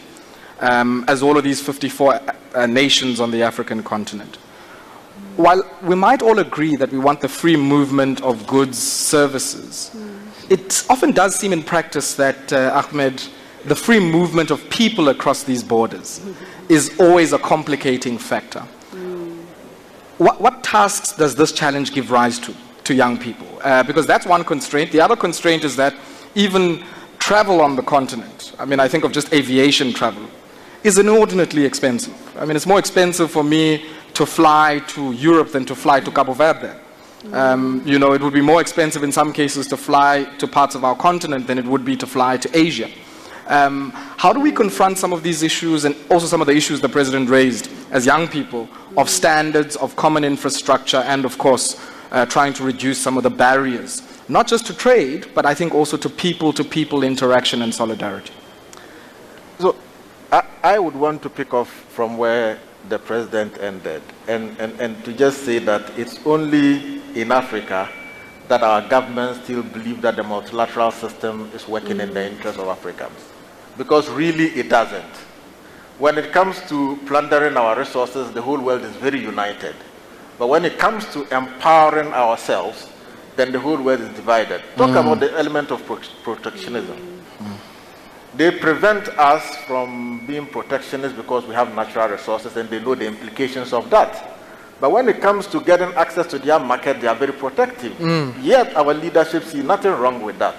as all of these 54 nations on the African continent. While we might all agree that we want the free movement of goods, services, it often does seem in practice that, Ahmed, the free movement of people across these borders is always a complicating factor. What tasks does this challenge give rise to young people? Because that's one constraint. The other constraint is that even travel on the continent, I mean, I think of just aviation travel, is inordinately expensive. I mean, it's more expensive for me to fly to Europe than to fly to Cabo Verde. You know, it would be more expensive in some cases to fly to parts of our continent than it would be to fly to Asia. How do we confront some of these issues, and also some of the issues the President raised as young people, of standards, of common infrastructure, and of course, trying to reduce some of the barriers, not just to trade, but I think also to people interaction and solidarity? So I would want to pick off from where the President ended, and to just say that it's only in Africa that our governments still believe that the multilateral system is working in the interest of Africans. Because really it doesn't. When it comes to plundering our resources, the whole world is very united. But when it comes to empowering ourselves, then the whole world is divided. Talk about the element of protectionism. They prevent us from being protectionists because we have natural resources and they know the implications of that. But when it comes to getting access to their market, they are very protective. Yet our leadership sees nothing wrong with that.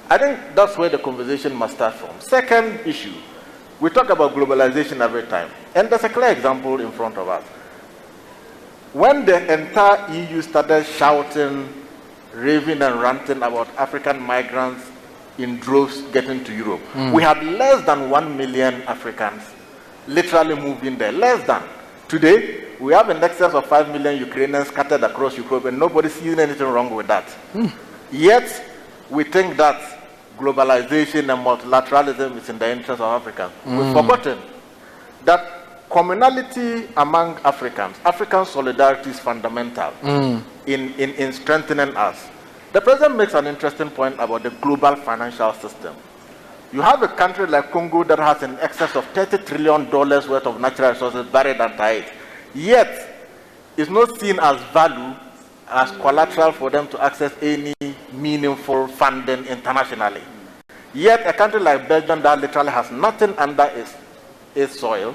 I think that's where the conversation must start from. Second issue, we talk about globalization every time. And there's a clear example in front of us. When the entire EU started shouting, raving and ranting about African migrants in droves getting to Europe, we had less than 1 million Africans literally moving there, less than. Today, we have in excess of 5 million Ukrainians scattered across Europe, and nobody sees anything wrong with that. Yet, we think that globalization and multilateralism is in the interest of Africans. We've forgotten that commonality among Africans, African solidarity is fundamental in strengthening us. The President makes an interesting point about the global financial system. You have a country like Congo that has in excess of $30 trillion worth of natural resources buried under it. Yet, it's not seen as value, as collateral for them to access any meaningful funding internationally. Yet, a country like Belgium that literally has nothing under its soil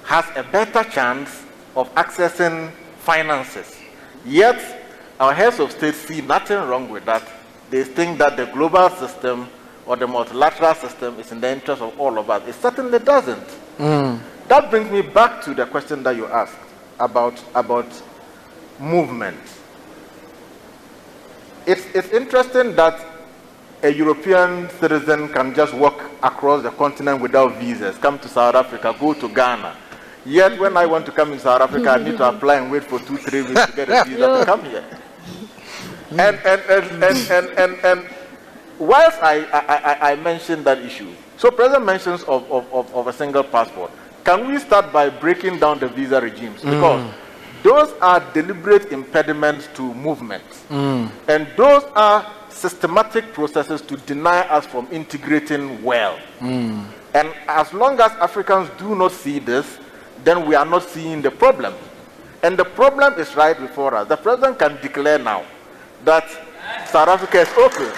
has a better chance of accessing finances. Yet, our heads of state see nothing wrong with that. They think that the global system or the multilateral system is in the interest of all of us. It certainly doesn't. That brings me back to the question that you asked about movement. It's interesting that a European citizen can just walk across the continent without visas, come to South Africa, go to Ghana. Yet when I want to come in South Africa, I need to apply and wait for 2-3 weeks to get a visa to come here. And whilst I mentioned that issue, so President mentions of a single passport. Can we start by breaking down the visa regimes? Because those are deliberate impediments to movement. And those are systematic processes to deny us from integrating well. And as long as Africans do not see this, then we are not seeing the problem. And the problem is right before us. The president can declare now that South Africa is open.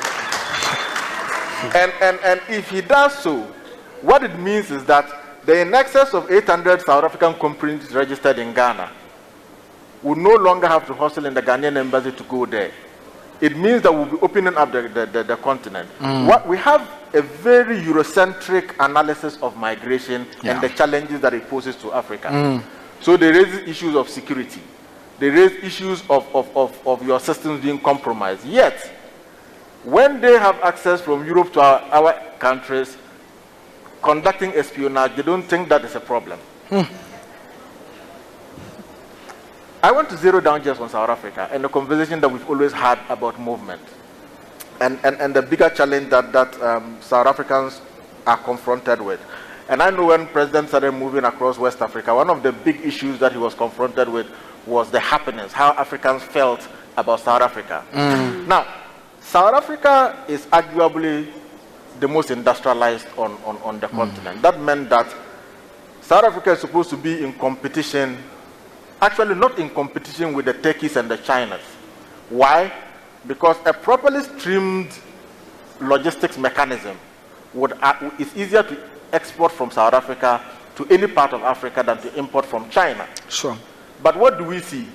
And if he does so, what it means is that the in excess of 800 South African companies registered in Ghana will no longer have to hustle in the Ghanaian embassy to go there. It means that we'll be opening up the continent. What we have a very Eurocentric analysis of migration and the challenges that it poses to Africa. So they raise issues of security. They raise issues of your systems being compromised. Yet, when they have access from Europe to our countries, conducting espionage, they don't think that is a problem. I want to zero down just on South Africa and the conversation that we've always had about movement. And the bigger challenge that South Africans are confronted with. And I know when President started moving across West Africa, one of the big issues that he was confronted with was the happiness, how Africans felt about South Africa. Now, South Africa is arguably the most industrialized on the continent. That meant that South Africa is supposed to be in competition, actually not in competition with the Turkeys and the Chinas. Why? Because a properly streamed logistics mechanism is easier to export from South Africa to any part of Africa than to import from China. Sure. But what do we see?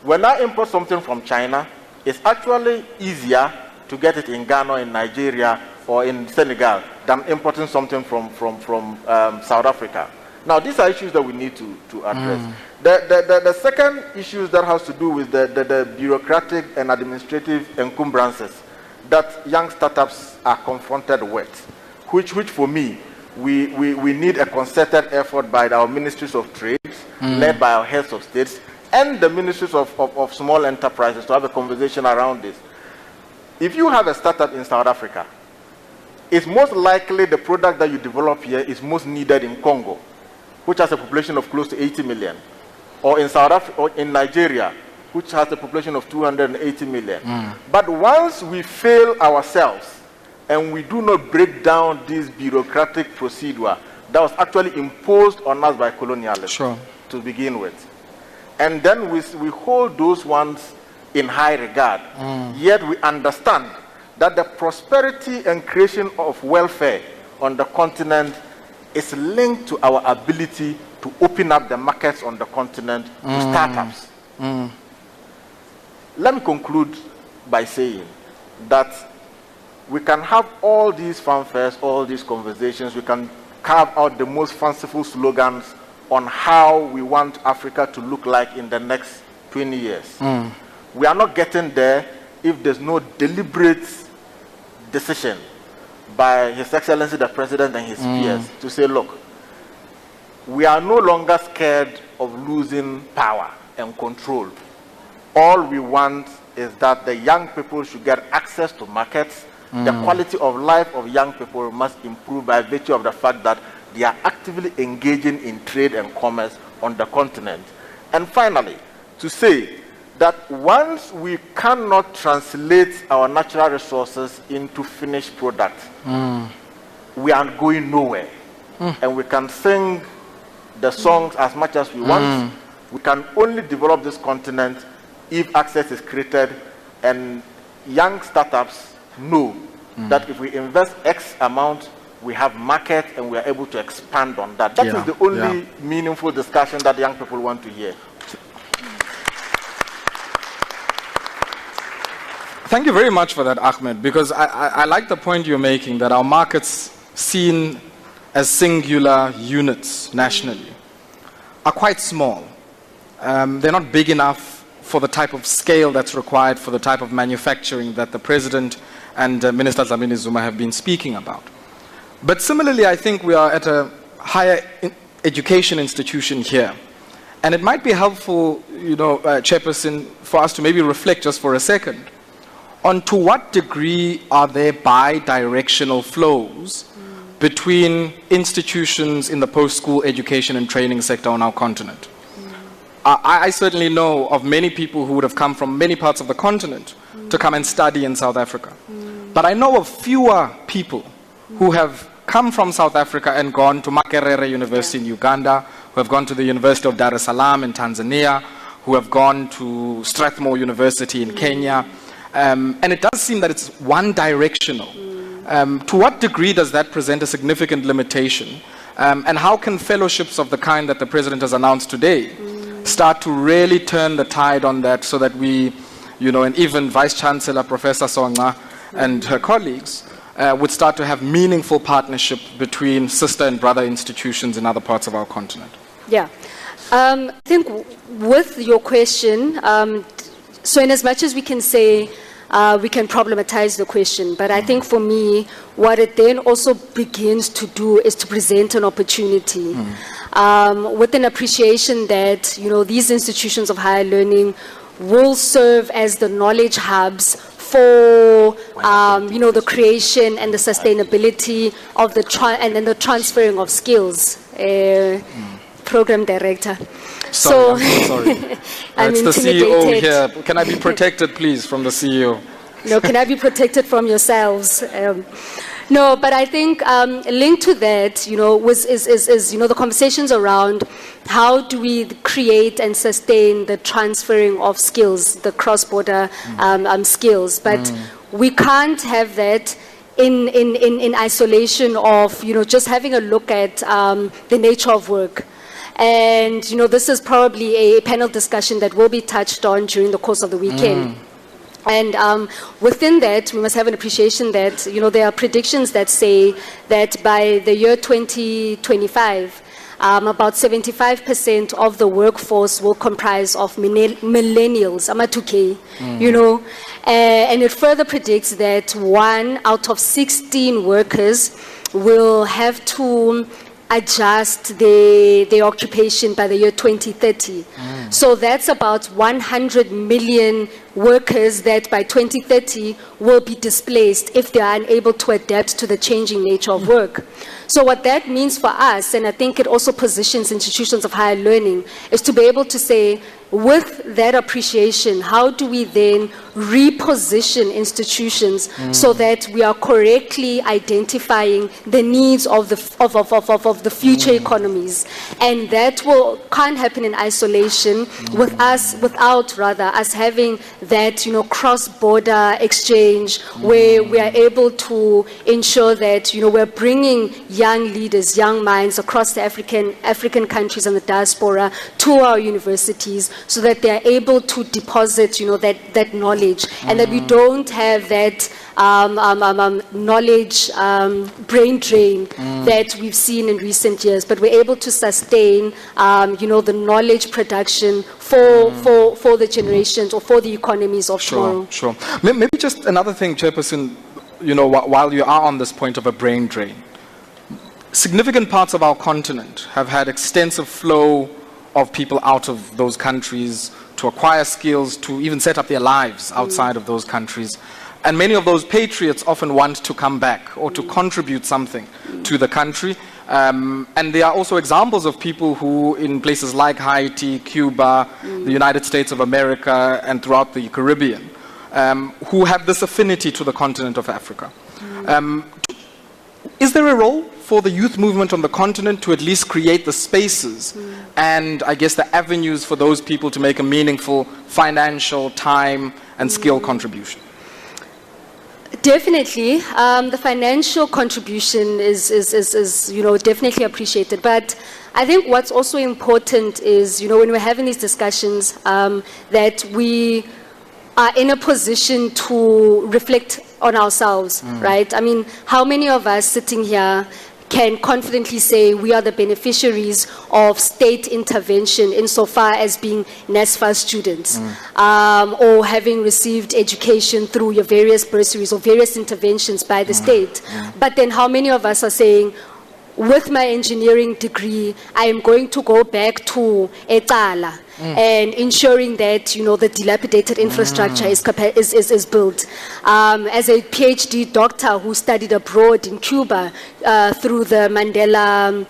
When I import something from China, it's actually easier to get it in Ghana, in Nigeria, or in Senegal than importing something from South Africa. Now, these are issues that we need to address. The second issues that has to do with the bureaucratic and administrative encumbrances that young startups are confronted with, which for me, we need a concerted effort by our ministries of trade, led by our heads of states, and the ministries of small enterprises to have a conversation around this. If you have a startup in South Africa, it's most likely the product that you develop here is most needed in Congo, which has a population of close to 80 million, or in South Africa, or in Nigeria, which has a population of 280 million. But once we fail ourselves and we do not break down this bureaucratic procedure that was actually imposed on us by colonialism to begin with, and then we hold those ones in high regard, yet we understand that the prosperity and creation of welfare on the continent is linked to our ability to open up the markets on the continent to startups. Let me conclude by saying that we can have all these fanfares, all these conversations, we can carve out the most fanciful slogans on how we want Africa to look like in the next 20 years. We are not getting there if there's no deliberate decision by His Excellency the President and his peers to say, look, we are no longer scared of losing power and control. All we want is that the young people should get access to markets. The quality of life of young people must improve by virtue of the fact that they are actively engaging in trade and commerce on the continent. And finally, to say that once we cannot translate our natural resources into finished products, we are going nowhere. And we can sing the songs as much as we want. We can only develop this continent if access is created, and young startups know that if we invest X amount, we have market and we are able to expand on that. That is the only meaningful discussion that young people want to hear. Thank you very much for that, Ahmed, because I like the point you're making that our markets, seen as singular units nationally, are quite small. They're not big enough for the type of scale that's required for the type of manufacturing that the President and Minister Dlamini Zuma have been speaking about. But similarly, I think we are at a higher education institution here. And it might be helpful, Chairperson, for us to maybe reflect just for a second on to what degree are there bi-directional flows between institutions in the post-school education and training sector on our continent. I certainly know of many people who would have come from many parts of the continent to come and study in South Africa. But I know of fewer people who have come from South Africa and gone to Makerere University in Uganda, who have gone to the University of Dar es Salaam in Tanzania, who have gone to Strathmore University in Kenya. And it does seem that it's one-directional. To what degree does that present a significant limitation? And how can fellowships of the kind that the President has announced today start to really turn the tide on that so that we, and even Vice-Chancellor Professor Songa and her colleagues would start to have meaningful partnership between sister and brother institutions in other parts of our continent? Yeah. I think with your question, so in as much as we can say, we can problematize the question, but I think for me, what it then also begins to do is to present an opportunity with an appreciation that, these institutions of higher learning will serve as the knowledge hubs for, the creation and the sustainability of and then the transferring of skills. Program director. Sorry. I'm it's the intimidated. CEO here. Can I be protected, please, from the CEO? No, can I be protected from yourselves? No, but I think linked to that, is the conversations around how do we create and sustain the transferring of skills, the cross-border skills. But we can't have that in isolation of, just having a look at the nature of work. And, this is probably a panel discussion that will be touched on during the course of the weekend. And within that, we must have an appreciation that, there are predictions that say that by the year 2025, about 75% of the workforce will comprise of millennials, Amatuke, and it further predicts that 1 out of 16 workers will have to adjust their occupation by the year 2030. So that's about 100 million workers that by 2030 will be displaced if they are unable to adapt to the changing nature of work. So what that means for us, and I think it also positions institutions of higher learning, is to be able to say, with that appreciation, how do we then reposition institutions so that we are correctly identifying the needs of the future economies? And that can't happen in isolation without us having that cross-border exchange where we are able to ensure that we're bringing young leaders, young minds across the African countries and the diaspora to our universities, so that they are able to deposit, that knowledge, and that we don't have that knowledge brain drain that we've seen in recent years, but we're able to sustain, the knowledge production for the generations or for the economies of tomorrow. Sure. Maybe just another thing, Chairperson, while you are on this point of a brain drain, significant parts of our continent have had extensive flow of people out of those countries to acquire skills, to even set up their lives outside of those countries. And many of those patriots often want to come back or to contribute something to the country. And there are also examples of people who, in places like Haiti, Cuba, the United States of America, and throughout the Caribbean, who have this affinity to the continent of Africa. Is there a role for the youth movement on the continent to at least create the spaces and, I guess, the avenues for those people to make a meaningful financial, time, and skill contribution? Definitely. The financial contribution is definitely appreciated. But I think what's also important is, when we're having these discussions, that we are in a position to reflect on ourselves, right? I mean, how many of us sitting here can confidently say we are the beneficiaries of state intervention insofar as being NSFAS students, or having received education through your various bursaries or various interventions by the state. But then how many of us are saying, with my engineering degree, I am going to go back to Etala and ensuring that, you know, the dilapidated infrastructure is built. As a PhD doctor who studied abroad in Cuba through the Mandela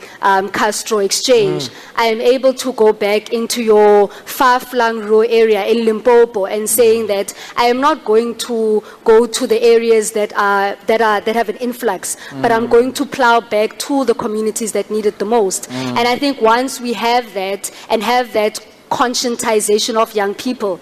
Castro exchange, I am able to go back into your far-flung rural area in Limpopo and saying that I am not going to go to the areas that have an influx, but I'm going to plow back to the communities that need it the most. And I think once we have that and have that conscientization of young people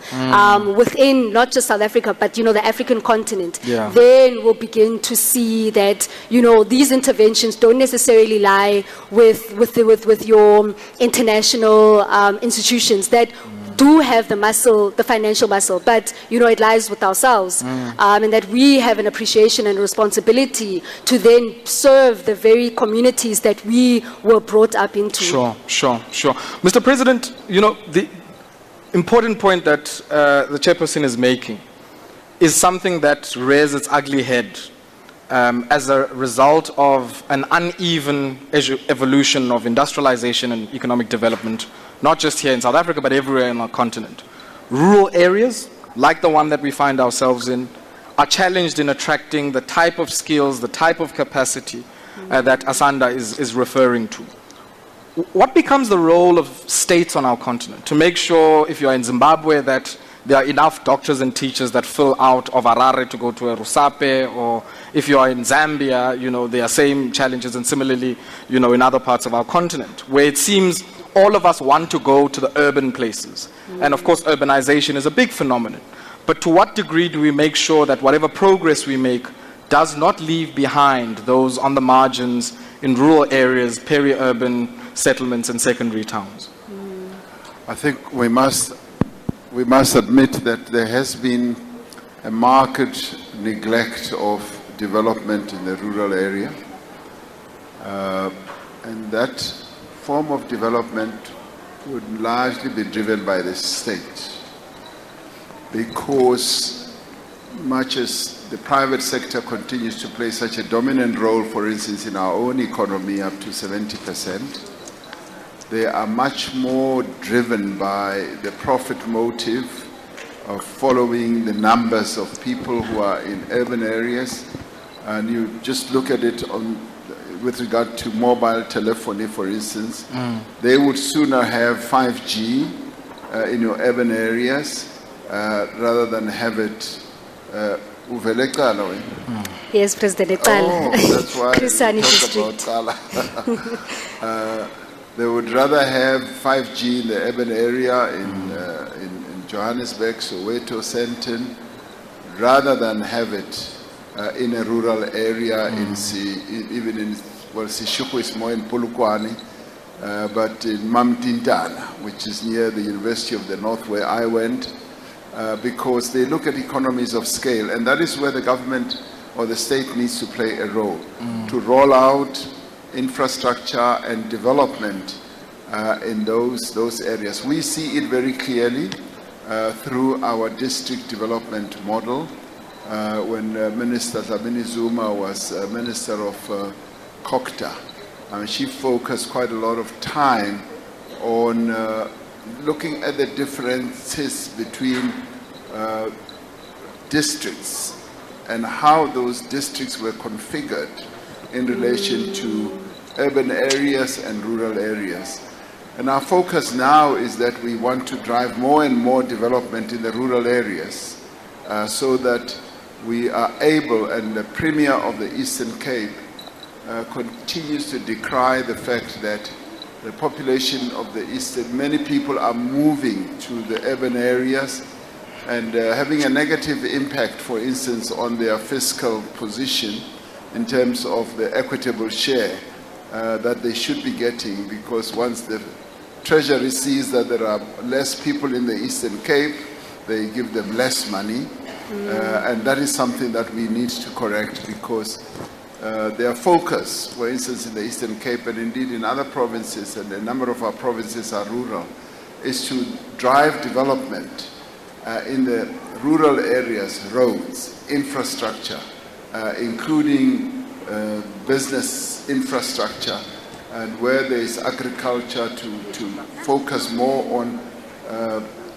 within not just South Africa, but, you know, the African continent, then we'll begin to see that, you know, these interventions don't necessarily lie with your international institutions that do have the muscle, the financial muscle, but, you know, it lies with ourselves, and that we have an appreciation and responsibility to then serve the very communities that we were brought up into. Sure. Mr. President, you know, the important point that the chairperson is making is something that rears its ugly head as a result of an uneven evolution of industrialization and economic development, not just here in South Africa, but everywhere in our continent. Rural areas, like the one that we find ourselves in, are challenged in attracting the type of skills, the type of capacity that Asanda is referring to. What becomes the role of states on our continent to make sure, if you are in Zimbabwe, that there are enough doctors and teachers that fill out of Harare to go to a Rusape, or if you are in Zambia, you know, there are same challenges, and similarly, you know, in other parts of our continent, where it seems all of us want to go to the urban places. And of course, urbanization is a big phenomenon. But to what degree do we make sure that whatever progress we make does not leave behind those on the margins in rural areas, peri-urban settlements and secondary towns? I think we must admit that there has been a marked neglect of development in the rural area, and that form of development would largely be driven by the state, because much as the private sector continues to play such a dominant role, for instance, in our own economy, up to 70%, they are much more driven by the profit motive of following the numbers of people who are in urban areas. And you just look at it with regard to mobile telephony, for instance, they would sooner have 5G in your urban areas rather than have it Yes, President. Oh, that's why we talk about they would rather have 5G in the urban area in Johannesburg, Soweto, Sandton, rather than have it in a rural area even in, well, Sishuku is more in Polokwane, but in Mamtintana, which is near the University of the North where I went, because they look at economies of scale, and that is where the government or the state needs to play a role, to roll out infrastructure and development in those areas. We see it very clearly through our district development model. When Minister Dlamini Zuma was Minister of COCTA, she focused quite a lot of time on looking at the differences between districts and how those districts were configured in relation to urban areas and rural areas. And our focus now is that we want to drive more and more development in the rural areas so that we are able, and the Premier of the Eastern Cape continues to decry the fact that the population of the Eastern, many people are moving to the urban areas and having a negative impact, for instance, on their fiscal position in terms of the equitable share that they should be getting, because once the Treasury sees that there are less people in the Eastern Cape, they give them less money. And that is something that we need to correct, because their focus, for instance, in the Eastern Cape and indeed in other provinces, and a number of our provinces are rural, is to drive development in the rural areas, roads, infrastructure, including business infrastructure, and where there is agriculture to focus more on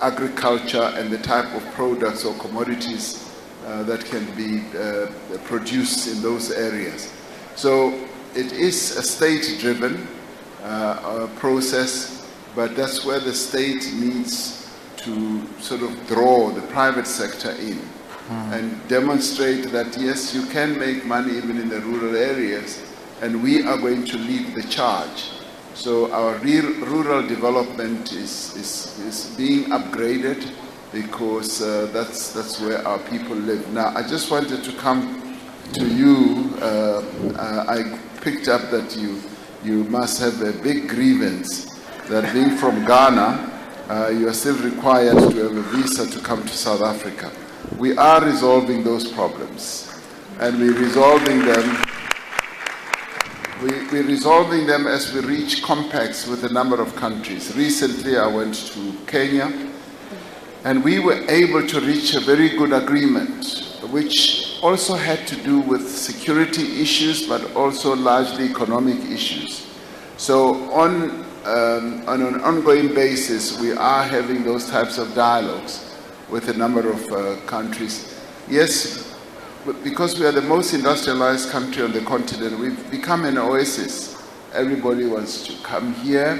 agriculture and the type of products or commodities that can be produced in those areas. So it is a state-driven process, but that's where the state needs to sort of draw the private sector in and demonstrate that, yes, you can make money even in the rural areas, and we are going to lead the charge. So our rural development is being upgraded because that's where our people live. Now, I just wanted to come to you. I picked up that you must have a big grievance that being from Ghana, you are still required to have a visa to come to South Africa. We are resolving those problems, and we're resolving them. We're resolving them as we reach compacts with a number of countries. Recently, I went to Kenya, and we were able to reach a very good agreement, which also had to do with security issues, but also largely economic issues. So on an ongoing basis, we are having those types of dialogues with a number of countries. Yes, because we are the most industrialized country on the continent, we've become an oasis. Everybody wants to come here,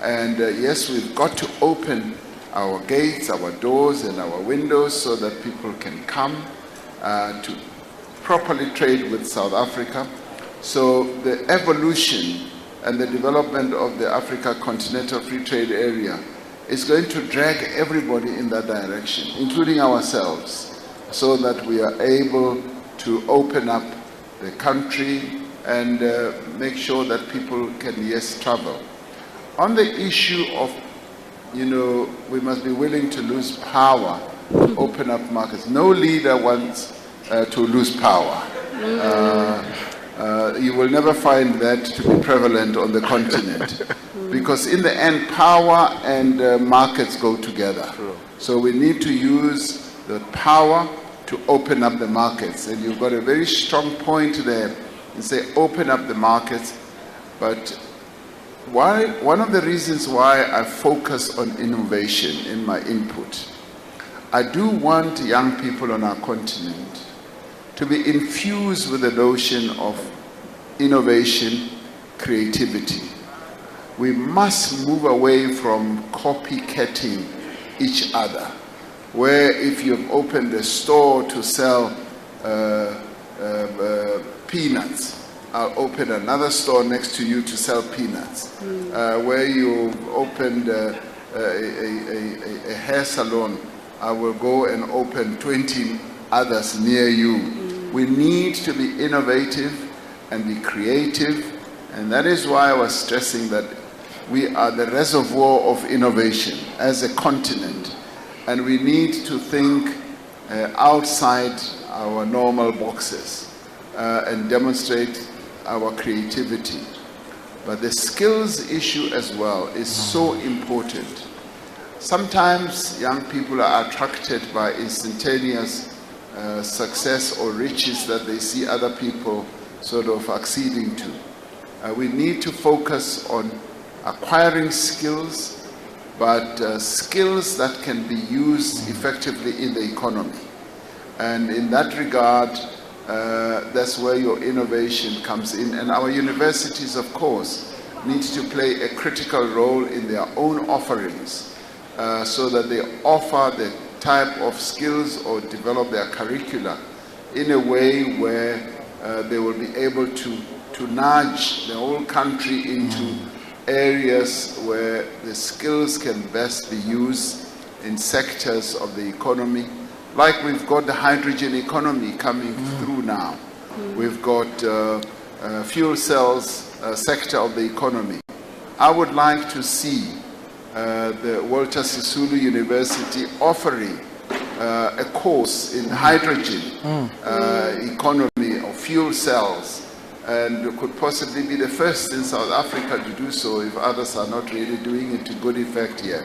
and yes, we've got to open our gates, our doors, and our windows so that people can come to properly trade with South Africa. So the evolution and the development of the Africa Continental Free Trade Area is going to drag everybody in that direction, including ourselves, so that we are able to open up the country and make sure that people can, yes, travel. On the issue of, we must be willing to lose power to open up markets. No leader wants to lose power. You will never find that to be prevalent on the continent, because in the end, power and markets go together. So we need to use the power to open up the markets, and you've got a very strong point there and say open up the markets. But one of the reasons why I focus on innovation in my input, I do want young people on our continent to be infused with the notion of innovation, creativity. We must move away from copycatting each other, where if you've opened a store to sell peanuts, I'll open another store next to you to sell peanuts. Where you've opened a hair salon, I will go and open 20 others near you. We need to be innovative and be creative, and that is why I was stressing that we are the reservoir of innovation as a continent, and we need to think outside our normal boxes and demonstrate our creativity. But the skills issue as well is so important. Sometimes young people are attracted by instantaneous success or riches that they see other people sort of acceding to. We need to focus on acquiring skills, but skills that can be used effectively in the economy. And in that regard, that's where your innovation comes in. And our universities, of course, need to play a critical role in their own offerings so that they offer the type of skills or develop their curricula in a way where they will be able to nudge the whole country into areas where the skills can best be used in sectors of the economy. Like we've got the hydrogen economy coming through now. We've got fuel cells sector of the economy. I would like to see the Walter Sisulu University offering a course in hydrogen economy or fuel cells and could possibly be the first in South Africa to do so if others are not really doing it to good effect yet.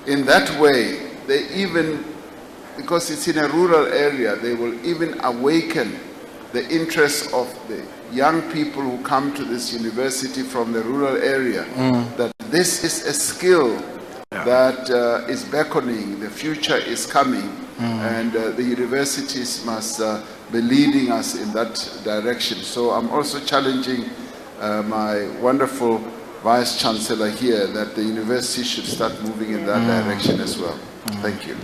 In that way, they even, because it's in a rural area, they will even awaken the interest of the young people who come to this university from the rural area, that this is a skill that is beckoning, the future is coming, and the universities must be leading us in that direction. So I'm also challenging my wonderful Vice Chancellor here that the university should start moving in that direction as well. Thank you.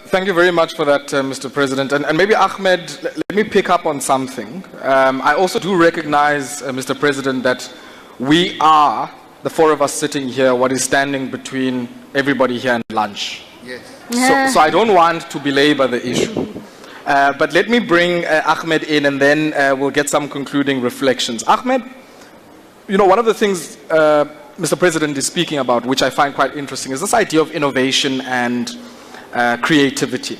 Thank you very much for that, Mr. President. And maybe, Ahmed, let me pick up on something. I also do recognize, Mr. President, that we are, the four of us sitting here, what is standing between everybody here and lunch. Yes. So I don't want to belabor the issue. But let me bring Ahmed in, and then we'll get some concluding reflections. Ahmed, you know, one of the things Mr. President is speaking about, which I find quite interesting, is this idea of innovation and creativity.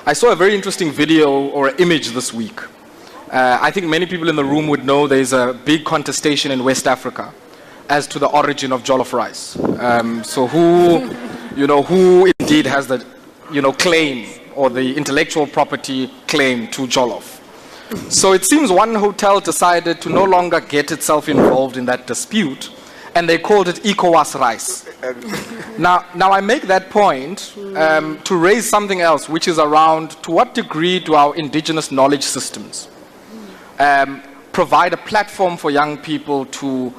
I saw a very interesting video or image this week. I think many people in the room would know there's a big contestation in West Africa as to the origin of jollof rice. So who indeed has the, claim or the intellectual property claim to jollof. So it seems one hotel decided to no longer get itself involved in that dispute, and they called it ECOWAS rice. Now I make that point to raise something else, which is around to what degree do our indigenous knowledge systems provide a platform for young people to,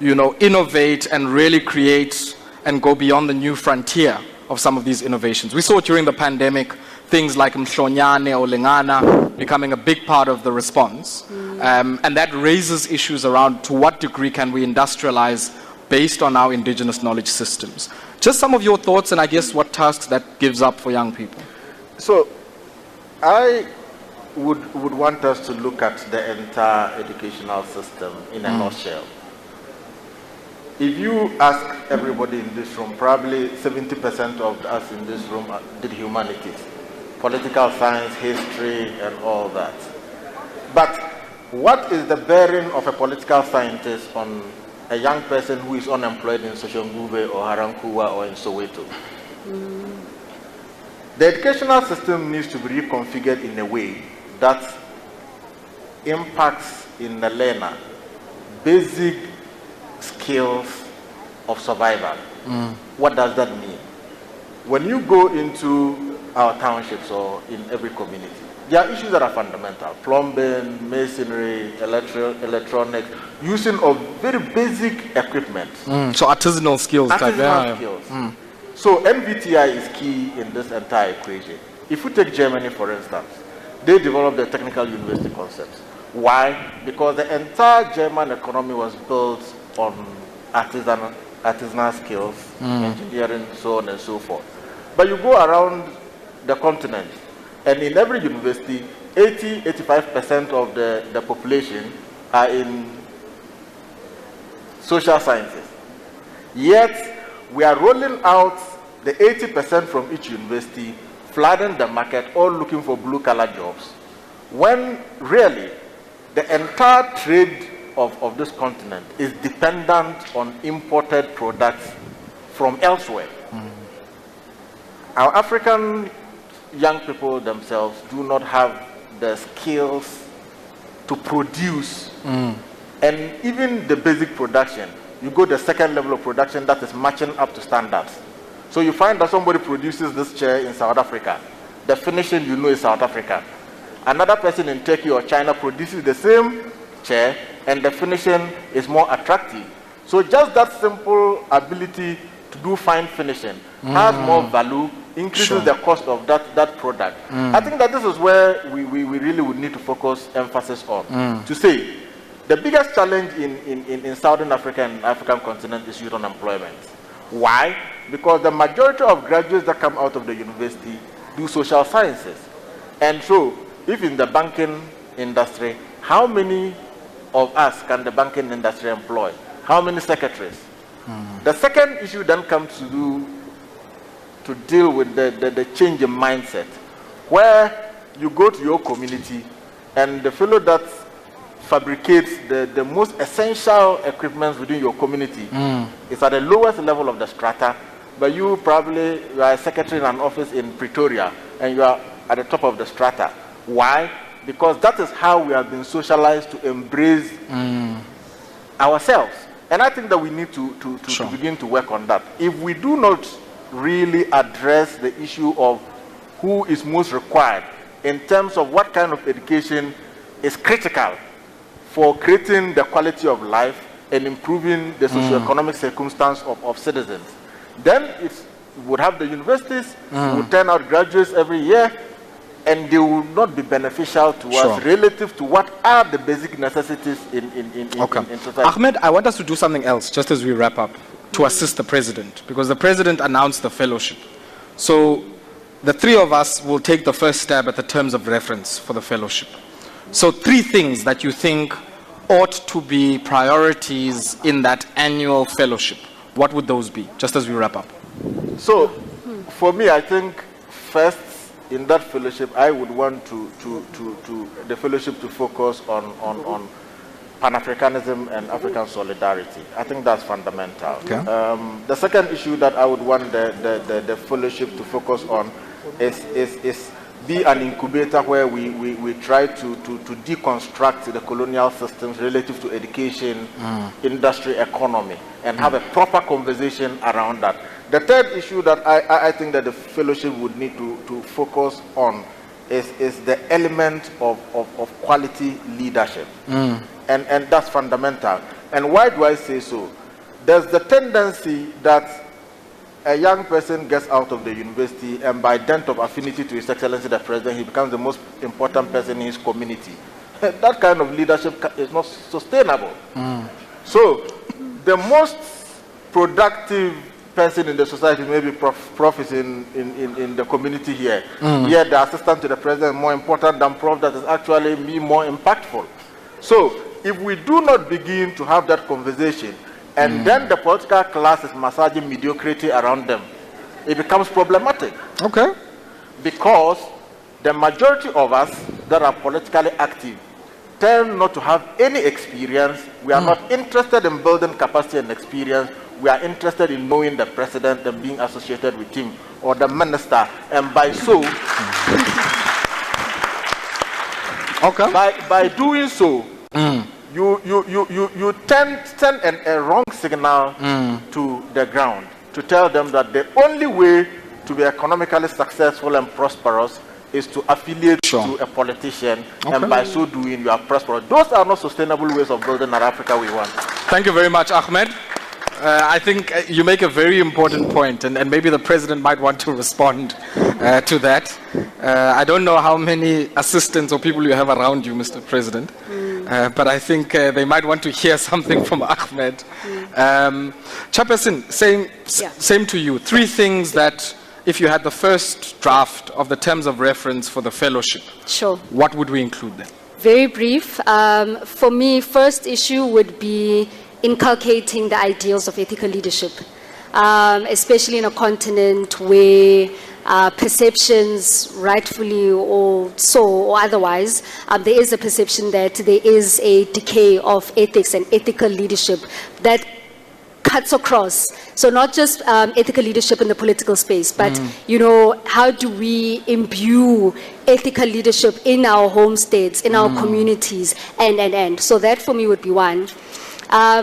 innovate and really create and go beyond the new frontier of some of these innovations. We saw during the pandemic things like mhlonyane or lengana becoming a big part of the response. And that raises issues around to what degree can we industrialize based on our indigenous knowledge systems. Just some of your thoughts, and I guess what tasks that gives up for young people. So I would want us to look at the entire educational system in a nutshell. If you ask everybody in this room, probably 70% of us in this room did humanities, political science, history, and all that. But what is the bearing of a political scientist on a young person who is unemployed in Soshongube or Harankuwa or in Soweto? The educational system needs to be reconfigured in a way that impacts in the learner basic skills of survival. What does that mean? When you go into our townships or in every community, there are issues that are fundamental: plumbing, masonry, electronics, using of very basic equipment. So artisanal skills. Skills. So MBTI is key in this entire equation. If we take Germany, for instance, they developed the technical university concept. Why? Because the entire German economy was built on artisanal skills, engineering, so on and so forth. But you go around the continent, and in every university, 80-85% of the population are in social sciences. Yet, we are rolling out the 80% from each university, flooding the market, all looking for blue-collar jobs, when really the entire trade of this continent is dependent on imported products from elsewhere. Our African young people themselves do not have the skills to produce, and even the basic production. You go the second level of production that is matching up to standards. So you find that somebody produces this chair in South Africa. The finishing is South Africa. Another person in Turkey or China produces the same chair, and the finishing is more attractive. So just that simple ability to do fine finishing has more value, increases the cost of that product. I think that this is where we really would need to focus emphasis on. To say, the biggest challenge in Southern Africa and African continent is youth unemployment. Why? Because the majority of graduates that come out of the university do social sciences. And so, if in the banking industry, how many of us can the banking industry employ? How many secretaries? The second issue then comes to deal with the change in mindset, where you go to your community, and the fellow that fabricates the most essential equipment within your community is at the lowest level of the strata, but you are a secretary in an office in Pretoria, and you are at the top of the strata. Why? Because that is how we have been socialized to embrace ourselves. And I think that we need to begin to work on that. If we do not really address the issue of who is most required in terms of what kind of education is critical for creating the quality of life and improving the socioeconomic circumstance of citizens, then it would have the universities, would turn out graduates every year, and they will not be beneficial to us relative to what are the basic necessities in society. Ahmed, I want us to do something else just as we wrap up to assist the president, because the president announced the fellowship. So the three of us will take the first stab at the terms of reference for the fellowship. So 3 things that you think ought to be priorities in that annual fellowship. What would those be, just as we wrap up? So, for me, I think first in that fellowship, I would want the fellowship to focus on Pan-Africanism and African solidarity. I think that's fundamental. Okay. The second issue that I would want the fellowship to focus on is be an incubator where we try to deconstruct the colonial systems relative to education, industry, economy, and have a proper conversation around that. The third issue that I think that the fellowship would need to focus on is the element of quality leadership. And that's fundamental. And why do I say so? There's the tendency that a young person gets out of the university, and by dint of affinity to His Excellency the President, he becomes the most important person in his community. That kind of leadership is not sustainable. So, the most productive person in the society, maybe Prof is in the community here. Yet the assistant to the President is more important than Prof, that is actually more impactful. So, if we do not begin to have that conversation, and then the political class is massaging mediocrity around them, it becomes problematic. Okay. Because the majority of us that are politically active tend not to have any experience. We are not interested in building capacity and experience. We are interested in knowing the president and being associated with him, or the minister, and by so, by doing so, you send a wrong signal to the ground to tell them that the only way to be economically successful and prosperous is to affiliate to a politician, and by so doing you are prosperous. Those are not sustainable ways of building an Africa we want. Thank you very much, Ahmed. I think you make a very important point, and maybe the president might want to respond to that. I don't know how many assistants or people you have around you, Mr. President, but I think they might want to hear something from Ahmed. Chairperson, same to you. 3 things that, if you had the first draft of the terms of reference for the fellowship, what would we include there? Very brief. For me, first issue would be inculcating the ideals of ethical leadership, especially in a continent where perceptions, rightfully or so or otherwise, there is a perception that there is a decay of ethics and ethical leadership that cuts across. So not just ethical leadership in the political space, but you know, how do we imbue ethical leadership in our home states, in our communities, and. So that for me would be one.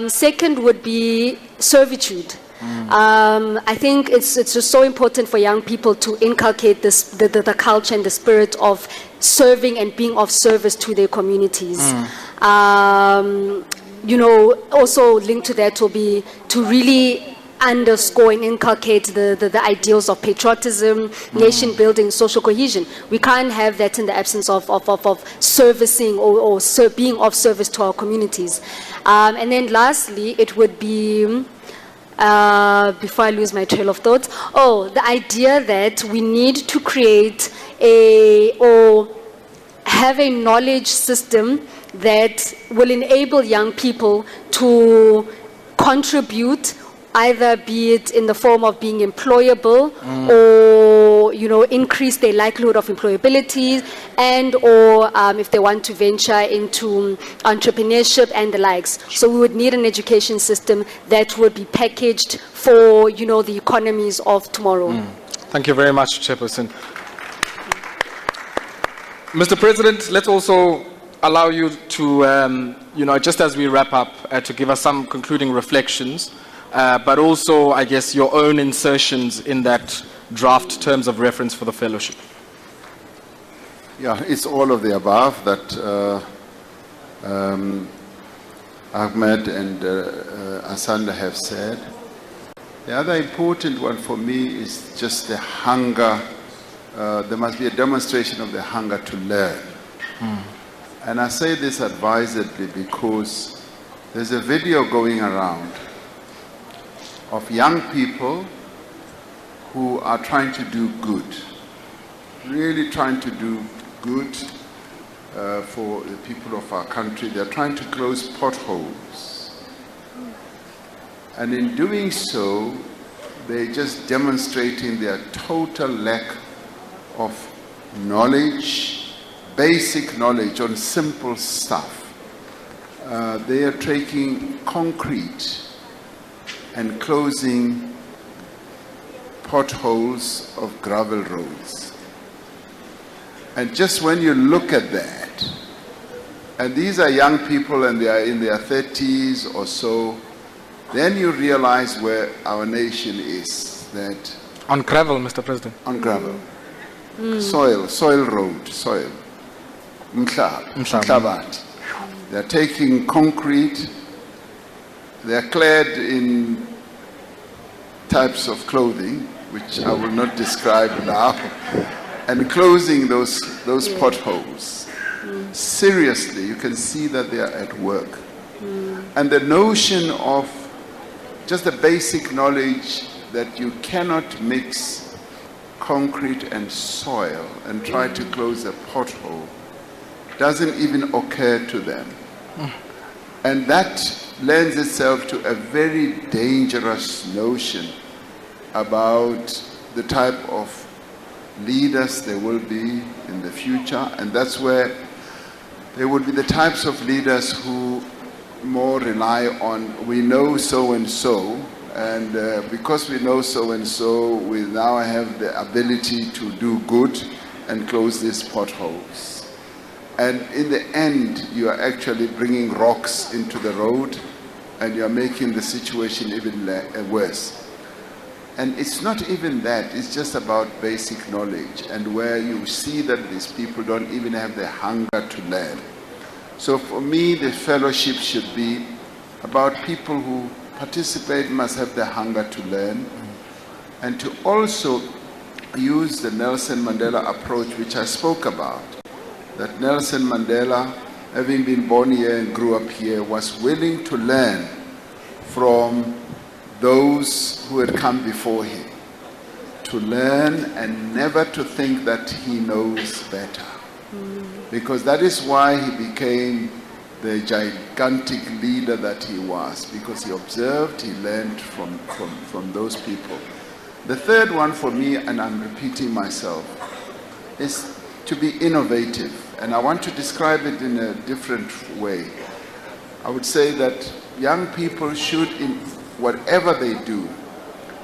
Second would be servitude. I think it's just so important for young people to inculcate the culture and the spirit of serving and being of service to their communities. You know, also linked to that will be to really underscore and inculcate the ideals of patriotism, nation building, social cohesion. We can't have that in the absence of servicing or being of service to our communities. And then lastly, it would be, before I lose my trail of thought, the idea that we need to create or have a knowledge system that will enable young people to contribute, either be it in the form of being employable or or, increase their likelihood of employability, and or if they want to venture into entrepreneurship and the likes. So we would need an education system that would be packaged for, the economies of tomorrow. Thank you very much, Chairperson. Mr. President, let's also allow you to, just as we wrap up, to give us some concluding reflections, but also, I guess, your own insertions in that draft terms of reference for the fellowship. Yeah, it's all of the above that Ahmed and Asanda have said. The other important one for me is just the hunger. There must be a demonstration of the hunger to learn. And I say this advisedly because there's a video going around of young people who are trying to do good, really trying to do good for the people of our country. They're trying to close potholes. And in doing so, they're just demonstrating their total lack of knowledge, basic knowledge on simple stuff. They are taking concrete and closing potholes of gravel roads. And just when you look at that, and these are young people and they are in their 30s or so, then you realize where our nation is. That on gravel, Mr. President. On gravel. Soil road, soil. Mhlabat. They're taking concrete, they're clad in types of clothing, which I will not describe now, and closing those potholes. Seriously, you can see that they are at work. And the notion of just the basic knowledge that you cannot mix concrete and soil and try to close a pothole doesn't even occur to them. And that lends itself to a very dangerous notion about the type of leaders there will be in the future, and that's where there would be the types of leaders who more rely on, we know so and so, and because we know so and so, we now have the ability to do good and close these potholes. And in the end, you are actually bringing rocks into the road, and you are making the situation even worse. And it's not even that, it's just about basic knowledge, and where you see that these people don't even have the hunger to learn. So for me, the fellowship should be about people who participate must have the hunger to learn, and to also use the Nelson Mandela approach, which I spoke about. That Nelson Mandela, having been born here and grew up here, was willing to learn from those who had come before him, to learn and never to think that he knows better. Because that is why he became the gigantic leader that he was, because he observed, he learned from those people. The third one for me, and I'm repeating myself, is to be innovative. And I want to describe it in a different way. I would say that young people should, in whatever they do,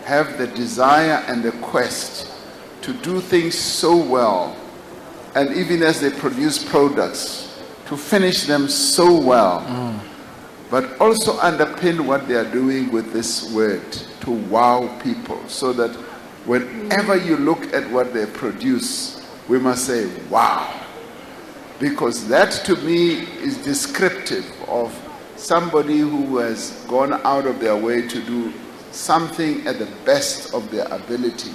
have the desire and the quest to do things so well, and even as they produce products, to finish them so well, but also underpin what they are doing with this word, to wow people, so that whenever you look at what they produce, we must say, wow. Because that to me is descriptive of somebody who has gone out of their way to do something at the best of their ability,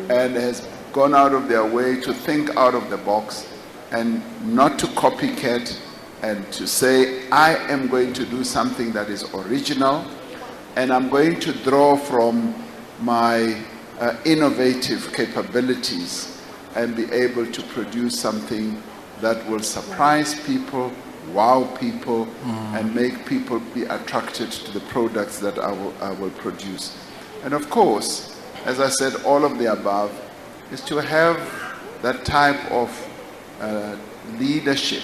and has gone out of their way to think out of the box and not to copycat, and to say, I am going to do something that is original, and I'm going to draw from my innovative capabilities and be able to produce something that will surprise people, wow people, and make people be attracted to the products that I will produce. And of course, as I said, all of the above, is to have that type of leadership,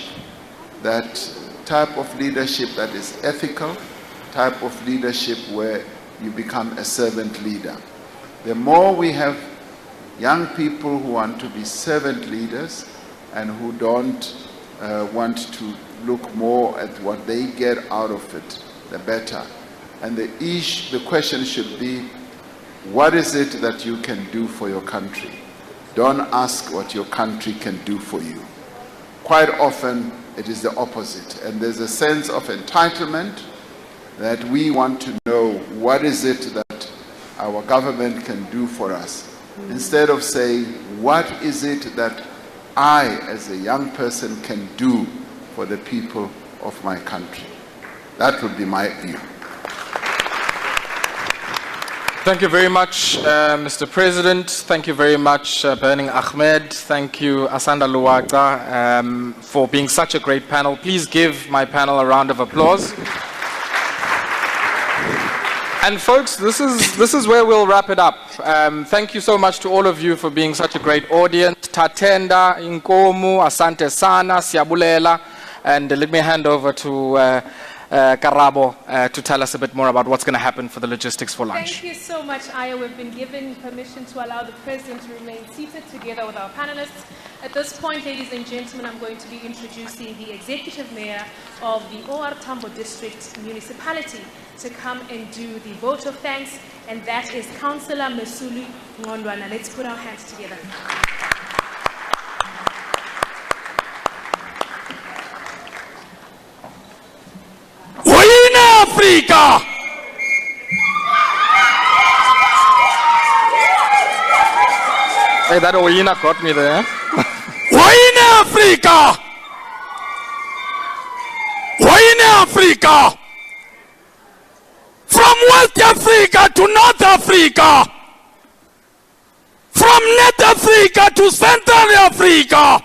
that type of leadership that is ethical, type of leadership where you become a servant leader. The more we have young people who want to be servant leaders and who don't want to look more at what they get out of it, the better. And the question should be, what is it that you can do for your country? Don't ask what your country can do for you. Quite often, it is the opposite. And there's a sense of entitlement that we want to know what is it that our government can do for us. Instead of saying, what is it that I, as a young person, can do for the people of my country? That would be my view. Thank you very much, Mr. President. Thank you very much, Burning Ahmed. Thank you, Asanda Luwaga, for being such a great panel. Please give my panel a round of applause. And folks, this is where we'll wrap it up. Thank you so much to all of you for being such a great audience. Tatenda, Inkomu, Asante Sana, Siabulela, and let me hand over to Karabo to tell us a bit more about what's going to happen for the logistics for lunch. Thank you so much, Aya. We've been given permission to allow the President to remain seated together with our panelists. At this point, ladies and gentlemen, I'm going to be introducing the Executive Mayor of the OR Tambo District Municipality to come and do the vote of thanks, and that is Councillor Mesulu Ngondwana. Let's put our hands together. Africa! Hey, that Oyina caught me there. Wine Africa! Wine Africa! From West Africa to North Africa! From North Africa to Central Africa!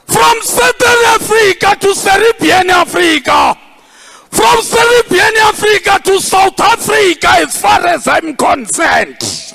From Central Africa to Caribbean Africa! From Caribbean Africa to South Africa, as far as I'm concerned.